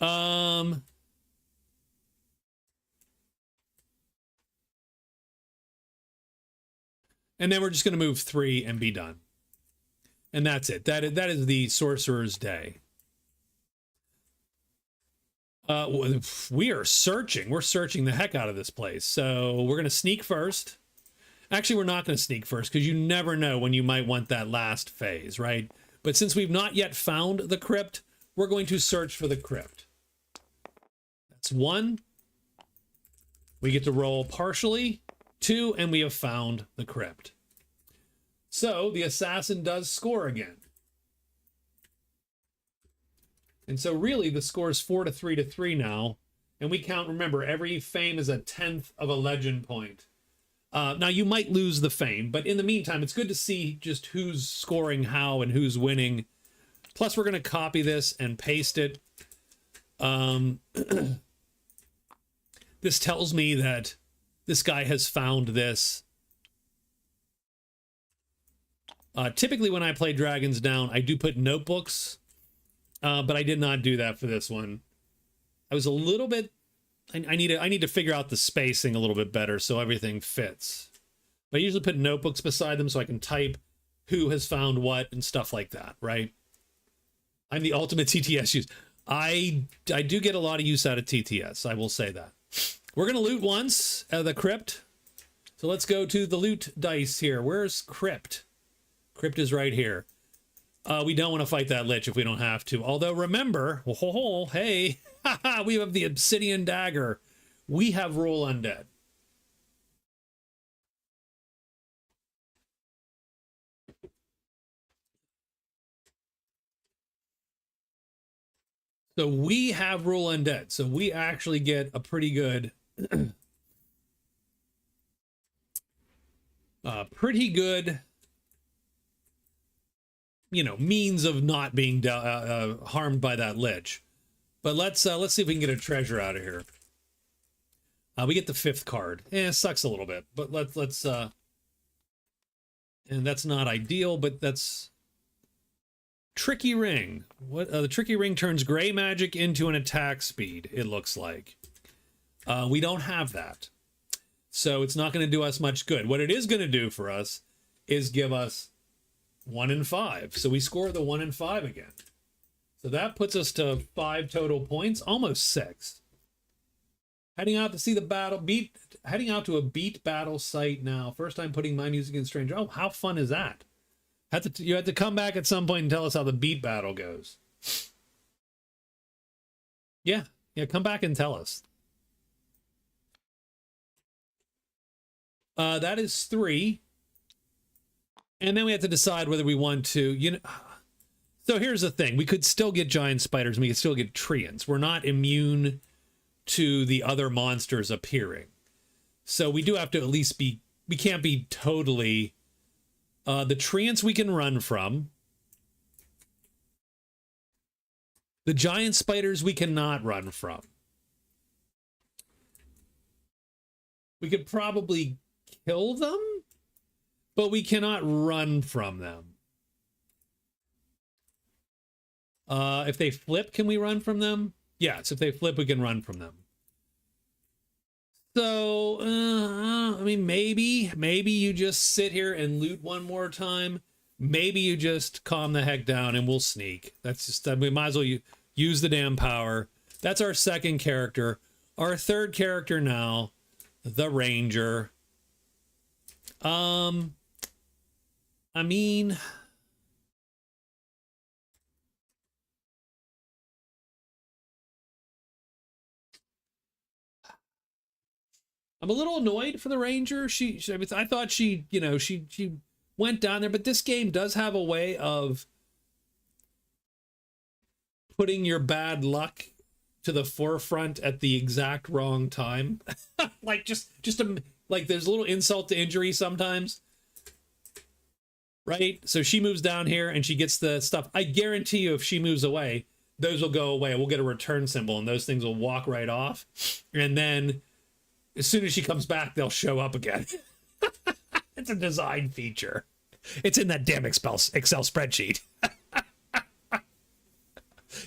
and then we're just going to move 3 and be done. And that's it. That is the sorcerer's day. We are searching. We're searching the heck out of this place. So we're going to sneak first. Actually, we're not going to sneak first because you never know when you might want that last phase, right? But since we've not yet found the crypt, we're going to search for the crypt. That's 1. We get to roll partially. 2, and we have found the crypt. So the assassin does score again. And so really the score is 4 to 3 to 3 now. And we count, remember, every fame is a 10th of a legend point. Now you might lose the fame, but in the meantime, it's good to see just who's scoring how and who's winning. Plus we're going to copy this and paste it. This tells me that this guy has found this. Typically when I play Dragons Down, I do put notebooks. But I did not do that for this one. I was a little bit, I need to figure out the spacing a little bit better so everything fits. But I usually put notebooks beside them so I can type who has found what and stuff like that, right? I'm the ultimate TTS use. I do get a lot of use out of TTS, I will say that. We're going to loot once the crypt. So let's go to the loot dice here. Where's crypt? Crypt is right here. We don't want to fight that lich if we don't have to. Although remember, hey, we have the obsidian dagger. We have roll undead. So we have roll undead. So we actually get a pretty good, you know, means of not being harmed by that lich. But let's see if we can get a treasure out of here. We get the 5th card. It sucks a little bit, but let's and that's not ideal, but that's tricky ring. What the tricky ring turns gray magic into an attack speed, it looks like. We don't have that. So it's not going to do us much good. What it is going to do for us is give us 1 in 5. So we score the 1 in 5 again. So that puts us to 5 total points, almost 6. Heading out to see the battle, heading out to a beat battle site now. First time putting my music in stranger. Oh, how fun is that? You have to come back at some point and tell us how the beat battle goes. Yeah, come back and tell us. That is 3. And then we have to decide whether we want to, you know. So here's the thing. We could still get giant spiders and we could still get treants. We're not immune to the other monsters appearing. So we do have to at least be, we can't be totally, the treants we can run from. The giant spiders we cannot run from. We could probably kill them, but we cannot run from them. If they flip, can we run from them? Yes, if they flip, we can run from them. So, I mean, maybe you just sit here and loot one more time. Maybe you just calm the heck down and we'll sneak. That's just, we might as well use the damn power. That's our second character. Our third character now, the Ranger. I mean, I'm a little annoyed for the Ranger. I mean, I thought she, you know, she went down there, but this game does have a way of putting your bad luck to the forefront at the exact wrong time. Like like there's a little insult to injury sometimes. Right? So she moves down here and she gets the stuff. I guarantee you if she moves away, those will go away. We'll get a return symbol and those things will walk right off. And then as soon as she comes back, they'll show up again. It's a design feature. It's in that damn Excel spreadsheet.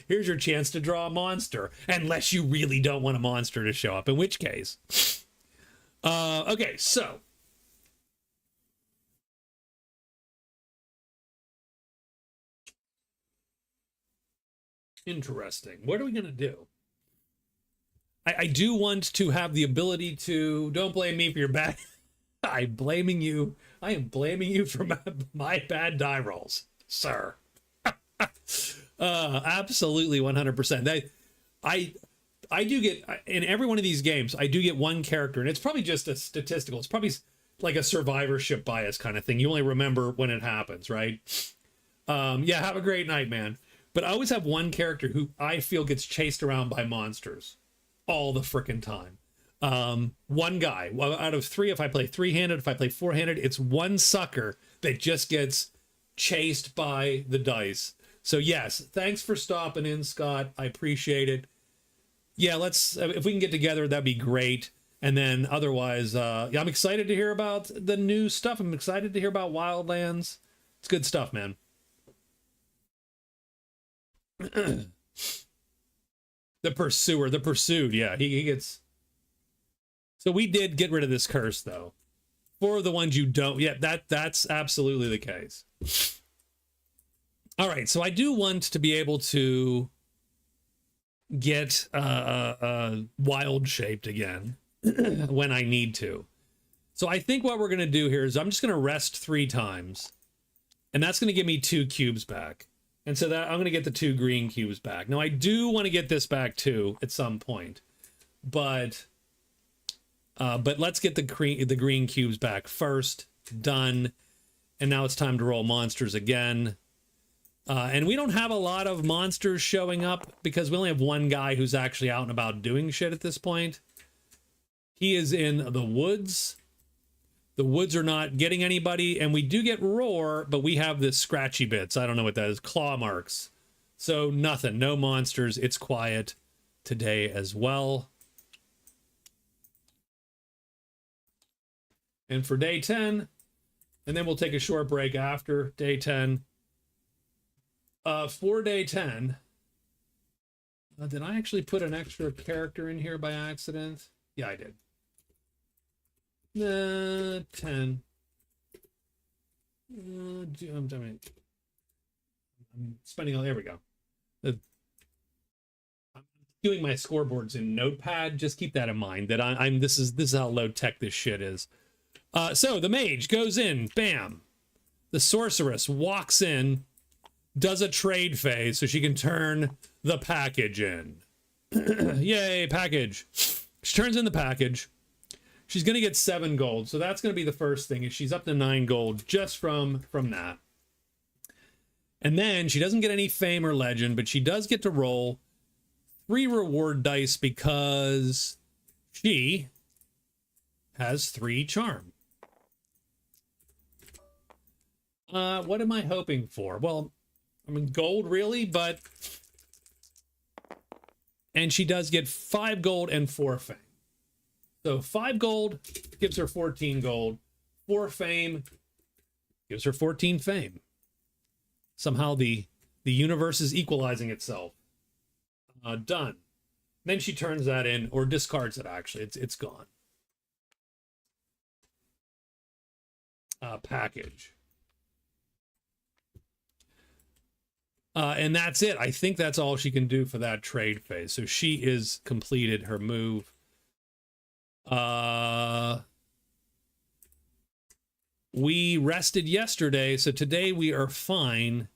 Here's your chance to draw a monster, unless you really don't want a monster to show up, in which case. Okay, so. Interesting. What are we going to do? I do want to have the ability to, don't blame me for your bad. I'm blaming you. I am blaming you for my bad die rolls, sir. Absolutely 100%. I do get, in every one of these games, I do get one character, and it's probably just a statistical. It's probably like a survivorship bias kind of thing. You only remember when it happens, right? Yeah, have a great night, man. But I always have one character who I feel gets chased around by monsters all the frickin' time. One guy. Well, out of three, if I play three-handed, if I play four-handed, it's one sucker that just gets chased by the dice. So yes, thanks for stopping in, Scott. I appreciate it. Yeah, let's, if we can get together, that'd be great. And then otherwise, yeah, I'm excited to hear about the new stuff. I'm excited to hear about Wildlands. It's good stuff, man. The pursuer, the pursued, yeah, he gets. So we did get rid of this curse, though. For the ones you don't, yeah, that's absolutely the case. All right, so I do want to be able to get wild shaped again when I need to. So I think what we're going to do here is I'm just going to rest 3 times, and that's going to give me 2 cubes back. And so that I'm going to get the 2 green cubes back. Now I do want to get this back too at some point, but let's get the green cubes back first. Done. And now it's time to roll monsters again. And we don't have a lot of monsters showing up because we only have one guy who's actually out and about doing shit at this point. He is in the woods. The woods are not getting anybody, and we do get roar, but we have this scratchy bits. I don't know what that is. Claw marks. So nothing. No monsters. It's quiet today as well. And for day 10, and then we'll take a short break after day 10. For day 10, did I actually put an extra character in here by accident? Yeah, I did. 10. I'm spending all. There we go. I'm doing my scoreboards in Notepad. Just keep that in mind. That I'm. This is how low tech this shit is. So the mage goes in. Bam. The sorceress walks in, does a trade phase so she can turn the package in. Yay, package. She turns in the package. She's going to get 7 gold. So that's going to be the first thing. Is she's up to 9 gold just from that. And then she doesn't get any fame or legend, but she does get to roll 3 reward dice because she has 3 charm. What am I hoping for? Well, I mean, gold really, but... And she does get 5 gold and 4 fame. So 5 gold gives her 14 gold. 4 fame gives her 14 fame. Somehow the universe is equalizing itself. Done. Then she turns that in, or discards it actually. It's gone. Package. And that's it. I think that's all she can do for that trade phase. So she is completed her move. We rested yesterday, so today we are fine.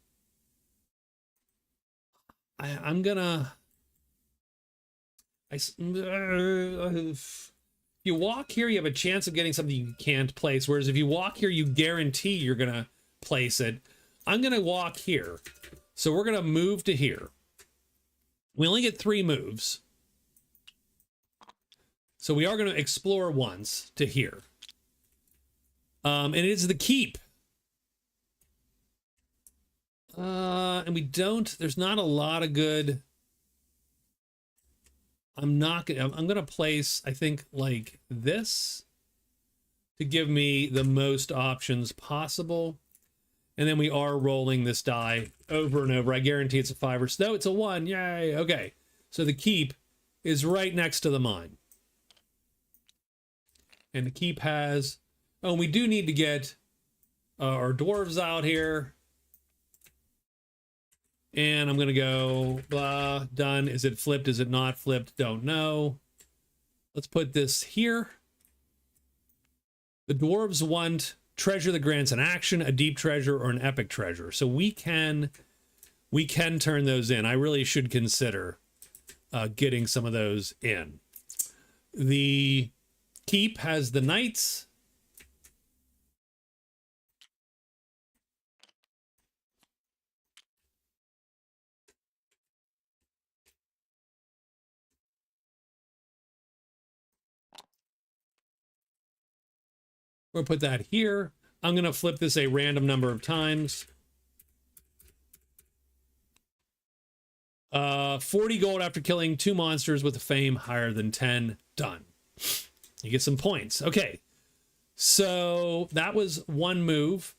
I'm gonna... if you walk here, you have a chance of getting something you can't place, whereas if you walk here, you guarantee you're gonna place it. I'm gonna walk here, so we're gonna move to here. We only get 3 moves, so we are gonna explore once to here. And it is the keep. And we don't, there's not a lot of good. I'm gonna place, I think, like this to give me the most options possible. And then we are rolling this die over and over. I guarantee it's a 5 or no, it's a 1. Yay. Okay. So the keep is right next to the mine. And the keep has, oh, we do need to get our dwarves out here. And I'm going to go, blah, done. Is it flipped? Is it not flipped? Don't know. Let's put this here. The dwarves want treasure that grants an action, a deep treasure, or an epic treasure. So we can turn those in. I really should consider getting some of those in. The keep has the knights. We'll put that here. I'm going to flip this a random number of times. 40 gold after killing 2 monsters with a fame higher than 10. Done. You get some points. Okay. So that was 1 move.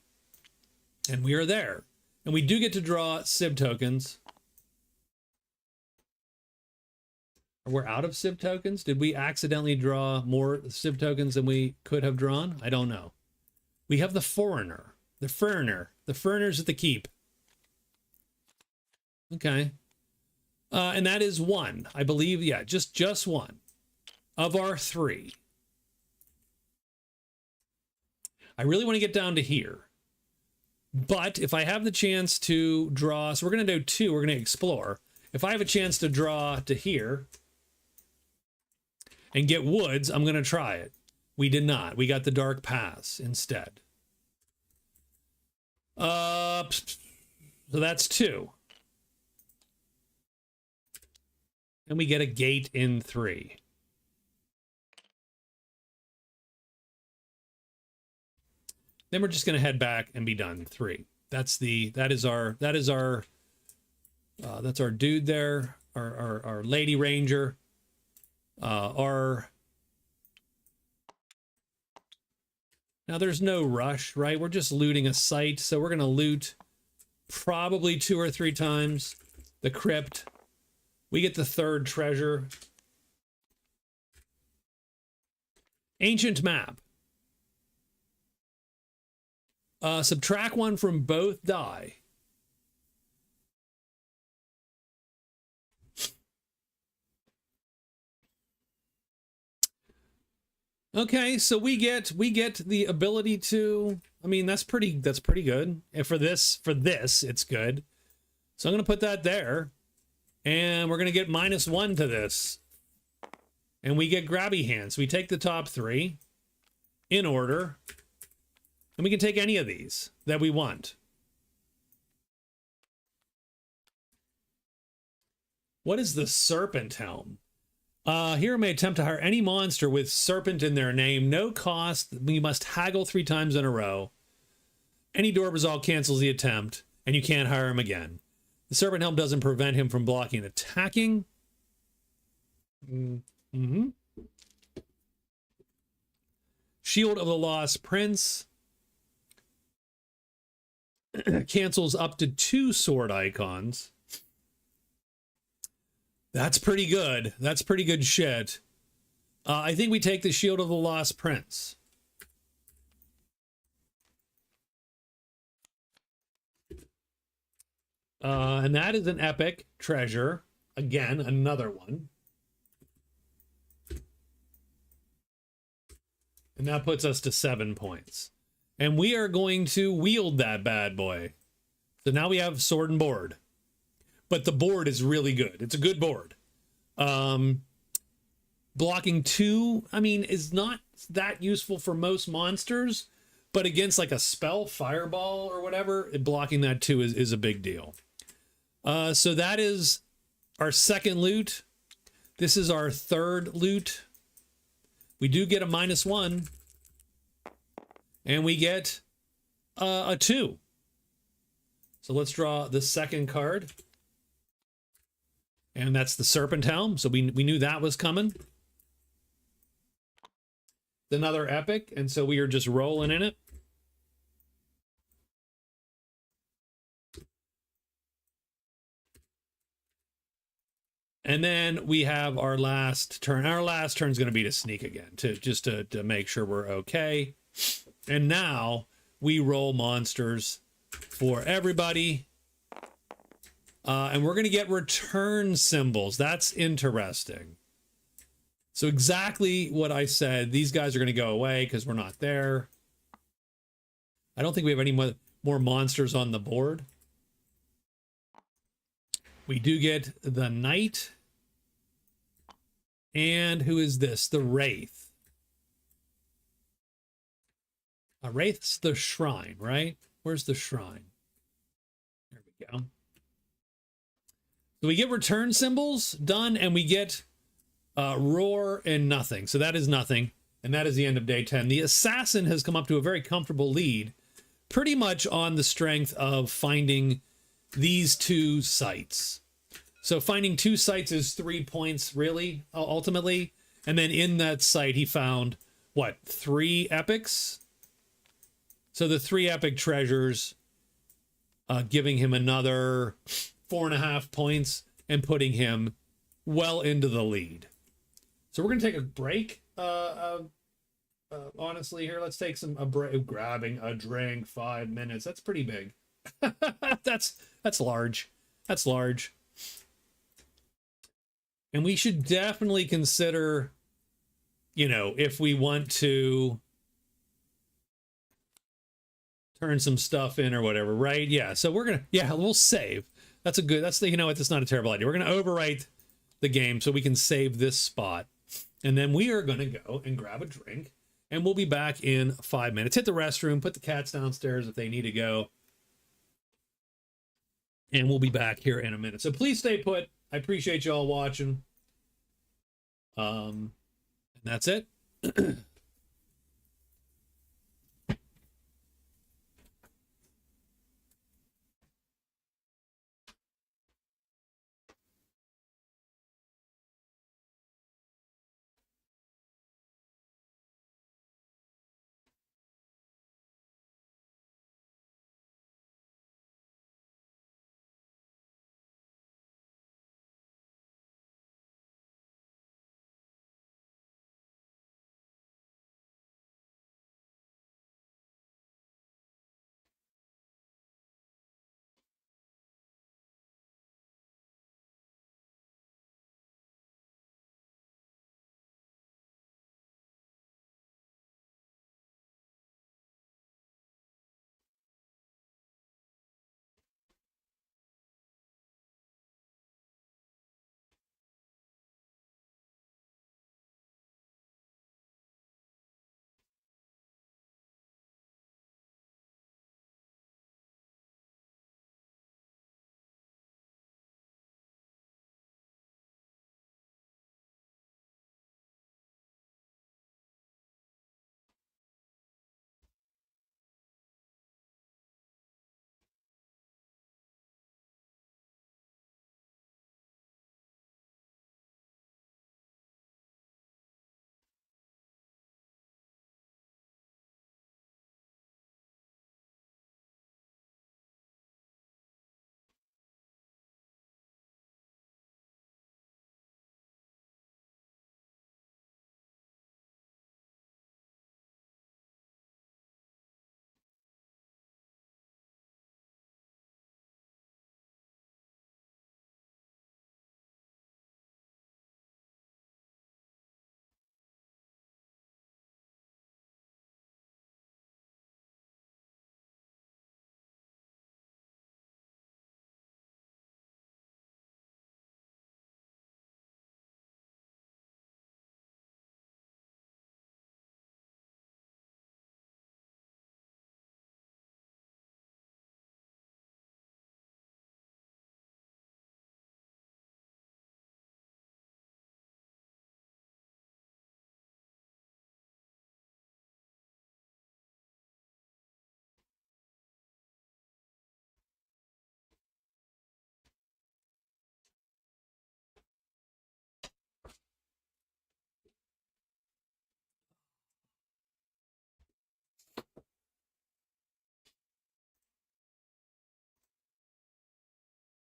And we are there. And we do get to draw Civ tokens. We're out of Civ tokens. Did we accidentally draw more Civ tokens than we could have drawn? I don't know. We have the foreigner. The foreigner. The foreigner's at the keep. Okay. And that is 1. I believe, yeah, just 1 of our 3. I really want to get down to here. But if I have the chance to draw, so we're going to do 2. We're going to explore. If I have a chance to draw to here and get woods, I'm going to try it. We did not. We got the dark pass instead. So that's 2. And we get a gate in 3. Then we're just going to head back and be done. 3. That's our dude there, our lady ranger. Now there's no rush, right? We're just looting a site, so we're going to loot probably 2 or 3 times the crypt. We get the 3rd treasure. Ancient map. Subtract 1 from both die. Okay, so we get the ability to, I mean, that's pretty good. And for this it's good. So I'm going to put that there. And we're going to get -1 to this. And we get grabby hands. We take the top 3 in order. And we can take any of these that we want. What is the Serpent Helm? Hero may attempt to hire any monster with serpent in their name. No cost. We must haggle 3 times in a row. Any door resolve cancels the attempt, and you can't hire him again. The Serpent Helm doesn't prevent him from blocking and attacking. Shield of the Lost Prince. Cancels up to 2 sword icons. That's pretty good. That's pretty good shit. I think we take the Shield of the Lost Prince. And that is an epic treasure. Again, another one. And that puts us to 7 points. And we are going to wield that bad boy. So now we have sword and board. But the board is really good. It's a good board. Blocking 2, I mean, is not that useful for most monsters, but against like a spell, fireball or whatever, blocking that 2 is a big deal. So that is our second loot. This is our third loot. We do get a -1, and we get a 2. So let's draw the second card. And that's the Serpent Helm. So we knew that was coming. Another epic, and so we are just rolling in it. And then we have our last turn. Our last turn is going to be to sneak again, to make sure we're okay. And now we roll monsters for everybody. And we're going to get return symbols. That's interesting. So exactly what I said. These guys are going to go away because we're not there. I don't think we have any more monsters on the board. We do get the Knight. And who is this? The Wraith. A Wraith's the shrine, right? Where's the shrine? There we go. So we get return symbols done, and we get roar and nothing. So that is nothing, and that is the end of day 10. The assassin has come up to a very comfortable lead, pretty much on the strength of finding these 2 sites. So finding 2 sites is 3 points, really, ultimately. And then in that site, he found, what, 3 epics? So the 3 epic treasures, giving him another 4.5 points and putting him well into the lead. So we're going to take a break, honestly, here. Let's take a break. Grabbing a drink, 5 minutes. That's pretty big. That's large. That's large. And we should definitely consider, you know, if we want to turn some stuff in or whatever, right? Yeah, so we're going to, we'll save. That's you know what, that's not a terrible idea. We're going to overwrite the game so we can save this spot. And then we are going to go and grab a drink, and we'll be back in 5 minutes. Hit the restroom, put the cats downstairs if they need to go. And we'll be back here in a minute. So please stay put. I appreciate you all watching. And that's it.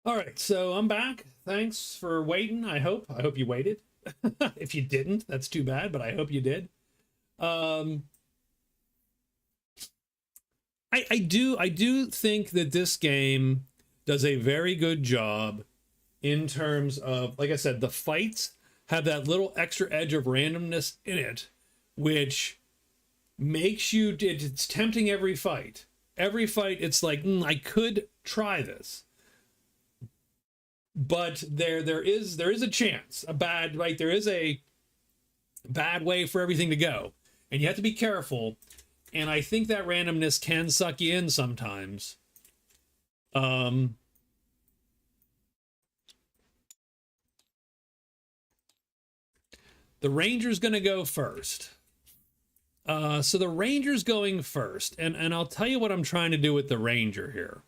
All right, so I'm back. Thanks for waiting. I hope you waited. If you didn't, that's too bad, but I hope you did. Um, I do think that this game does a very good job in terms of, like I said, the fights have that little extra edge of randomness in it, which makes you, it's tempting every fight. Every fight, it's like, I could try this. But there is a chance, a bad, like there is a bad way for everything to go. And you have to be careful. And I think that randomness can suck you in sometimes. The Ranger's going to go first. So the Ranger's going first. And I'll tell you what I'm trying to do with the Ranger here.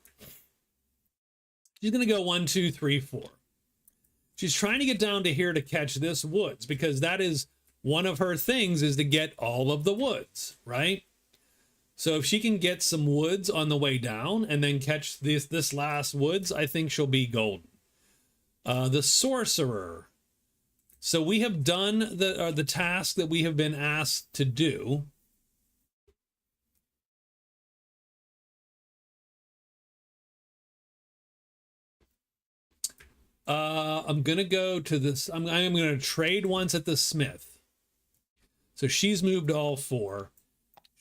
She's going to go 1, 2, 3, 4. She's trying to get down to here to catch this woods, because that is one of her things, is to get all of the woods, right? So if she can get some woods on the way down and then catch this last woods, I think she'll be golden. The Sorcerer. So we have done the task that we have been asked to do. I'm going to go to this. I'm going to trade once at the Smith. So she's moved all 4.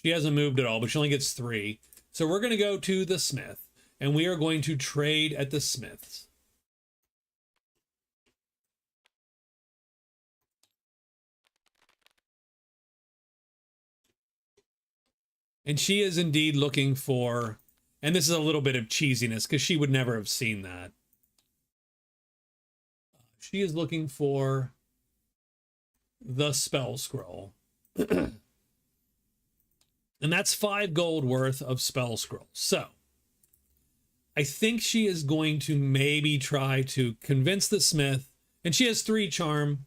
She hasn't moved at all, but she only gets 3. So we're going to go to the Smith, and we are going to trade at the Smiths. And she is indeed looking for, and this is a little bit of cheesiness because she would never have seen that. She is looking for the spell scroll. And that's 5 gold worth of spell scrolls. So I think she is going to maybe try to convince the Smith, and she has 3 charm.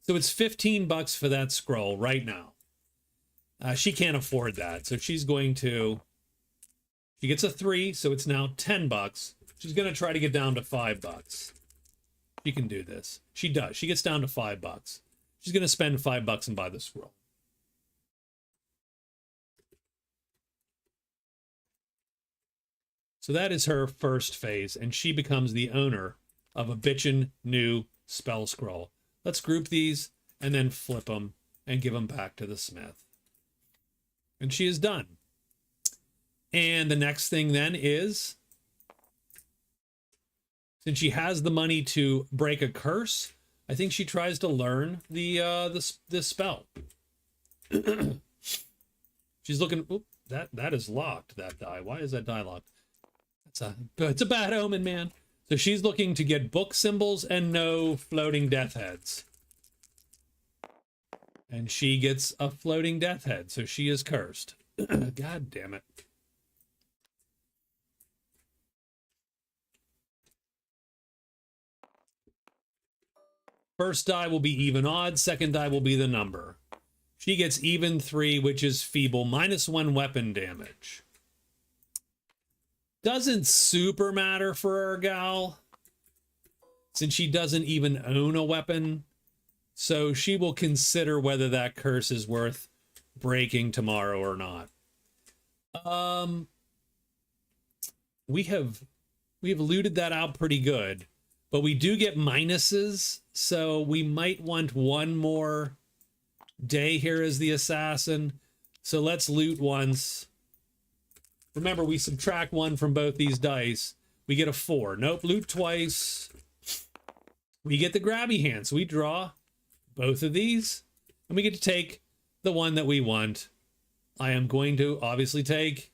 So it's $15 for that scroll right now. She can't afford that. So she's going to, she gets a 3. So it's now $10. She's going to try to get down to $5. She can do this. She does. She gets down to $5. She's going to spend $5 and buy the scroll. So that is her first phase, and she becomes the owner of a bitchin' new spell scroll. Let's group these and then flip them and give them back to the Smith. And she is done. And the next thing then is, since she has the money to break a curse, I think she tries to learn this spell. She's looking. Oop, that is locked. That die. Why is that die locked? It's a bad omen, man. So she's looking to get book symbols and no floating death heads. And she gets a floating death head, so she is cursed. God damn it. First die will be even odd. Second die will be the number. She gets even 3, which is feeble, -1 weapon damage. Doesn't super matter for our gal, since she doesn't even own a weapon. So she will consider whether that curse is worth breaking tomorrow or not. We have looted that out pretty good, but we do get minuses, so we might want one more day here as the assassin. So let's loot once. Remember, we subtract 1 from both these dice. We get a 4. Nope, loot twice. We get the grabby hand, so we draw both of these, and we get to take the one that we want. I am going to obviously take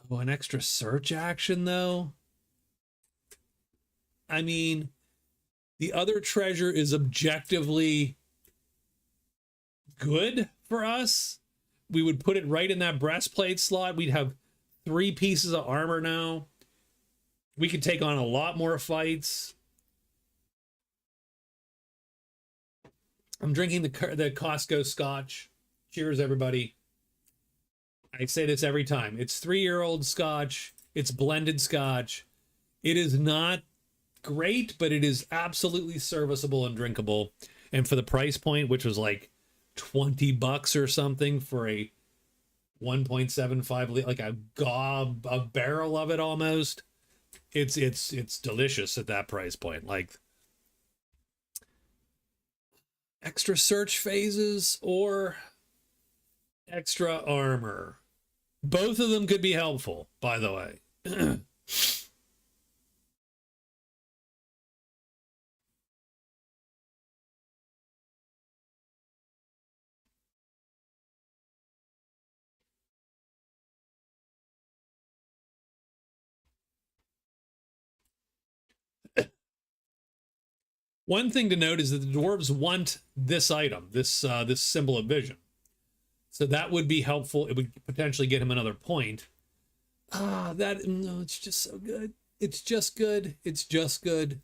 an extra search action, though. I mean, the other treasure is objectively good for us. We would put it right in that breastplate slot. We'd have 3 pieces of armor now. We could take on a lot more fights. I'm drinking the Costco scotch. Cheers, everybody. I say this every time. It's 3-year-old scotch. It's blended scotch. It is not great, but it is absolutely serviceable and drinkable. And for the price point, which was like $20 or something for a 1.75 liter, like a barrel of it almost. It's delicious at that price point. Like extra search phases or extra armor. Both of them could be helpful, by the way. One thing to note is that the dwarves want this item, this symbol of vision. So that would be helpful. It would potentially get him another point. No, it's just so good. It's just good. It's just good.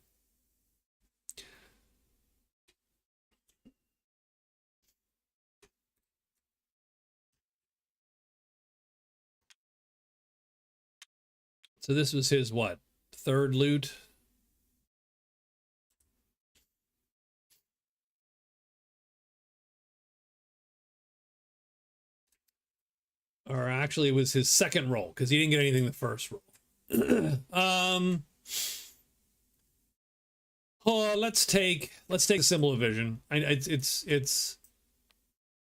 So this was his what? Third loot. Or actually it was his second roll because he didn't get anything the first roll. Let's take the symbol of vision. It's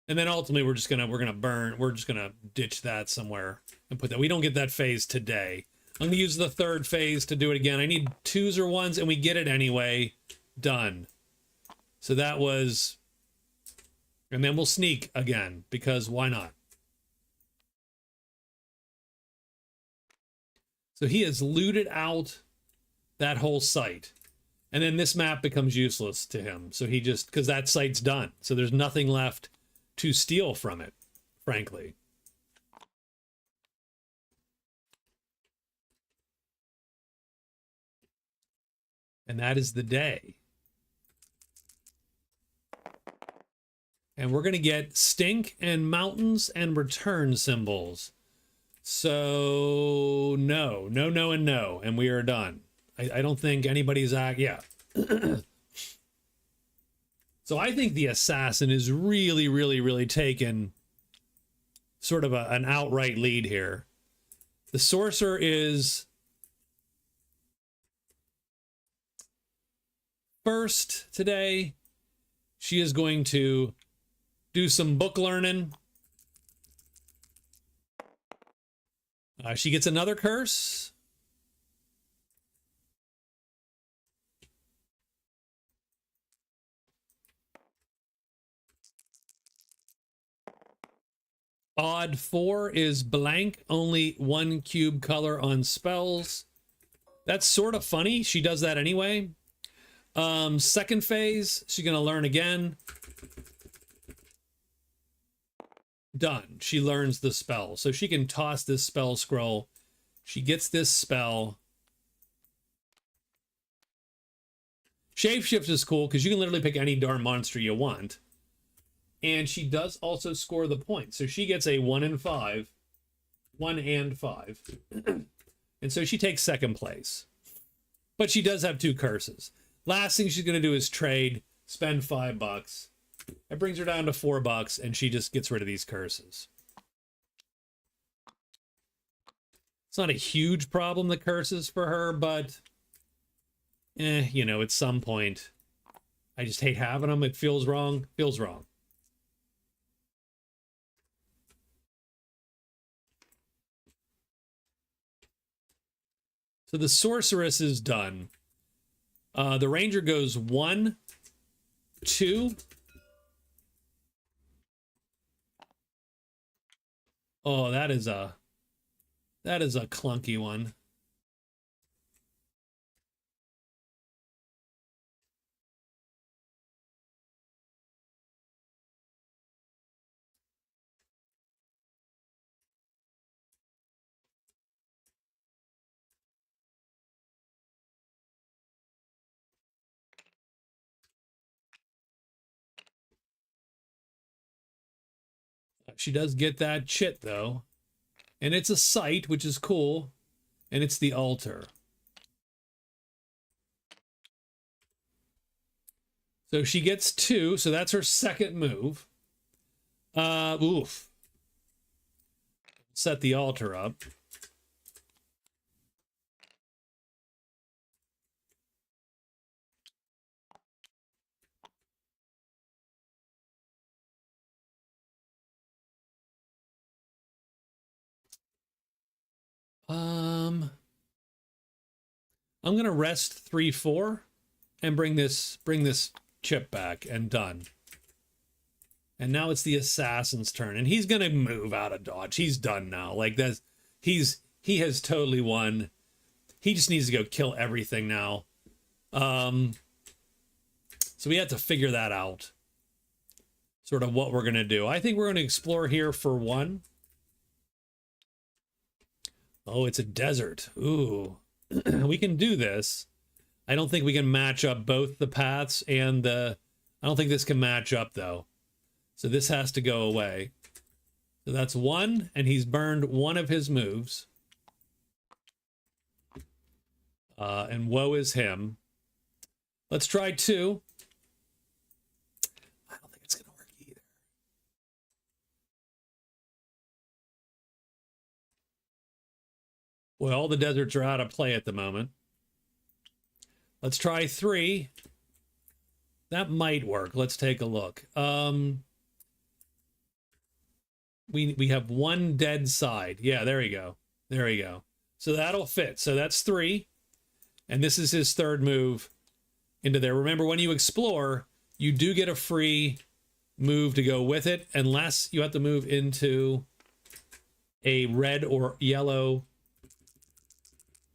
and then ultimately we're just gonna ditch that somewhere and put that. We don't get that phase today. I'm gonna use the third phase to do it again. I need 2s or 1s and we get it anyway. Done. So that was, and then we'll sneak again because why not? So he has looted out that whole site. And then this map becomes useless to him. So he just, because that site's done. So there's nothing left to steal from it, frankly. And that is the day. And we're going to get stink and mountains and return symbols. So no, and no. And we are done. I don't think anybody's yeah. So I think the assassin is really taken sort of an outright lead here. The sorcerer is first today. She is going to do some book learning. She gets another curse. Odd 4 is blank, only 1 cube color on spells. That's sort of funny. She does that anyway. Second phase, she's going to learn again. Done. She learns the spell. So she can toss this spell scroll. She gets this spell. Shapeshift is cool because you can literally pick any darn monster you want. And she does also score the points. So she gets a 1 and 5. 1 and 5. And so she takes second place. But she does have 2 curses. Last thing she's going to do is trade, spend $5. It brings her down to $4, and she just gets rid of these curses. It's not a huge problem, the curses for her, but, you know, at some point, I just hate having them. It feels wrong. Feels wrong. So the sorceress is done. The ranger goes 1, 2. Oh, that is a clunky one. She does get that chit though. And it's a site, which is cool. and it's the altar. So she gets 2, so that's her second move. Oof. Set the altar up. I'm gonna rest 3-4 and bring this chip back and done. And now it's the assassin's turn, and he's gonna move out of dodge. He's done now. Like that's he has totally won. He just needs to go kill everything now. So we have to figure that out. Sort of what we're gonna do. I think we're gonna explore here for 1. Oh, it's a desert. Ooh. We can do this. I don't think we can match up both the paths and the... I don't think this can match up, though. So this has to go away. So that's 1, and he's burned 1 of his moves. And woe is him. Let's try 2. I don't think it's going to work either. Well, all the deserts are out of play at the moment. Let's try 3. That might work. Let's take a look. We have 1 dead side. Yeah, there we go. There we go. So that'll fit. So that's 3. And this is his 3rd move into there. Remember, when you explore, you do get a free move to go with it, unless you have to move into a red or yellow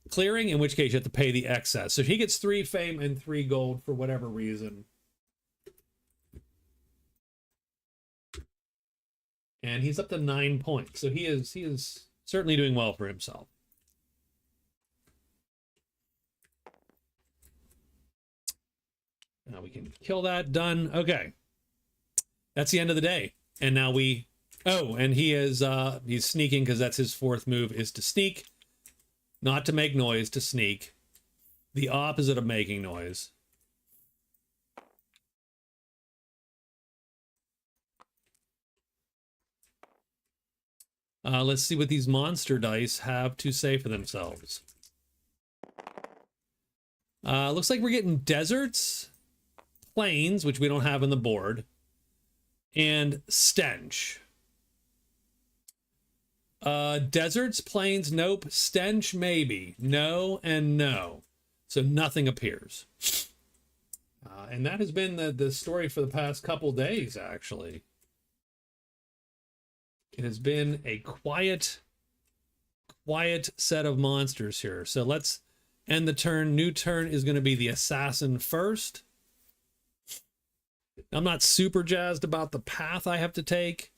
clearing, in which case you have to pay the excess. So he gets 3 fame and 3 gold for whatever reason. And he's up to 9 points. So he is certainly doing well for himself. Now we can kill that. Done. Okay. That's the end of the day. And now we... Oh, and he is he's sneaking because that's his 4th move, is to sneak. Not to make noise, to sneak. The opposite of making noise. Let's see what these monster dice have to say for themselves. Looks like we're getting deserts, plains, which we don't have on the board, and stench. Deserts, plains, nope. Stench, maybe. No and no. So nothing appears. And that has been the story for the past couple days, actually. It has been a quiet set of monsters here. So let's end the turn. New turn is going to be the assassin first. I'm not super jazzed about the path I have to take.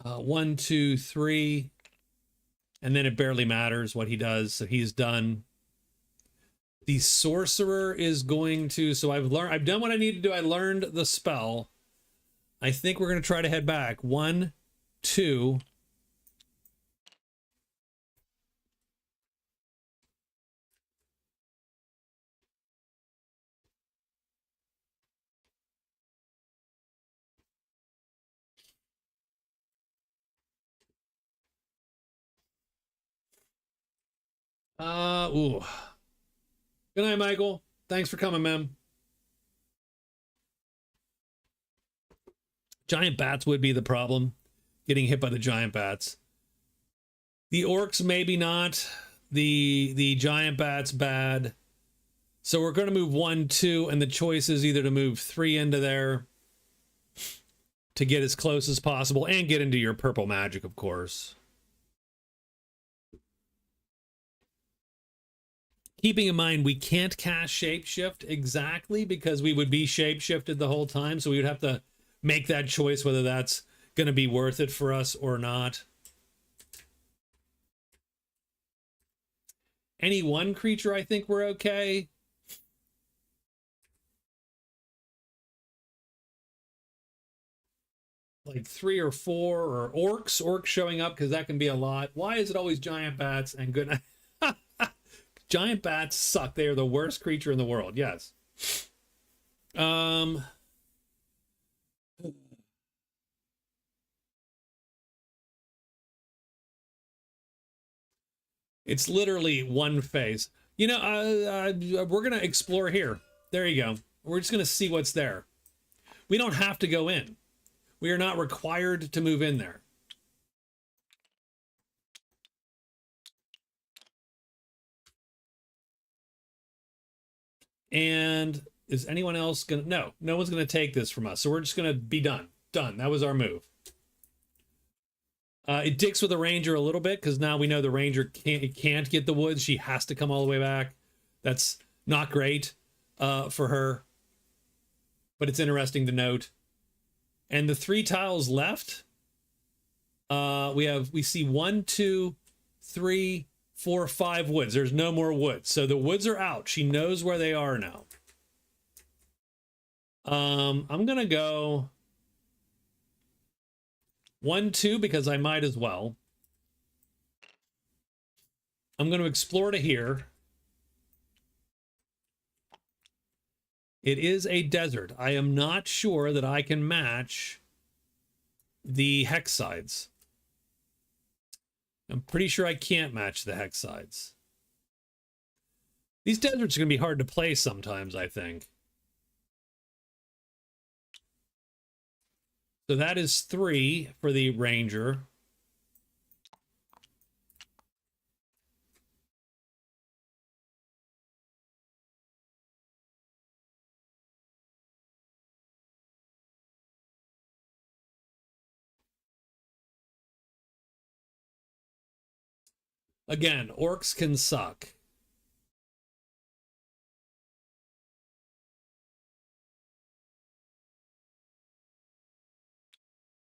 One, two, three, and then it barely matters what he does. So he's done. The sorcerer is going to. So I've done what I need to do. I learned the spell. I think we're going to try to head back. 1, 2. Ooh. Good night, Michael. Thanks for coming, man. Giant bats would be the problem. Getting hit by the giant bats. The orcs, maybe not. The giant bats, bad. So we're going to move 1, 2, and the choice is either to move 3 into there to get as close as possible and get into your purple magic, of course. Keeping in mind, we can't cast Shapeshift exactly because we would be Shapeshifted the whole time. So we would have to make that choice whether that's going to be worth it for us or not. Any one creature, I think we're okay. like 3 or 4, or orcs showing up because that can be a lot. Why is it always giant bats and good? Giant bats suck. They are the worst creature in the world. Yes. It's literally one phase. You know, we're going to explore here. There you go. We're just going to see what's there. We don't have to go in. We are not required to move in there. And is anyone else going to? No, no one's going to take this from us. So we're just going to be done. Done. That was our move. It dicks with the ranger a little bit because now we know the ranger can't get the woods. She has to come all the way back. That's not great for her, but it's interesting to note. And the 3 tiles left, we see 1, 2, 3, 4, 5 woods. There's no more woods, so the woods are out. She knows where they are now. I'm gonna go 1, 2 because I might as well. I'm going to explore to here. It is a desert. I am not sure that I can match the hex sides. I'm pretty sure I can't match the hex sides. These deserts are going to be hard to play sometimes, I think. So that is 3 for the ranger. Again, orcs can suck.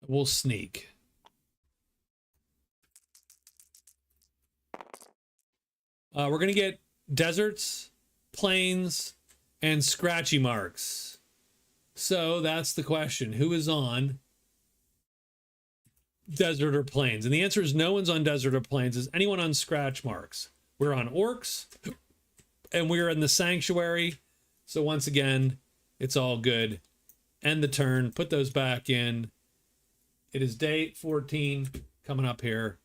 We'll sneak. We're going to get deserts, plains, and scratchy marks. So that's the question. Who is on desert or plains? And the answer is no one's on desert or plains. Is anyone on scratch marks? We're on orcs, and we're in the sanctuary. So once again, it's all good. End the turn. Put those back in. It is day 14 coming up here.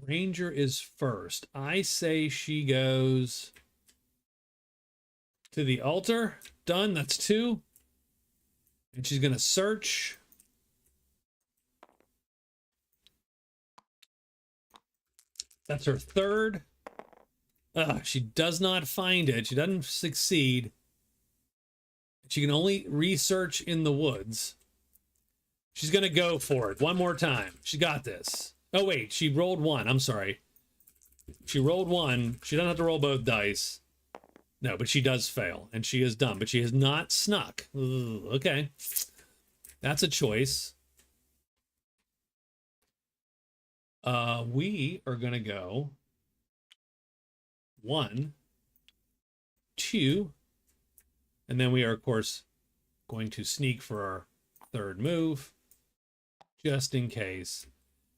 Ranger is first. I say she goes to the altar. Done. That's 2. And she's going to search. That's her 3rd. She does not find it. She doesn't succeed. She can only research in the woods. She's going to go for it one more time. She got this. Oh, wait. She rolled 1. I'm sorry. She rolled 1. She doesn't have to roll both dice. No, but she does fail. And she is done. But she has not snuck. Ooh, okay. That's a choice. We are going to go 1, 2, and then we are, of course, going to sneak for our 3rd move, just in case.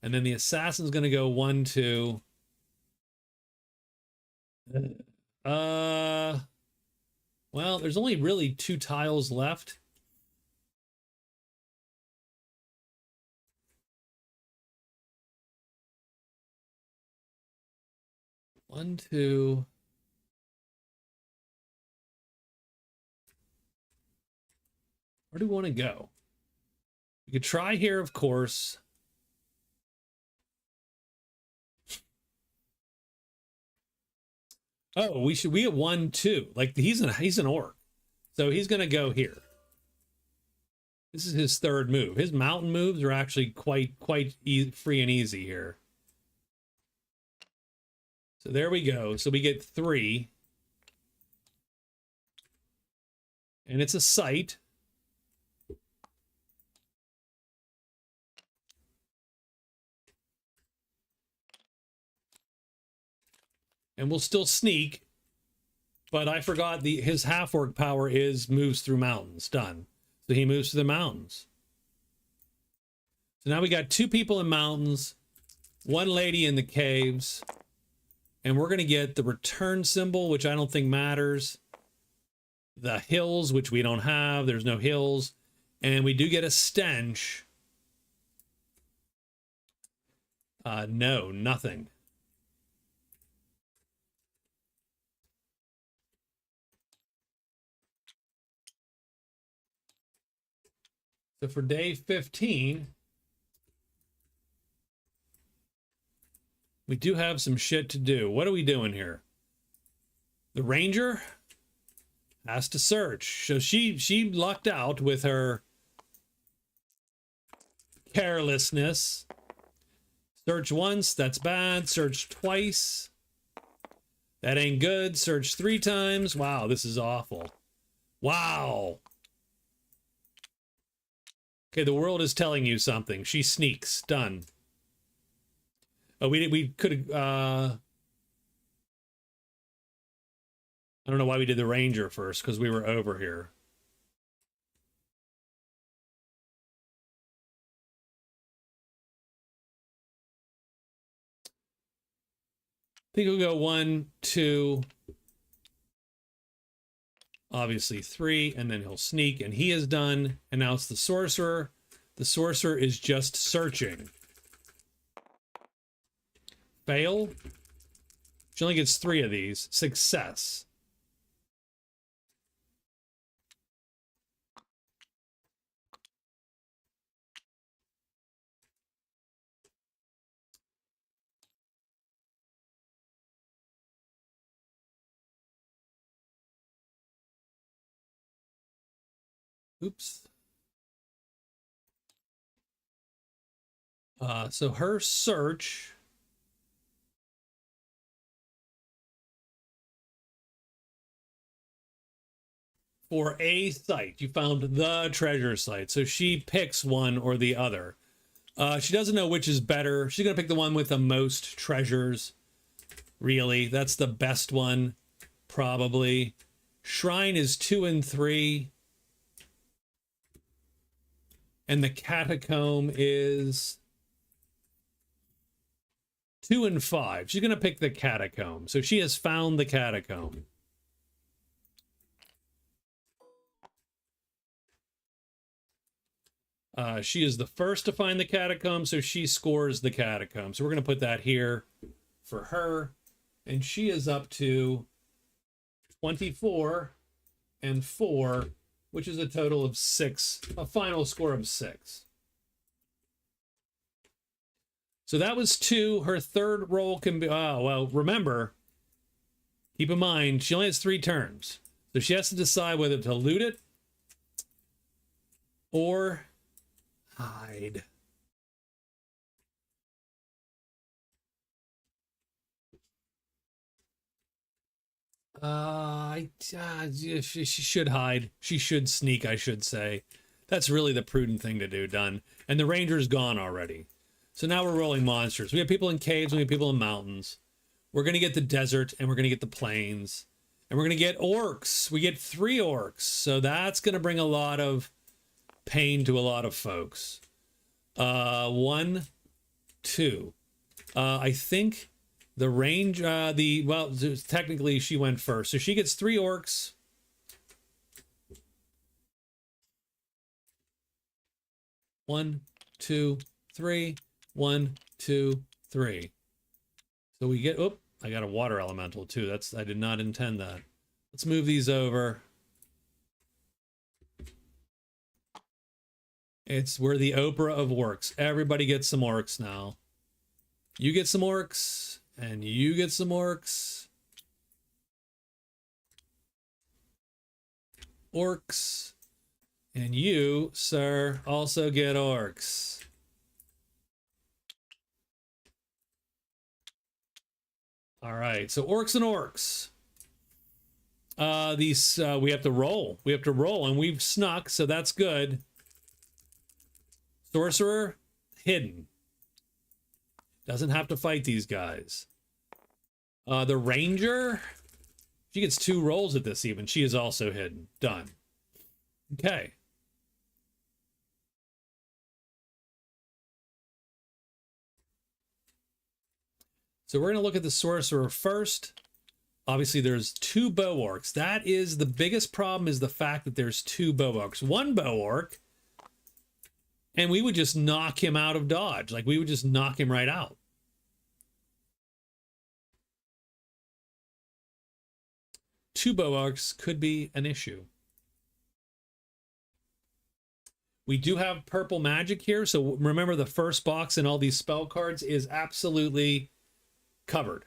And then the assassin's going to go 1, 2. Well, there's only really 2 tiles left. One, 2. Where do we want to go? We could try here, of course. Oh, we have 1, 2. Like he's an orc, so he's gonna go here. This is his 3rd move. His mountain moves are actually quite free and easy here. So there we go. So we get 3, and it's a site. And we'll still sneak, But I forgot his half-orc power is moves through mountains. Done. So he moves to the mountains. So now we got 2 people in mountains, 1 lady in the caves, and we're going to get the return symbol, which I don't think matters. The hills, which we don't have. There's no hills. And we do get a stench. No, nothing. So for day 15, we do have some shit to do. What are we doing here? The ranger has to search. So she lucked out with her carelessness. Search once, that's bad. Search twice. That ain't good. Search 3 times. Wow, this is awful. Wow. Okay, the world is telling you something. She sneaks. Done. Oh, we could have... I don't know why we did the ranger first, because we were over here. I think we'll go 1, 2... obviously 3, and then he'll sneak, and he is done. And now it's the sorcerer. The sorcerer is just searching. Fail. She only gets 3 of these. Success. Oops. So her search for a site. You found the treasure site. So she picks one or the other. She doesn't know which is better. She's going to pick the one with the most treasures. Really, that's the best one, probably. Shrine is 2 and 3. And the catacomb is 2 and 5. She's going to pick the catacomb. So she has found the catacomb. She is the first to find the catacomb, so she scores the catacomb. So we're going to put that here for her. And she is up to 24 and 4, which is a total of 6, a final score of 6. So that was 2. Her third roll can be, oh, well, remember, keep in mind, she only has 3 turns. So she has to decide whether to loot it or hide. She should hide. She should sneak, I should say. That's really the prudent thing to do, done. And the ranger's gone already. So now we're rolling monsters. We have people in caves, we have people in mountains. We're going to get the desert, and we're going to get the plains. And we're going to get orcs. We get 3 orcs. So that's going to bring a lot of pain to a lot of folks. 1, 2. I think the range, well, technically she went first. So she gets 3 orcs. One, 2, 3. 1, 2, 3. So we get, oh, I got a water elemental too. I did not intend that. Let's move these over. We're the Oprah of orcs. Everybody gets some orcs now. You get some orcs, and you get some orcs. Orcs. And you, sir, also get orcs. All right, so orcs and orcs. These we have to roll. We have to roll, and we've snuck, so that's good. Sorcerer, hidden. Doesn't have to fight these guys. The ranger, She gets 2 rolls at this even. She is also hidden. Done. Okay. So we're going to look at the Sorcerer first. Obviously, there's 2 bow orcs. That is the biggest problem, is the fact that there's 2 bow orcs. 1 bow orc, and we would just knock him out of dodge. Like, we would just knock him right out. Two bow orcs could be an issue. We do have purple magic here, so remember the first box in all these spell cards is absolutely covered.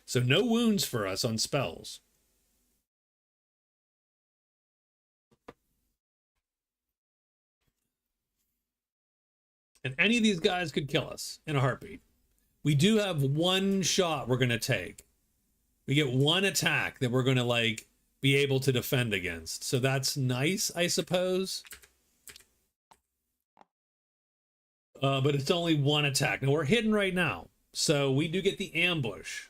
So no wounds for us on spells. And any of these guys could kill us in a heartbeat. We do have 1 shot we're going to take. We get 1 attack that we're going to, like, be able to defend against. So that's nice, I suppose. But it's only 1 attack. Now, we're hidden right now. So we do get the ambush.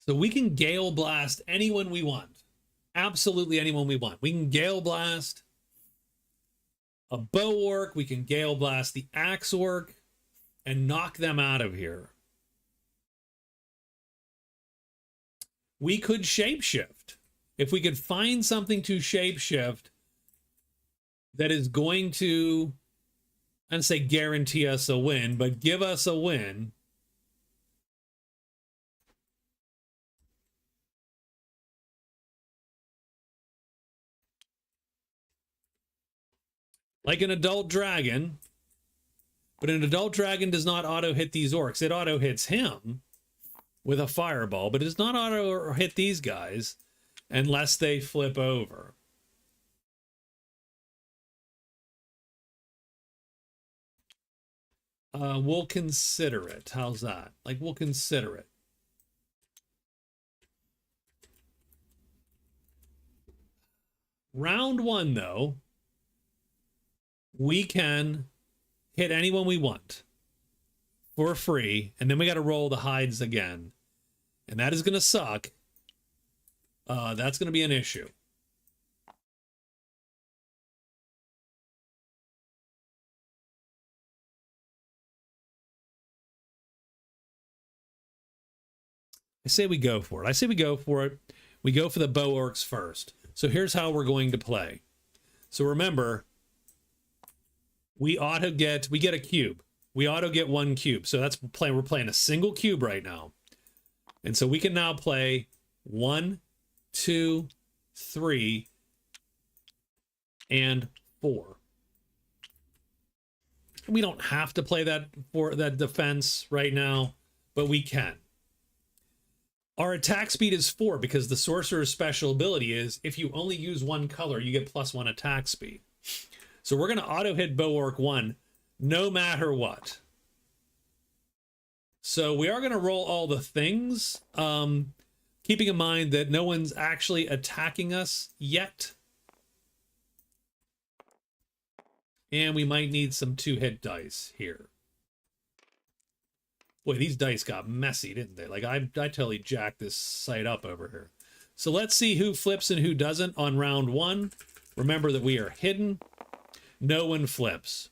So we can Gale Blast anyone we want. Absolutely anyone we want. We can Gale Blast a Bow Orc. We can Gale Blast the Axe Orc and knock them out of here. We could shapeshift. If we could find something to shapeshift that is going to, I don't say guarantee us a win, but give us a win. Like an adult dragon, but an adult dragon does not auto hit these orcs. It auto hits him with a fireball, but it does not auto hit these guys unless they flip over. We'll consider it. How's that? Like, we'll consider it. Round 1, though, we can hit anyone we want for free, and then we got to roll the hides again. And that is going to suck. That's going to be an issue. I say we go for it. I say we go for it. We go for the bow orcs first. So here's how we're going to play. So remember, we get a cube. We auto get 1 cube. So that's we're playing a single cube right now. And so we can now play 1, 2, 3, and 4. We don't have to play that for that defense right now, but we can. Our attack speed is 4 because the Sorcerer's special ability is if you only use 1 color, you get +1 attack speed. So we're going to auto hit Bow Orc 1 no matter what. So we are going to roll all the things, keeping in mind that no one's actually attacking us yet. And we might need some 2-hit dice here. Boy, these dice got messy, didn't they? Like, I totally jacked this site up over here. So let's see who flips and who doesn't on round 1. Remember that we are hidden. No one flips.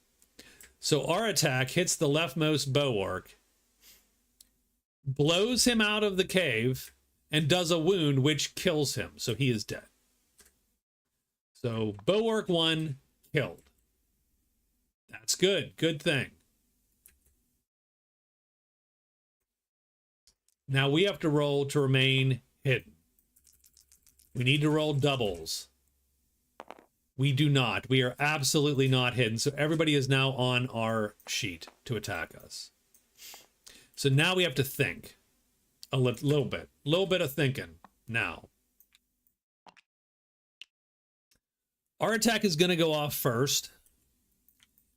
So our attack hits the leftmost Bow Orc, blows him out of the cave, and does a wound which kills him. So he is dead. So Bow Orc 1 killed. That's good. Good thing. Now we have to roll to remain hidden. We need to roll doubles. We do not. We are absolutely not hidden. So everybody is now on our sheet to attack us. So now we have to think a little bit. A little bit of thinking now. Our attack is going to go off first.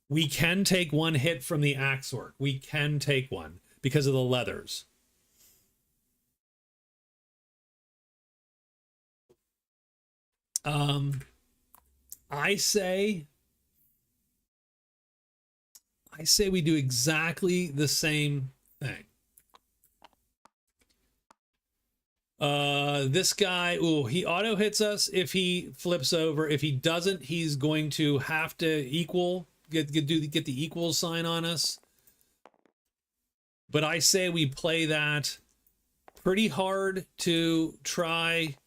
We can take 1 hit from the Axe Orc. We can take 1 because of the leathers. Um, I say we do exactly the same thing. This guy, he auto hits us if he flips over. If he doesn't, he's going to have to get the equal sign on us. But I say we play that pretty hard to try.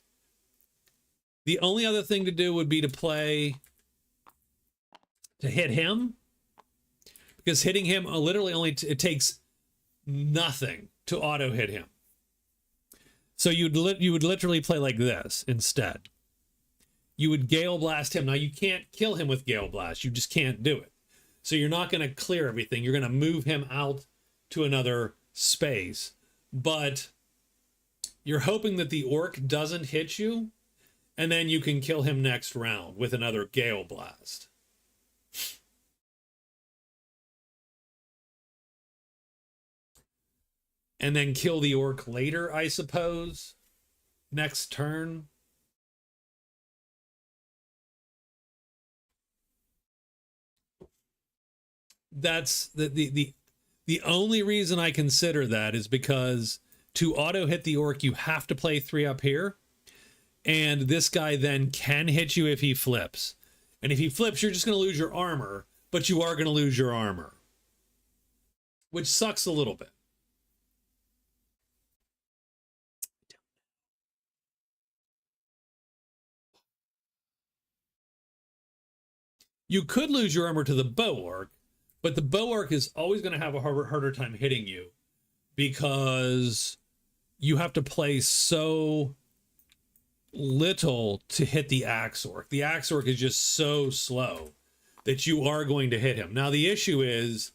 The only other thing to do would be to play to hit him, because hitting him literally only it takes nothing to auto hit him. So you would literally play like this instead. You would Gale Blast him. Now you can't kill him with Gale Blast. You just can't do it. So you're not going to clear everything. You're going to move him out to another space. But you're hoping that the orc doesn't hit you, and then you can kill him next round with another Gale Blast. And then kill the orc later, I suppose. Next turn. That's the only reason I consider that is because to auto hit the orc, you have to play 3 up here. And this guy then can hit you if he flips. And if he flips, you're just going to lose your armor, but you are going to lose your armor, which sucks a little bit. You could lose your armor to the bow orc, but the bow orc is always going to have a harder time hitting you because you have to play so little to hit the axe orc. The axe orc is just so slow that you are going to hit him. Now the issue is,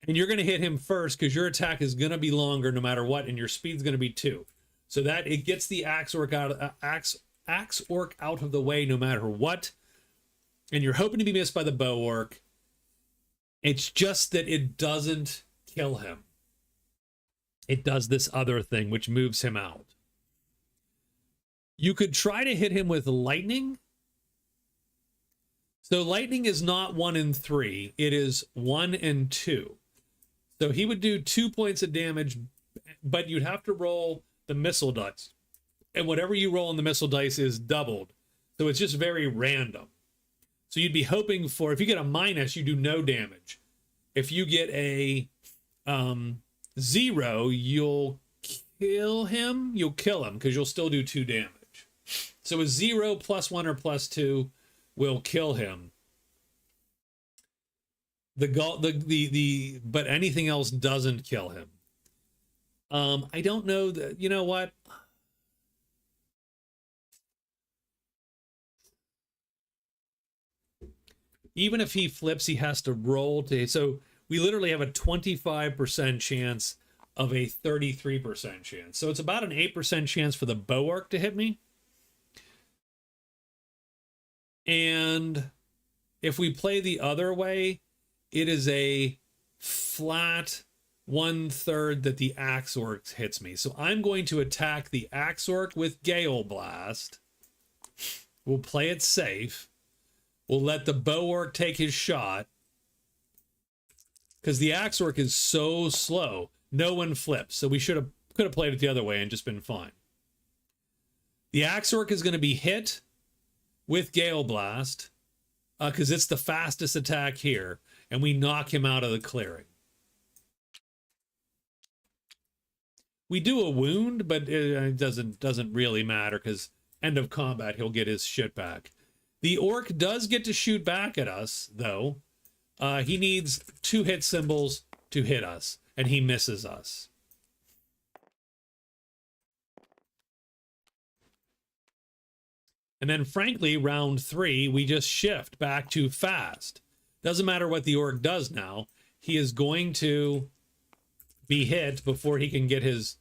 and you're going to hit him first because your attack is going to be longer no matter what, and your speed's going to be 2. So that it gets the axe orc out of the way no matter what. And you're hoping to be missed by the bow orc. It's just that it doesn't kill him. It does this other thing, which moves him out. You could try to hit him with lightning. So lightning is not 1 and 3. It is 1 and 2. So he would do 2 points of damage, but you'd have to roll the missile dice. And whatever you roll on the missile dice is doubled. So it's just very random. So you'd be hoping for, if you get a minus, you do no damage. If you get a 0, you'll kill him. You'll kill him because you'll still do 2 damage. So a 0 plus 1 or plus 2 will kill him. But anything else doesn't kill him. I don't know that, you know what? Even if he flips, he has to roll to, so we literally have a 25% chance of a 33% chance. So it's about an 8% chance for the bow orc to hit me. And if we play the other way, it is a flat 1/3 that the axe orc hits me. So I'm going to attack the axe orc with Gale Blast. We'll play it safe. We'll let the bow orc take his shot. Because the axe orc is so slow. No one flips. So we could have played it the other way and just been fine. The axe orc is going to be hit with Gale Blast. Because it's the fastest attack here. And we knock him out of the clearing. We do a wound, but it doesn't really matter. Because end of combat, he'll get his shit back. The orc does get to shoot back at us, though. He needs 2 hit symbols to hit us, and he misses us. And then, frankly, round 3, we just shift back to fast. Doesn't matter what the orc does now. He is going to be hit before he can get his...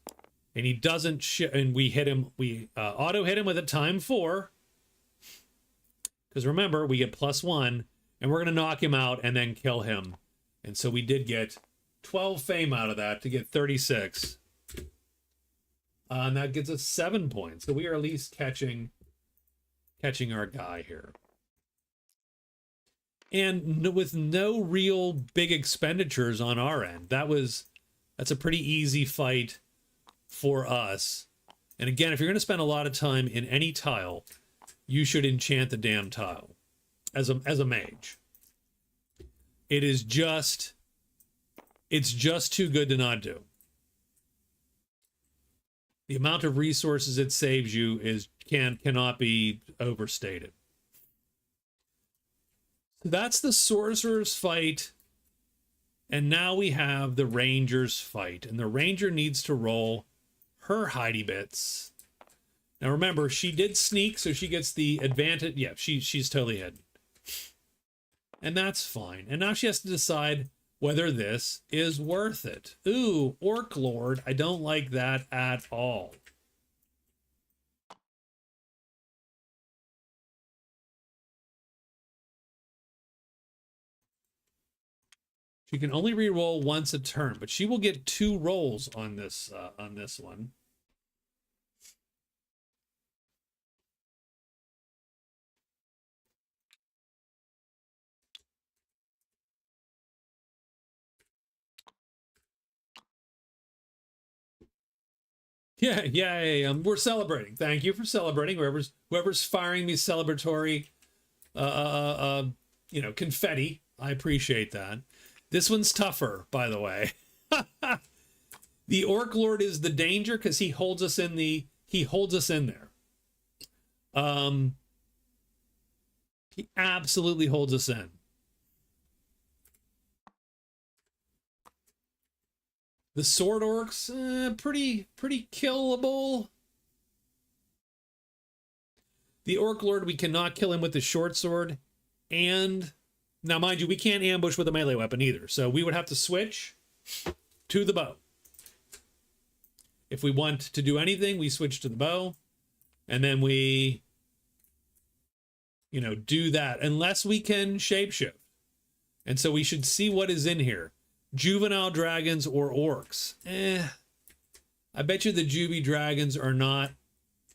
And he doesn't... and we hit him... We auto hit him with a time 4. Because remember, we get +1, and we're going to knock him out and then kill him. And so we did get 12 fame out of that to get 36. And that gives us 7 points. So we are at least catching catching our guy here. And with no real big expenditures on our end, that's a pretty easy fight for us. And again, if you're going to spend a lot of time in any tile, you should enchant the damn tile as a mage. It's just too good to not do. The amount of resources it saves you cannot be overstated. So that's the sorcerer's fight. And now we have the ranger's fight. And the ranger needs to roll her Heidi bits. Now remember, she did sneak, so she gets the advantage. Yeah, she's totally hidden. And that's fine. And now she has to decide whether this is worth it. Ooh, Orc Lord. I don't like that at all. She can only re-roll once a turn, but she will get 2 rolls on this one. Yeah, we're celebrating. Thank you for celebrating. Whoever's firing me celebratory, confetti. I appreciate that. This one's tougher, by the way. The Orc Lord is the danger because he holds us in there. He absolutely holds us in. The Sword Orcs, pretty killable. The Orc Lord, we cannot kill him with the short sword. And now, mind you, we can't ambush with a melee weapon either. So we would have to switch to the bow. If we want to do anything, we switch to the bow. And then we, do that. Unless we can shapeshift. And so we should see what is in here. Juvenile dragons or orcs. I bet you the juvie dragons are not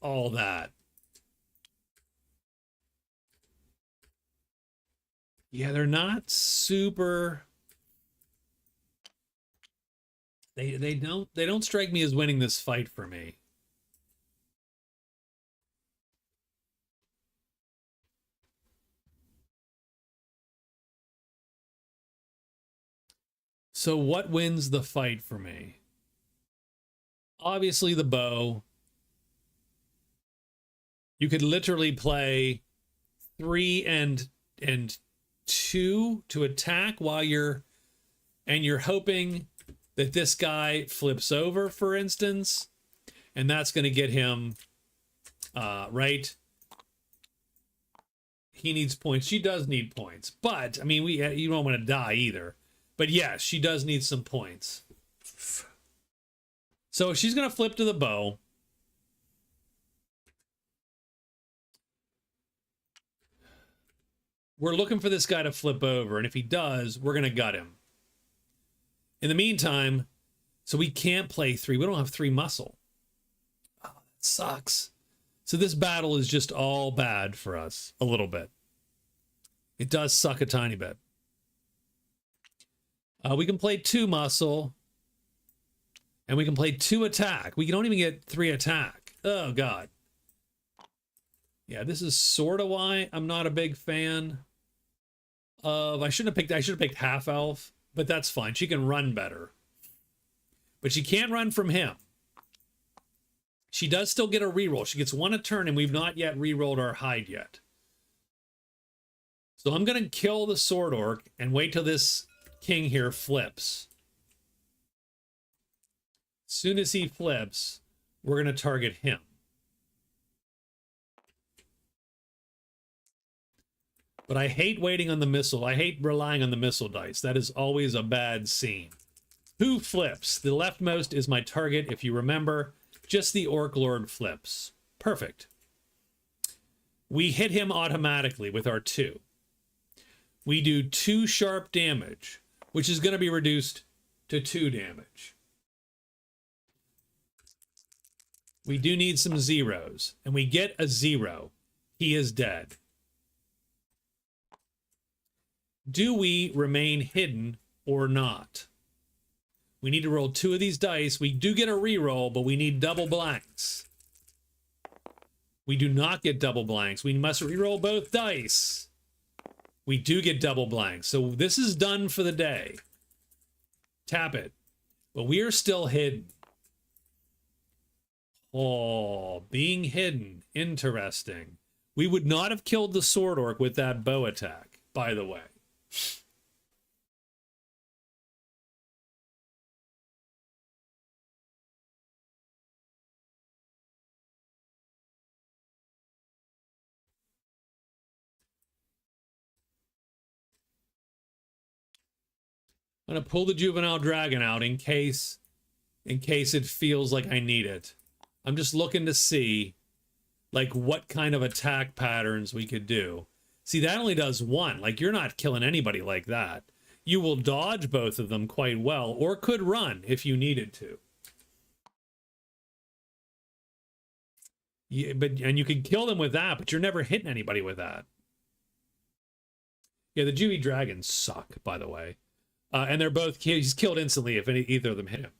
all that. Yeah, they're not super. They don't strike me as winning this fight for me. So what wins the fight for me? Obviously the bow. You could literally play 3 and 2 to attack while you're hoping that this guy flips over, for instance, and that's going to get him right. He needs points. She does need points, but I mean, you don't want to die either. But yes, she does need some points. So she's going to flip to the bow. We're looking for this guy to flip over, and if he does, we're going to gut him. In the meantime, so we can't play 3. We don't have 3 muscle. Oh, that sucks. So this battle is just all bad for us a little bit. It does suck a tiny bit. We can play 2 muscle, and we can play 2 attack. We don't even get 3 attack. Oh, God. Yeah, this is sort of why I'm not a big fan of... I should have picked half elf, but that's fine. She can run better. But she can't run from him. She does still get a reroll. She gets 1 a turn, and we've not yet rerolled our hide yet. So I'm going to kill the Sword Orc and wait till this king here flips. As soon as he flips, we're going to target him. But I hate waiting on the missile. I hate relying on the missile dice. That is always a bad scene. Who flips? The leftmost is my target. If you remember, just the Orc Lord flips. Perfect. We hit him automatically with our 2. We do 2 sharp damage, which is going to be reduced to 2 damage. We do need some zeros, and we get a 0. He is dead. Do we remain hidden or not? We need to roll 2 of these dice. We do get a reroll, but we need double blanks. We do not get double blanks. We must reroll both dice. We do get double blanks. So this is done for the day. Tap it. But we are still hidden. Oh, being hidden. Interesting. We would not have killed the sword orc with that bow attack, by the way. I'm going to pull the juvenile dragon out in case it feels like I need it. I'm just looking to see like what kind of attack patterns we could do. See, that only does 1. Like, you're not killing anybody like that. You will dodge both of them quite well, or could run if you needed to. Yeah, and you can kill them with that, but you're never hitting anybody with that. Yeah, the Juvie dragons suck, by the way. And they're both, he's killed instantly if either of them hit him.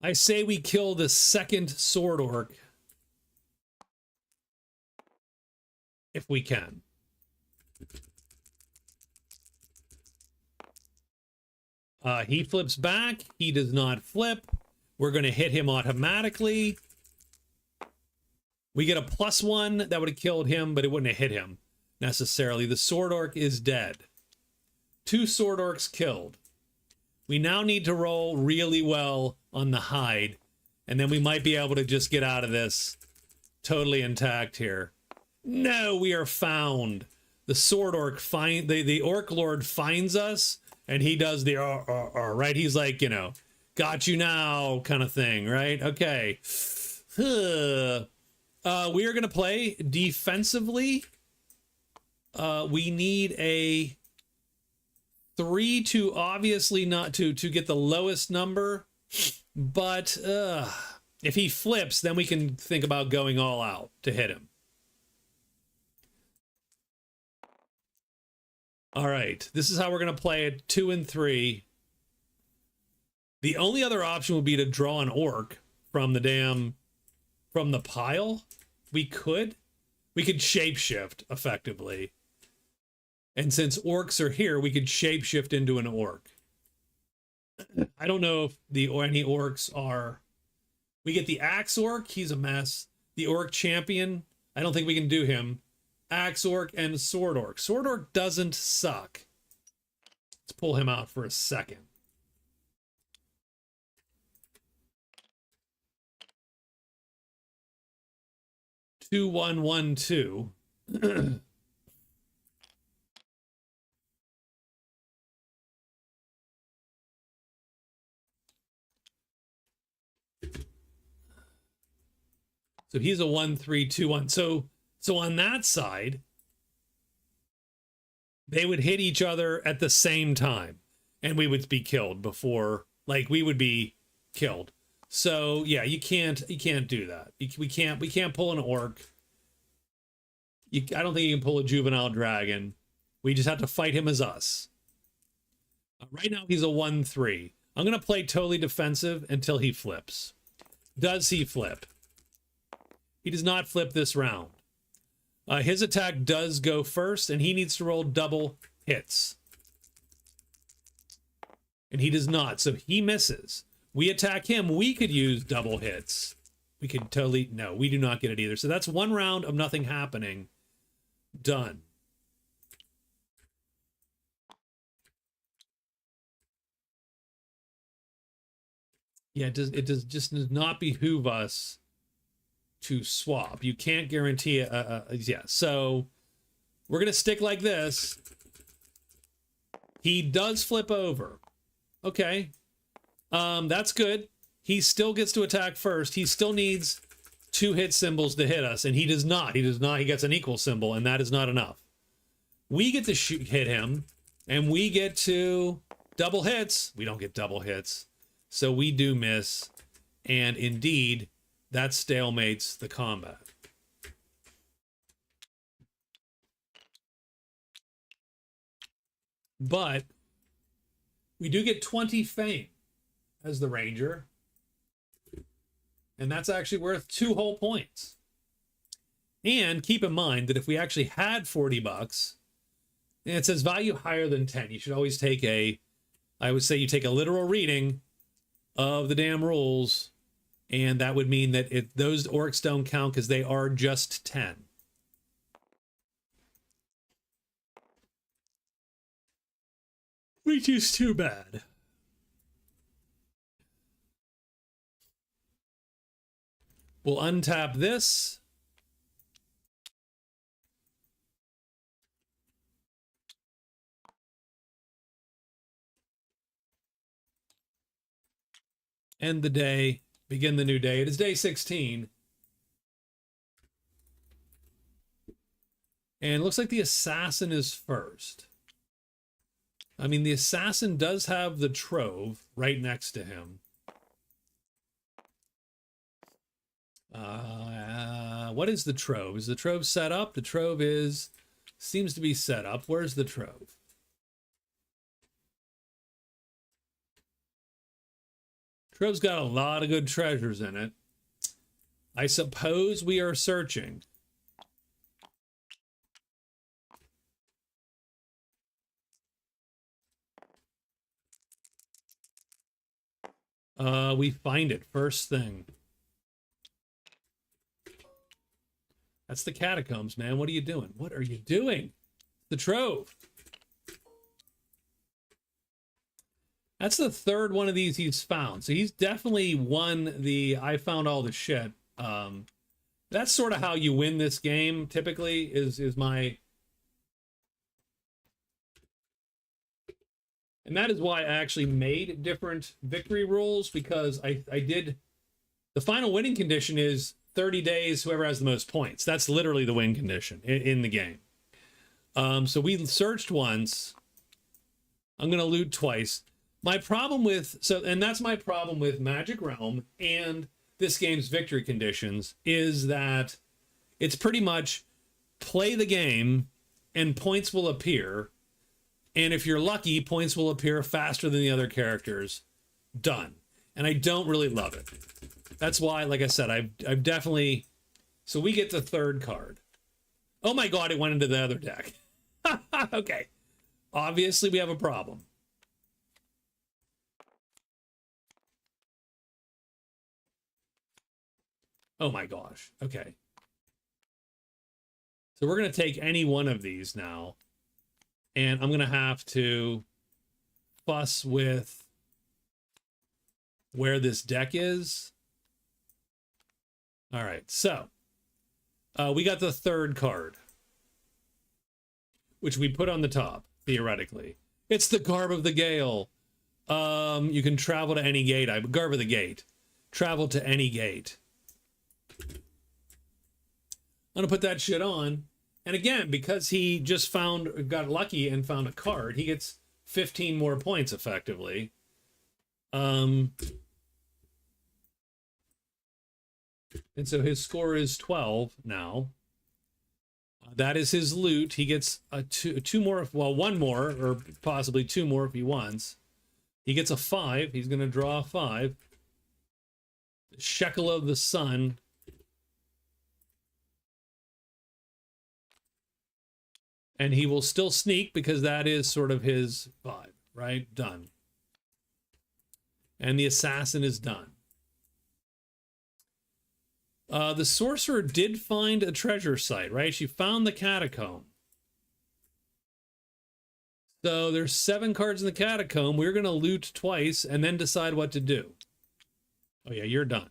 I say we kill the second sword orc if we can. He flips back. He does not flip. We're going to hit him automatically. We get a +1. That would have killed him, but it wouldn't have hit him necessarily. The sword orc is dead. 2 sword orcs killed. We now need to roll really well on the hide, and then we might be able to just get out of this totally intact here. No, we are found. The sword orc the orc lord finds us, and he does the right? He's like, you know, got you now kind of thing, right? Okay. We are going to play defensively. We need a 3 to obviously not to get the lowest number, but if he flips, then we can think about going all out to hit him. All right, this is how we're going to play it, 2 and 3. The only other option would be to draw an orc from the pile. We could shapeshift effectively. And since orcs are here, we could shapeshift into an orc. I don't know if any orcs are... We get the axe orc, he's a mess. The orc champion, I don't think we can do him. Axe orc and sword orc. Sword orc doesn't suck. Let's pull him out for a second. Two, 1, 1, 2. So he's a 1, 3, 2, 1. So on that side, they would hit each other at the same time, and we would be killed before, like we would be killed. So yeah, you can't do that. We can't pull an orc. I don't think you can pull a juvenile dragon. We just have to fight him as us. Right now he's a 1, 3. I'm gonna play totally defensive until he flips. Does he flip? He does not flip this round. His attack does go first, and he needs to roll double hits. And he does not, so he misses. We attack him, we could use double hits. We could totally... No, we do not get it either. So that's 1 round of nothing happening. Done. Yeah, it does not behoove us to swap. You can't guarantee yeah, so we're gonna stick like this. He does flip over. Okay, that's good. He still gets to attack first. He still needs 2 hit symbols to hit us, and he does not. He does not. He gets an equal symbol, and that is not enough. We get to hit him, and we get to double hits. We don't get double hits, so we do miss, and indeed, that stalemates the combat. But we do get 20 fame as the ranger, and that's actually worth 2 whole points. And keep in mind that if we actually had 40 bucks, and it says value higher than 10, you should always take I would say you take a literal reading of the damn rules, and that would mean that those orcs don't count because they are just 10. Which is too bad. We'll untap this. End the day, begin the new day. It is day 16. And it looks like the assassin is first. I mean, the assassin does have the trove right next to him. What is the trove? Is the trove set up? The trove seems to be set up. Where's the trove? Trove's got a lot of good treasures in it. I suppose we are searching. We find it first thing. That's the catacombs, man. What are you doing? What are you doing? The trove. That's the third one of these he's found. So he's definitely won the I found all the shit. That's sort of how you win this game, typically, is my... And that is why I actually made different victory rules, because I did... The final winning condition is 30 days, whoever has the most points. That's literally the win condition in the game. So we searched once. I'm going to loot twice. My problem with... And that's my problem with Magic Realm and this game's victory conditions, is that it's pretty much play the game and points will appear. And if you're lucky, points will appear faster than the other characters. Done. And I don't really love it. That's why, like I said, I've definitely... So we get the third card. Oh my god, it went into the other deck. Okay. Obviously, we have a problem. Oh my gosh. Okay. So we're going to take any one of these now. And I'm going to have to fuss with where this deck is. All right. So we got the third card, which we put on the top, theoretically. It's the Garb of the Gale. You can travel to any gate. Garb of the Gate. Travel to any gate. I'm going to put that shit on. And again, because he just got lucky and found a card, he gets 15 more points effectively. And so his score is 12 now. That is his loot. He gets two more, well, one more, or possibly 2 more if he wants. He gets a 5. He's going to draw a 5. Shekel of the Sun. And he will still sneak because that is sort of his vibe, right? Done. And the assassin is done. The sorcerer did find a treasure site, right? She found the catacomb. So there's 7 cards in the catacomb. We're going to loot twice and then decide what to do. Oh yeah, you're done.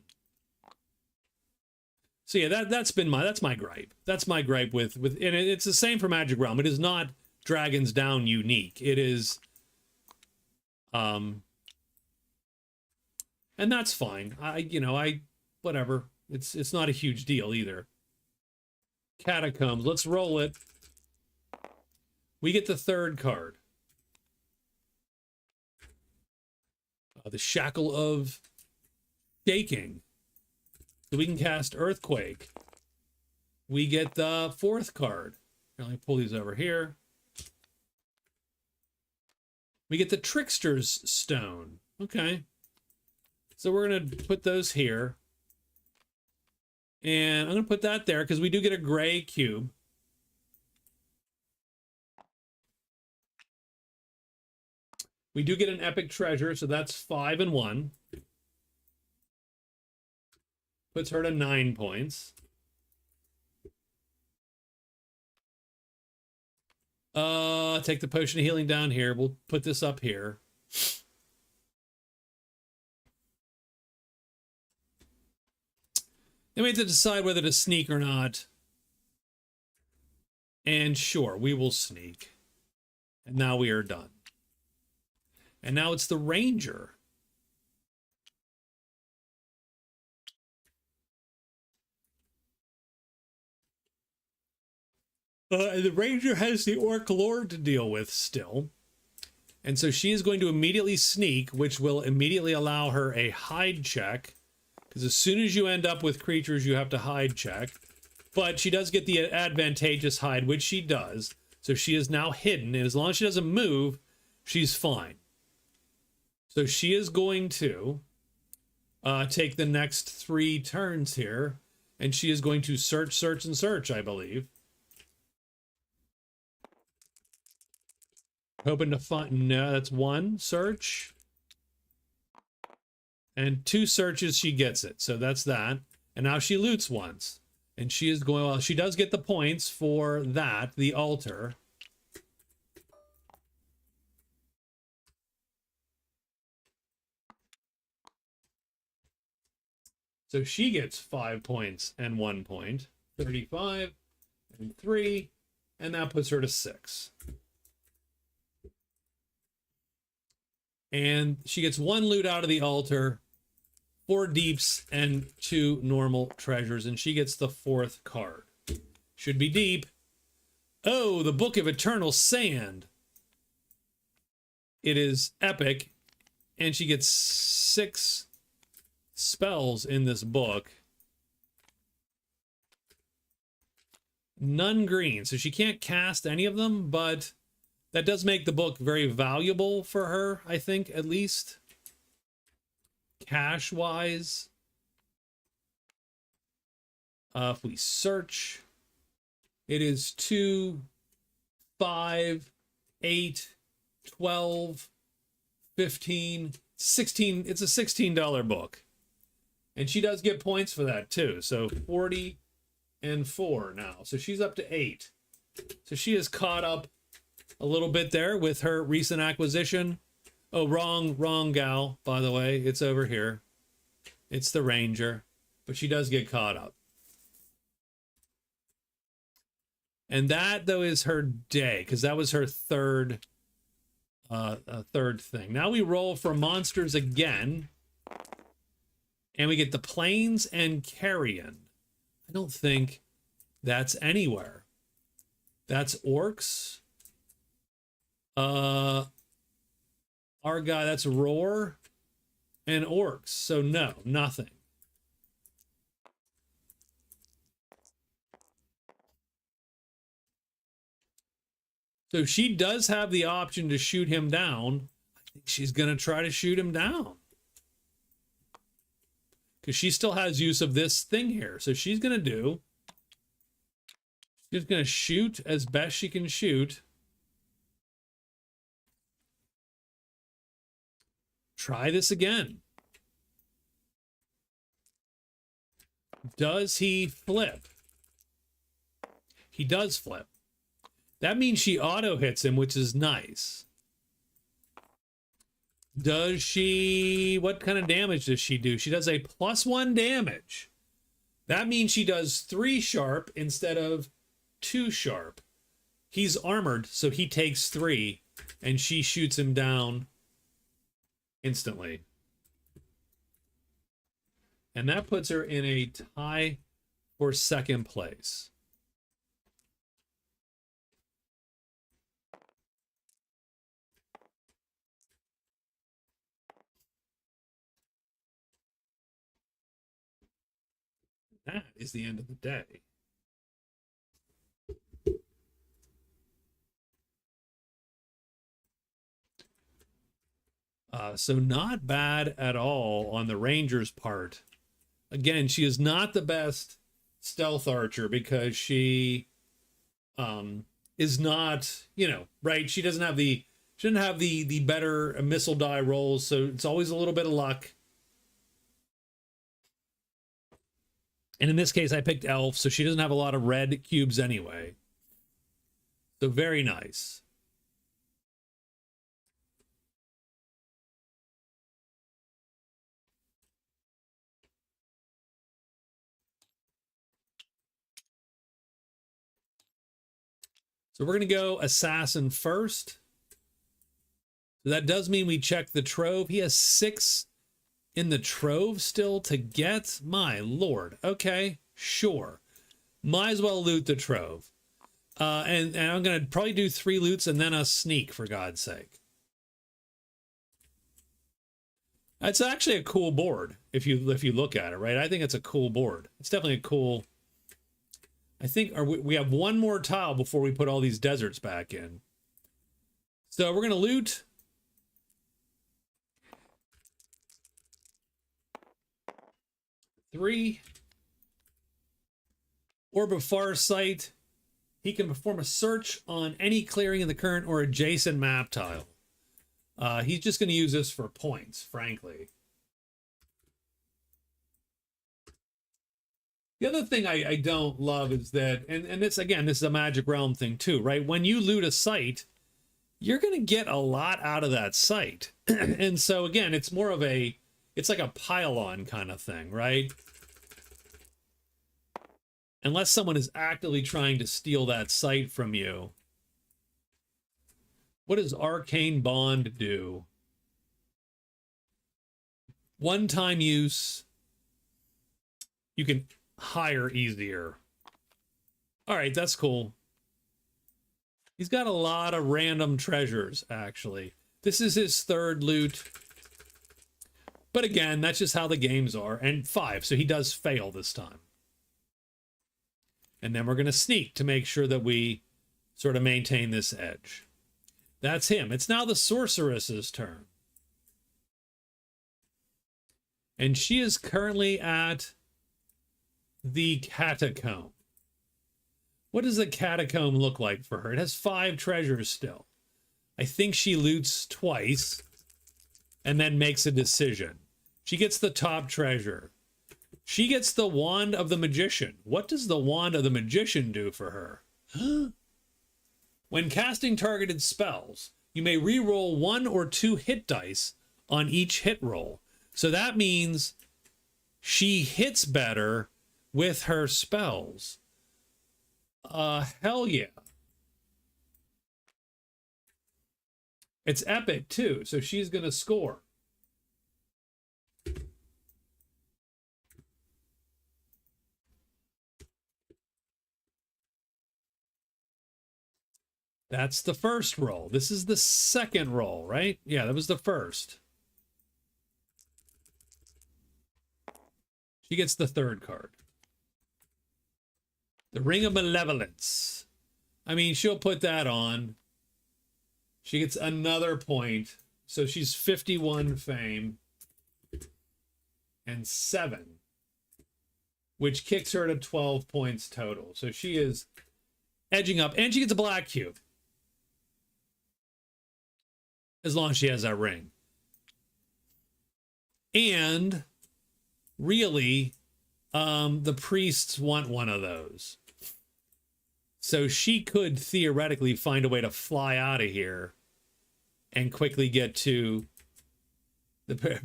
So yeah, that's my gripe. That's my gripe with and it's the same for Magic Realm. It is not Dragons Down unique. It is and that's fine. Whatever. It's not a huge deal either. Catacombs. Let's roll it. We get the third card. The Shackle of Shaking. So we can cast Earthquake. We get the fourth card. Let me pull these over here. We get the Trickster's Stone. Okay. So we're going to put those here. And I'm going to put that there because we do get a gray cube. We do get an epic treasure, so that's 5 and 1. Puts her to 9 points. Take the potion of healing down here. We'll put this up here. Then we have to decide whether to sneak or not. And sure, we will sneak. And now we are done. And now it's the Ranger. The Ranger has the Orc Lord to deal with still. And so she is going to immediately sneak, which will immediately allow her a hide check. Because as soon as you end up with creatures, you have to hide check. But she does get the advantageous hide, which she does. So she is now hidden. And as long as she doesn't move, she's fine. So she is going to take the next 3 turns here. And she is going to search, search, and search, I believe. Hoping to find... No, that's 1 search. And 2 searches, she gets it. So that's that. And now she loots once. And she is going... Well, she does get the points for that, the altar. So she gets 5 points and 1 point. 35 and 3. And that puts her to 6. And she gets 1 loot out of the altar, 4 deeps, and 2 normal treasures. And she gets the 4th card. Should be deep. Oh, the Book of Eternal Sand. It is epic. And she gets 6 spells in this book. None green. So she can't cast any of them, but... that does make the book very valuable for her, I think, at least. Cash-wise. If we search, it is 2, 5, 8, 12, 15, 16. It's a $16 book. And she does get points for that, too. So 40 and 4 now. So she's up to 8. So she is caught up a little bit there with her recent acquisition. Oh, wrong gal, by the way. It's over here. It's the Ranger. But she does get caught up. And that, though, is her day, because that was her third thing. Now we roll for monsters again. And we get the Plains and Carrion. I don't think that's anywhere. That's orcs. Our guy, that's Roar and orcs. So no, nothing. So she does have the option to shoot him down. I think she's going to try to shoot him down. Because she still has use of this thing here. So she's going to she's going to shoot as best she can shoot. Try this again. Does he flip? He does flip. That means she auto hits him, which is nice. Does she... what kind of damage does she do? She does a +1 damage. That means she does 3 sharp instead of 2 sharp. He's armored, so he takes 3, and she shoots him down instantly. And that puts her in a tie for second place. That is the end of the day. So not bad at all on the Ranger's part. Again, she is not the best stealth archer because she is not, you know, right? She doesn't have the better missile die rolls, so it's always a little bit of luck. And in this case, I picked Elf, so she doesn't have a lot of red cubes anyway. So very nice. So we're going to go Assassin first. So that does mean we check the Trove. He has 6 in the Trove still to get. My lord. Okay, sure. Might as well loot the Trove. And I'm going to probably do 3 loots and then a sneak, for God's sake. It's actually a cool board if you look at it, right? I think it's a cool board. It's definitely a cool... I think we have one more tile before we put all these deserts back in. So we're going to loot. Three. Orb of Farsight. He can perform a search on any clearing in the current or adjacent map tile. He's just going to use this for points, frankly. The other thing I don't love is that, and this, again, this is a Magic Realm thing too, right? When you loot a site, you're going to get a lot out of that site. And so, again, it's more of a, it's like a pile-on kind of thing, right? Unless someone is actively trying to steal that site from you. What does Arcane Bond do? One-time use. You can hire easier. All right, that's cool. He's got a lot of random treasures, actually. This is his 3rd loot. But again, that's just how the games are. And 5, so he does fail this time. And then we're going to sneak to make sure that we sort of maintain this edge. That's him. It's now the Sorceress's turn. And she is currently at the Catacomb. What does the Catacomb look like for her? It has 5 treasures still. I think she loots twice and then makes a decision. She gets the top treasure. She gets the Wand of the Magician. What does the Wand of the Magician do for her? When casting targeted spells, you may re-roll 1 or 2 hit dice on each hit roll. So that means she hits better with her spells. Hell yeah. It's epic too, so she's gonna score. That's the first roll. This is the second roll, right? Yeah, that was the first. She gets the 3rd card. The Ring of Malevolence. I mean, she'll put that on. She gets another point. So she's 51 fame. And 7. Which kicks her to 12 points total. So she is edging up. And she gets a black cube. As long as she has that ring. And really, the priests want one of those. So she could theoretically find a way to fly out of here and quickly get to the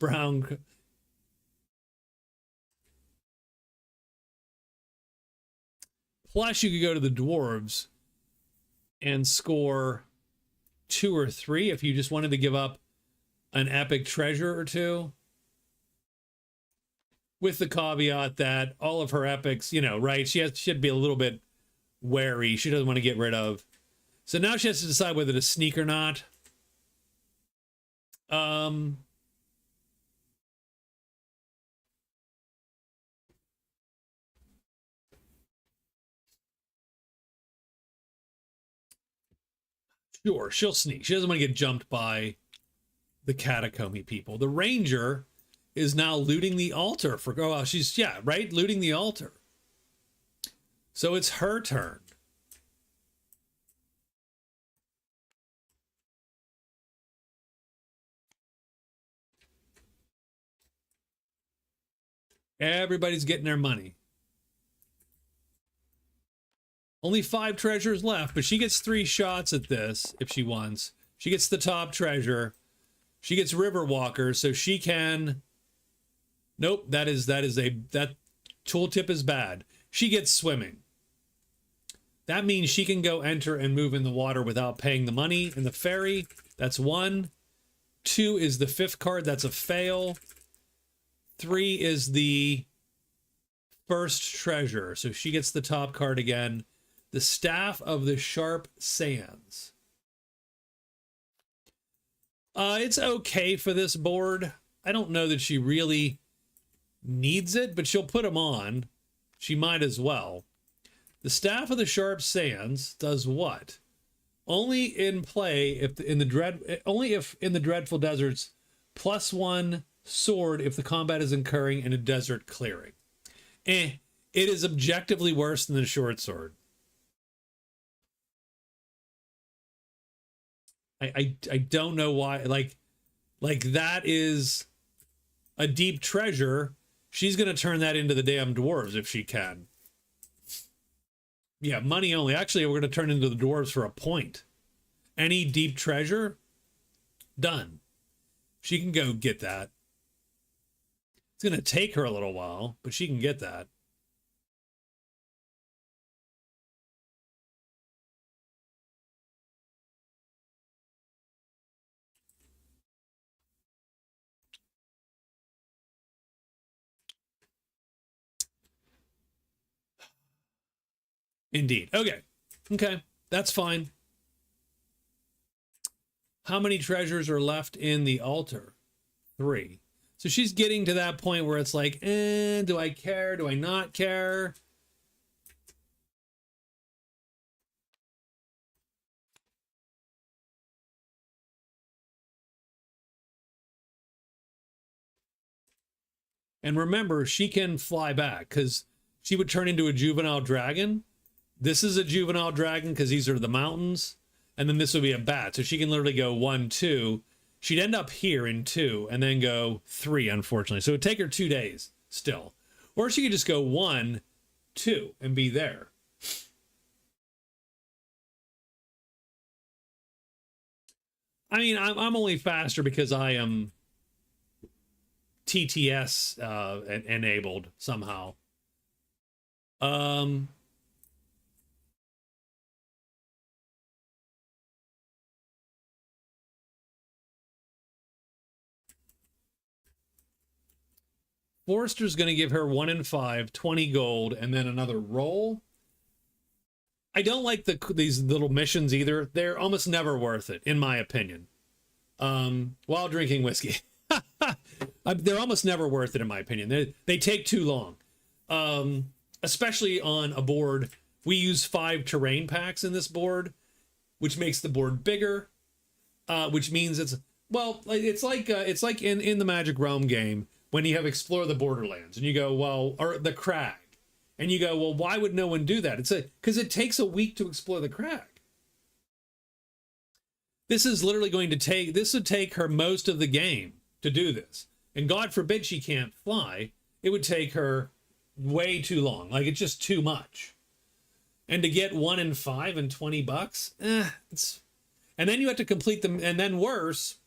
brown. Plus, you could go to the dwarves and score 2 or 3 if you just wanted to give up an epic treasure or 2. with the caveat that all of her epics, you know, right? She should be a little bit wary. She doesn't want to get rid of. So now she has to decide whether to sneak or not. Sure, she'll sneak. She doesn't want to get jumped by the catacomb people. The ranger is now looting the altar for, oh, she's, yeah, right? Looting the altar. So it's her turn. Everybody's getting their money. Only 5 treasures left, but she gets 3 shots at this if she wants. She gets the top treasure. She gets River Walker, so she can. Nope, that tooltip is bad. She gets swimming. That means she can go enter and move in the water without paying the money in the ferry. That's 1. 2 is the 5th card. That's a fail. 3 is the first treasure. So she gets the top card again. The Staff of the Sharp Sands. It's okay for this board. I don't know that she really needs it, but she'll put them on. She might as well. The Staff of the Sharp Sands does what? Only in play if in the Dreadful Deserts, +1 sword if the combat is occurring in a desert clearing. It is objectively worse than the short sword. I don't know why. Like that is a deep treasure. She's gonna turn that into the damn dwarves if she can. Yeah, money only. Actually, we're gonna turn into the dwarves for a point. Any deep treasure, done. She can go get that. It's gonna take her a little while, but she can get that. Indeed. Okay. That's fine. How many treasures are left in the altar? 3. So she's getting to that point where it's like, do I care? Do I not care? And remember, she can fly back because she would turn into a juvenile dragon. This is a juvenile dragon because these are the mountains. And then this would be a bat. So she can literally go 1, 2. She'd end up here in 2 and then go 3, unfortunately. So it would take her 2 days still. Or she could just go 1, 2 and be there. I mean, I'm only faster because I am TTS enabled somehow. Forrester's going to give her 1 in 5, 20 gold, and then another roll. I don't like these little missions either. They're almost never worth it, in my opinion. While drinking whiskey. They're almost never worth it, in my opinion. They take too long. Especially on a board. We use 5 terrain packs in this board, which makes the board bigger, which means it's like in the Magic Realm game when you have Explore the Borderlands and you go, well, or the Crag, and you go, well, why would no one do that? It's because it takes a week to explore the Crag. This is literally going to take her most of the game to do this. And God forbid she can't fly. It would take her way too long. Like, it's just too much. And to get 1 in 5 and $20, it's... And then you have to complete them, and then worse,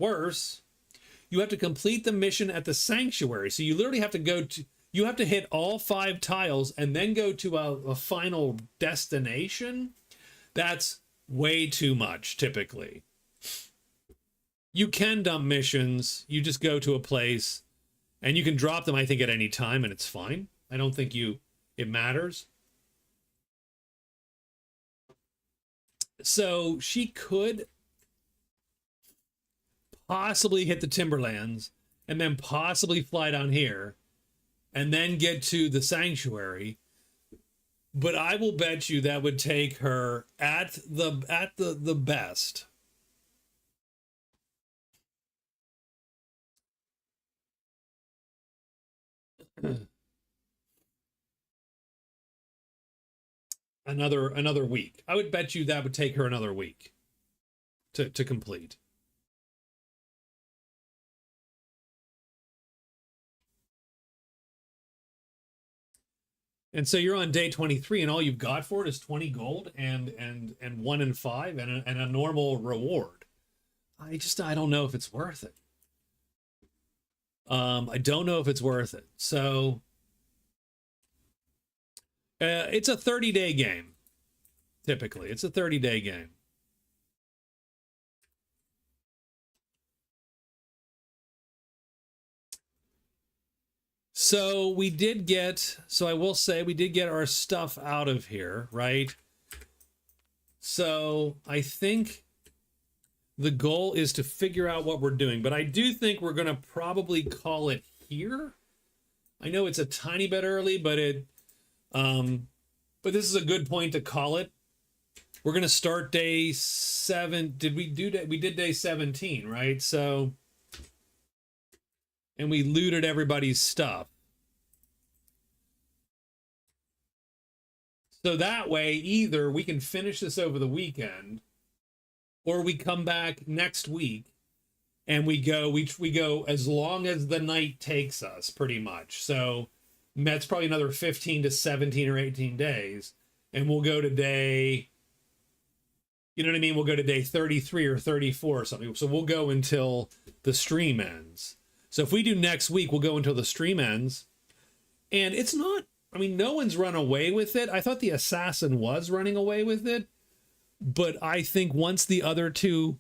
you have to complete the mission at the sanctuary. So you literally have to you have to hit all 5 tiles and then go to a final destination. That's way too much, typically. You can dump missions. You just go to a place And you can drop them, I think, at any time, and it's fine. I don't think it matters. So she could possibly hit the Timberlands and then possibly fly down here and then get to the sanctuary. But I will bet you that would take her at the best. another week. I would bet you that would take her another week to complete. And so you're on day 23, and all you've got for it is 20 gold and 1 in 5 and a normal reward. I don't know if it's worth it. I don't know if it's worth it. So it's a 30-day game. Typically, it's a 30-day game. So I will say we did get our stuff out of here, right? So I think the goal is to figure out what we're doing, but I do think we're going to probably call it here. I know it's a tiny bit early, but but this is a good point to call it. We're going to start day 7. We did day 17, right? So, and we looted everybody's stuff. So that way, either we can finish this over the weekend, or we come back next week and we go as long as the night takes us, pretty much. So that's probably another 15 to 17 or 18 days. And we'll go to day, you know what I mean? We'll go to day 33 or 34 or something. So we'll go until the stream ends. So if we do next week, we'll go until the stream ends. And it's not, I mean, no one's run away with it. I thought the assassin was running away with it. But I think once the other two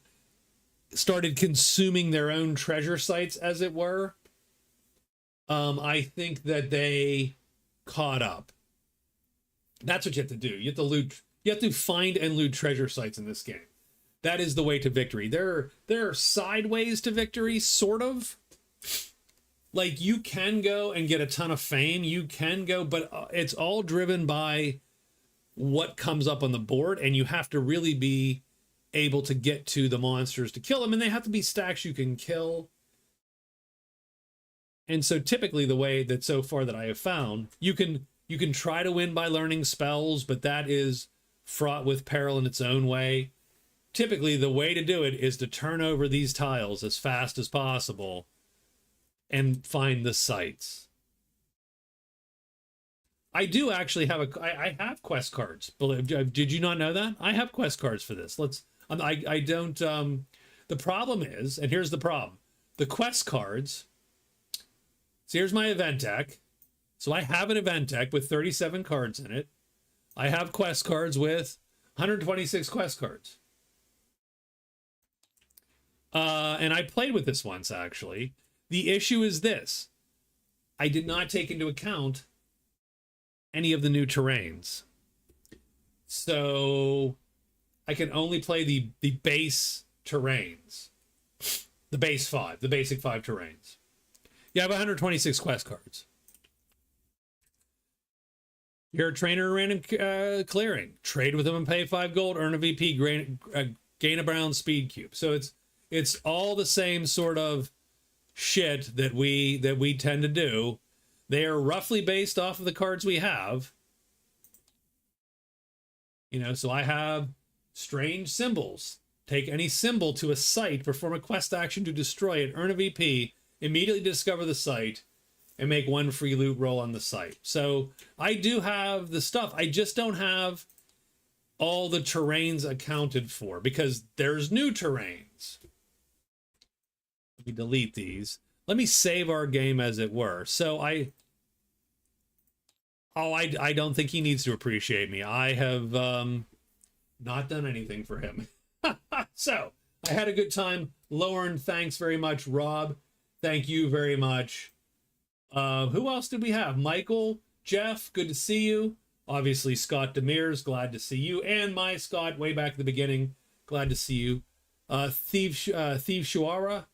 started consuming their own treasure sites, as it were, I think that they caught up. That's what you have to do. You have to loot. You have to find and loot treasure sites in this game. That is the way to victory. There are sideways to victory, sort of. Like, you can go and get a ton of fame. You can go, but it's all driven by what comes up on the board, and you have to really be able to get to the monsters to kill them, and they have to be stacks you can kill. And so typically the way that so far that I have found, you can try to win by learning spells, but that is fraught with peril in its own way. Typically the way to do it is to turn over these tiles as fast as possible and find the sites. I do actually have I have quest cards. Did you not know that? I have quest cards for this. I don't, the problem is, and here's the problem, the quest cards, so here's my event deck. So I have an event deck with 37 cards in it. I have quest cards with 126 quest cards. And I played with this once, actually. The issue is this. I did not take into account any of the new terrains. So I can only play the base terrains. The basic 5 terrains. You have 126 quest cards. You're a trainer in random clearing. Trade with them and pay 5 gold. Earn a VP. Gain a brown speed cube. So it's all the same sort of shit that we tend to do. They are roughly based off of the cards we have. You know, so I have strange symbols. Take any symbol to a site, perform a quest action to destroy it, earn a VP, immediately discover the site, and make 1 free loot roll on the site. So I do have the stuff. I just don't have all the terrains accounted for because there's new terrains. Let me delete these. Let me save our game, as it were. So I don't think he needs to appreciate me. I have not done anything for him. So I had a good time. Lauren, thanks very much. Rob, thank you very much. Who else did we have? Michael, Jeff, good to see you. Obviously, Scott Demirs, glad to see you. And my Scott, way back at the beginning, glad to see you. Thief Shuara,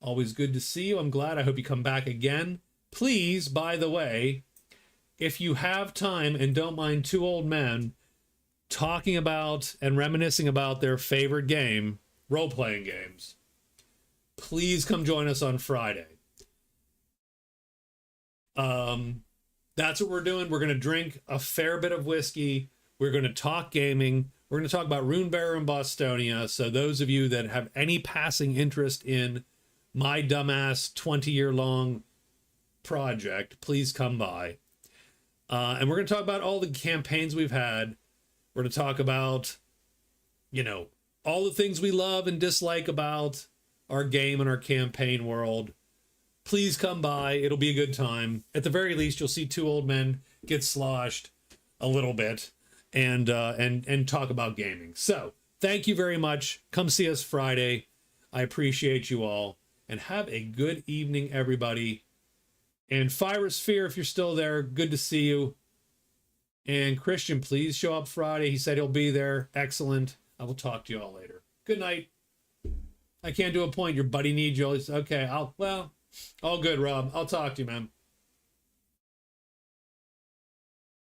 always good to see you. I'm glad. I hope you come back again. Please, by the way, if you have time and don't mind two old men talking about and reminiscing about their favorite game, role-playing games, please come join us on Friday. That's what we're doing. We're going to drink a fair bit of whiskey. We're going to talk gaming. We're going to talk about Runebearer and Bostonia. So those of you that have any passing interest in my dumbass 20-year-long project, please come by. And we're going to talk about all the campaigns we've had. We're going to talk about, all the things we love and dislike about our game and our campaign world. Please come by. It'll be a good time. At the very least, you'll see two old men get sloshed a little bit and talk about gaming. So thank you very much. Come see us Friday. I appreciate you all. And have a good evening, everybody. And Firosphere, if you're still there, good to see you. And Christian, please show up Friday. He said he'll be there. Excellent. I will talk to you all later. Good night. I can't do a point. Your buddy needs you. Okay, all good, Rob. I'll talk to you, man.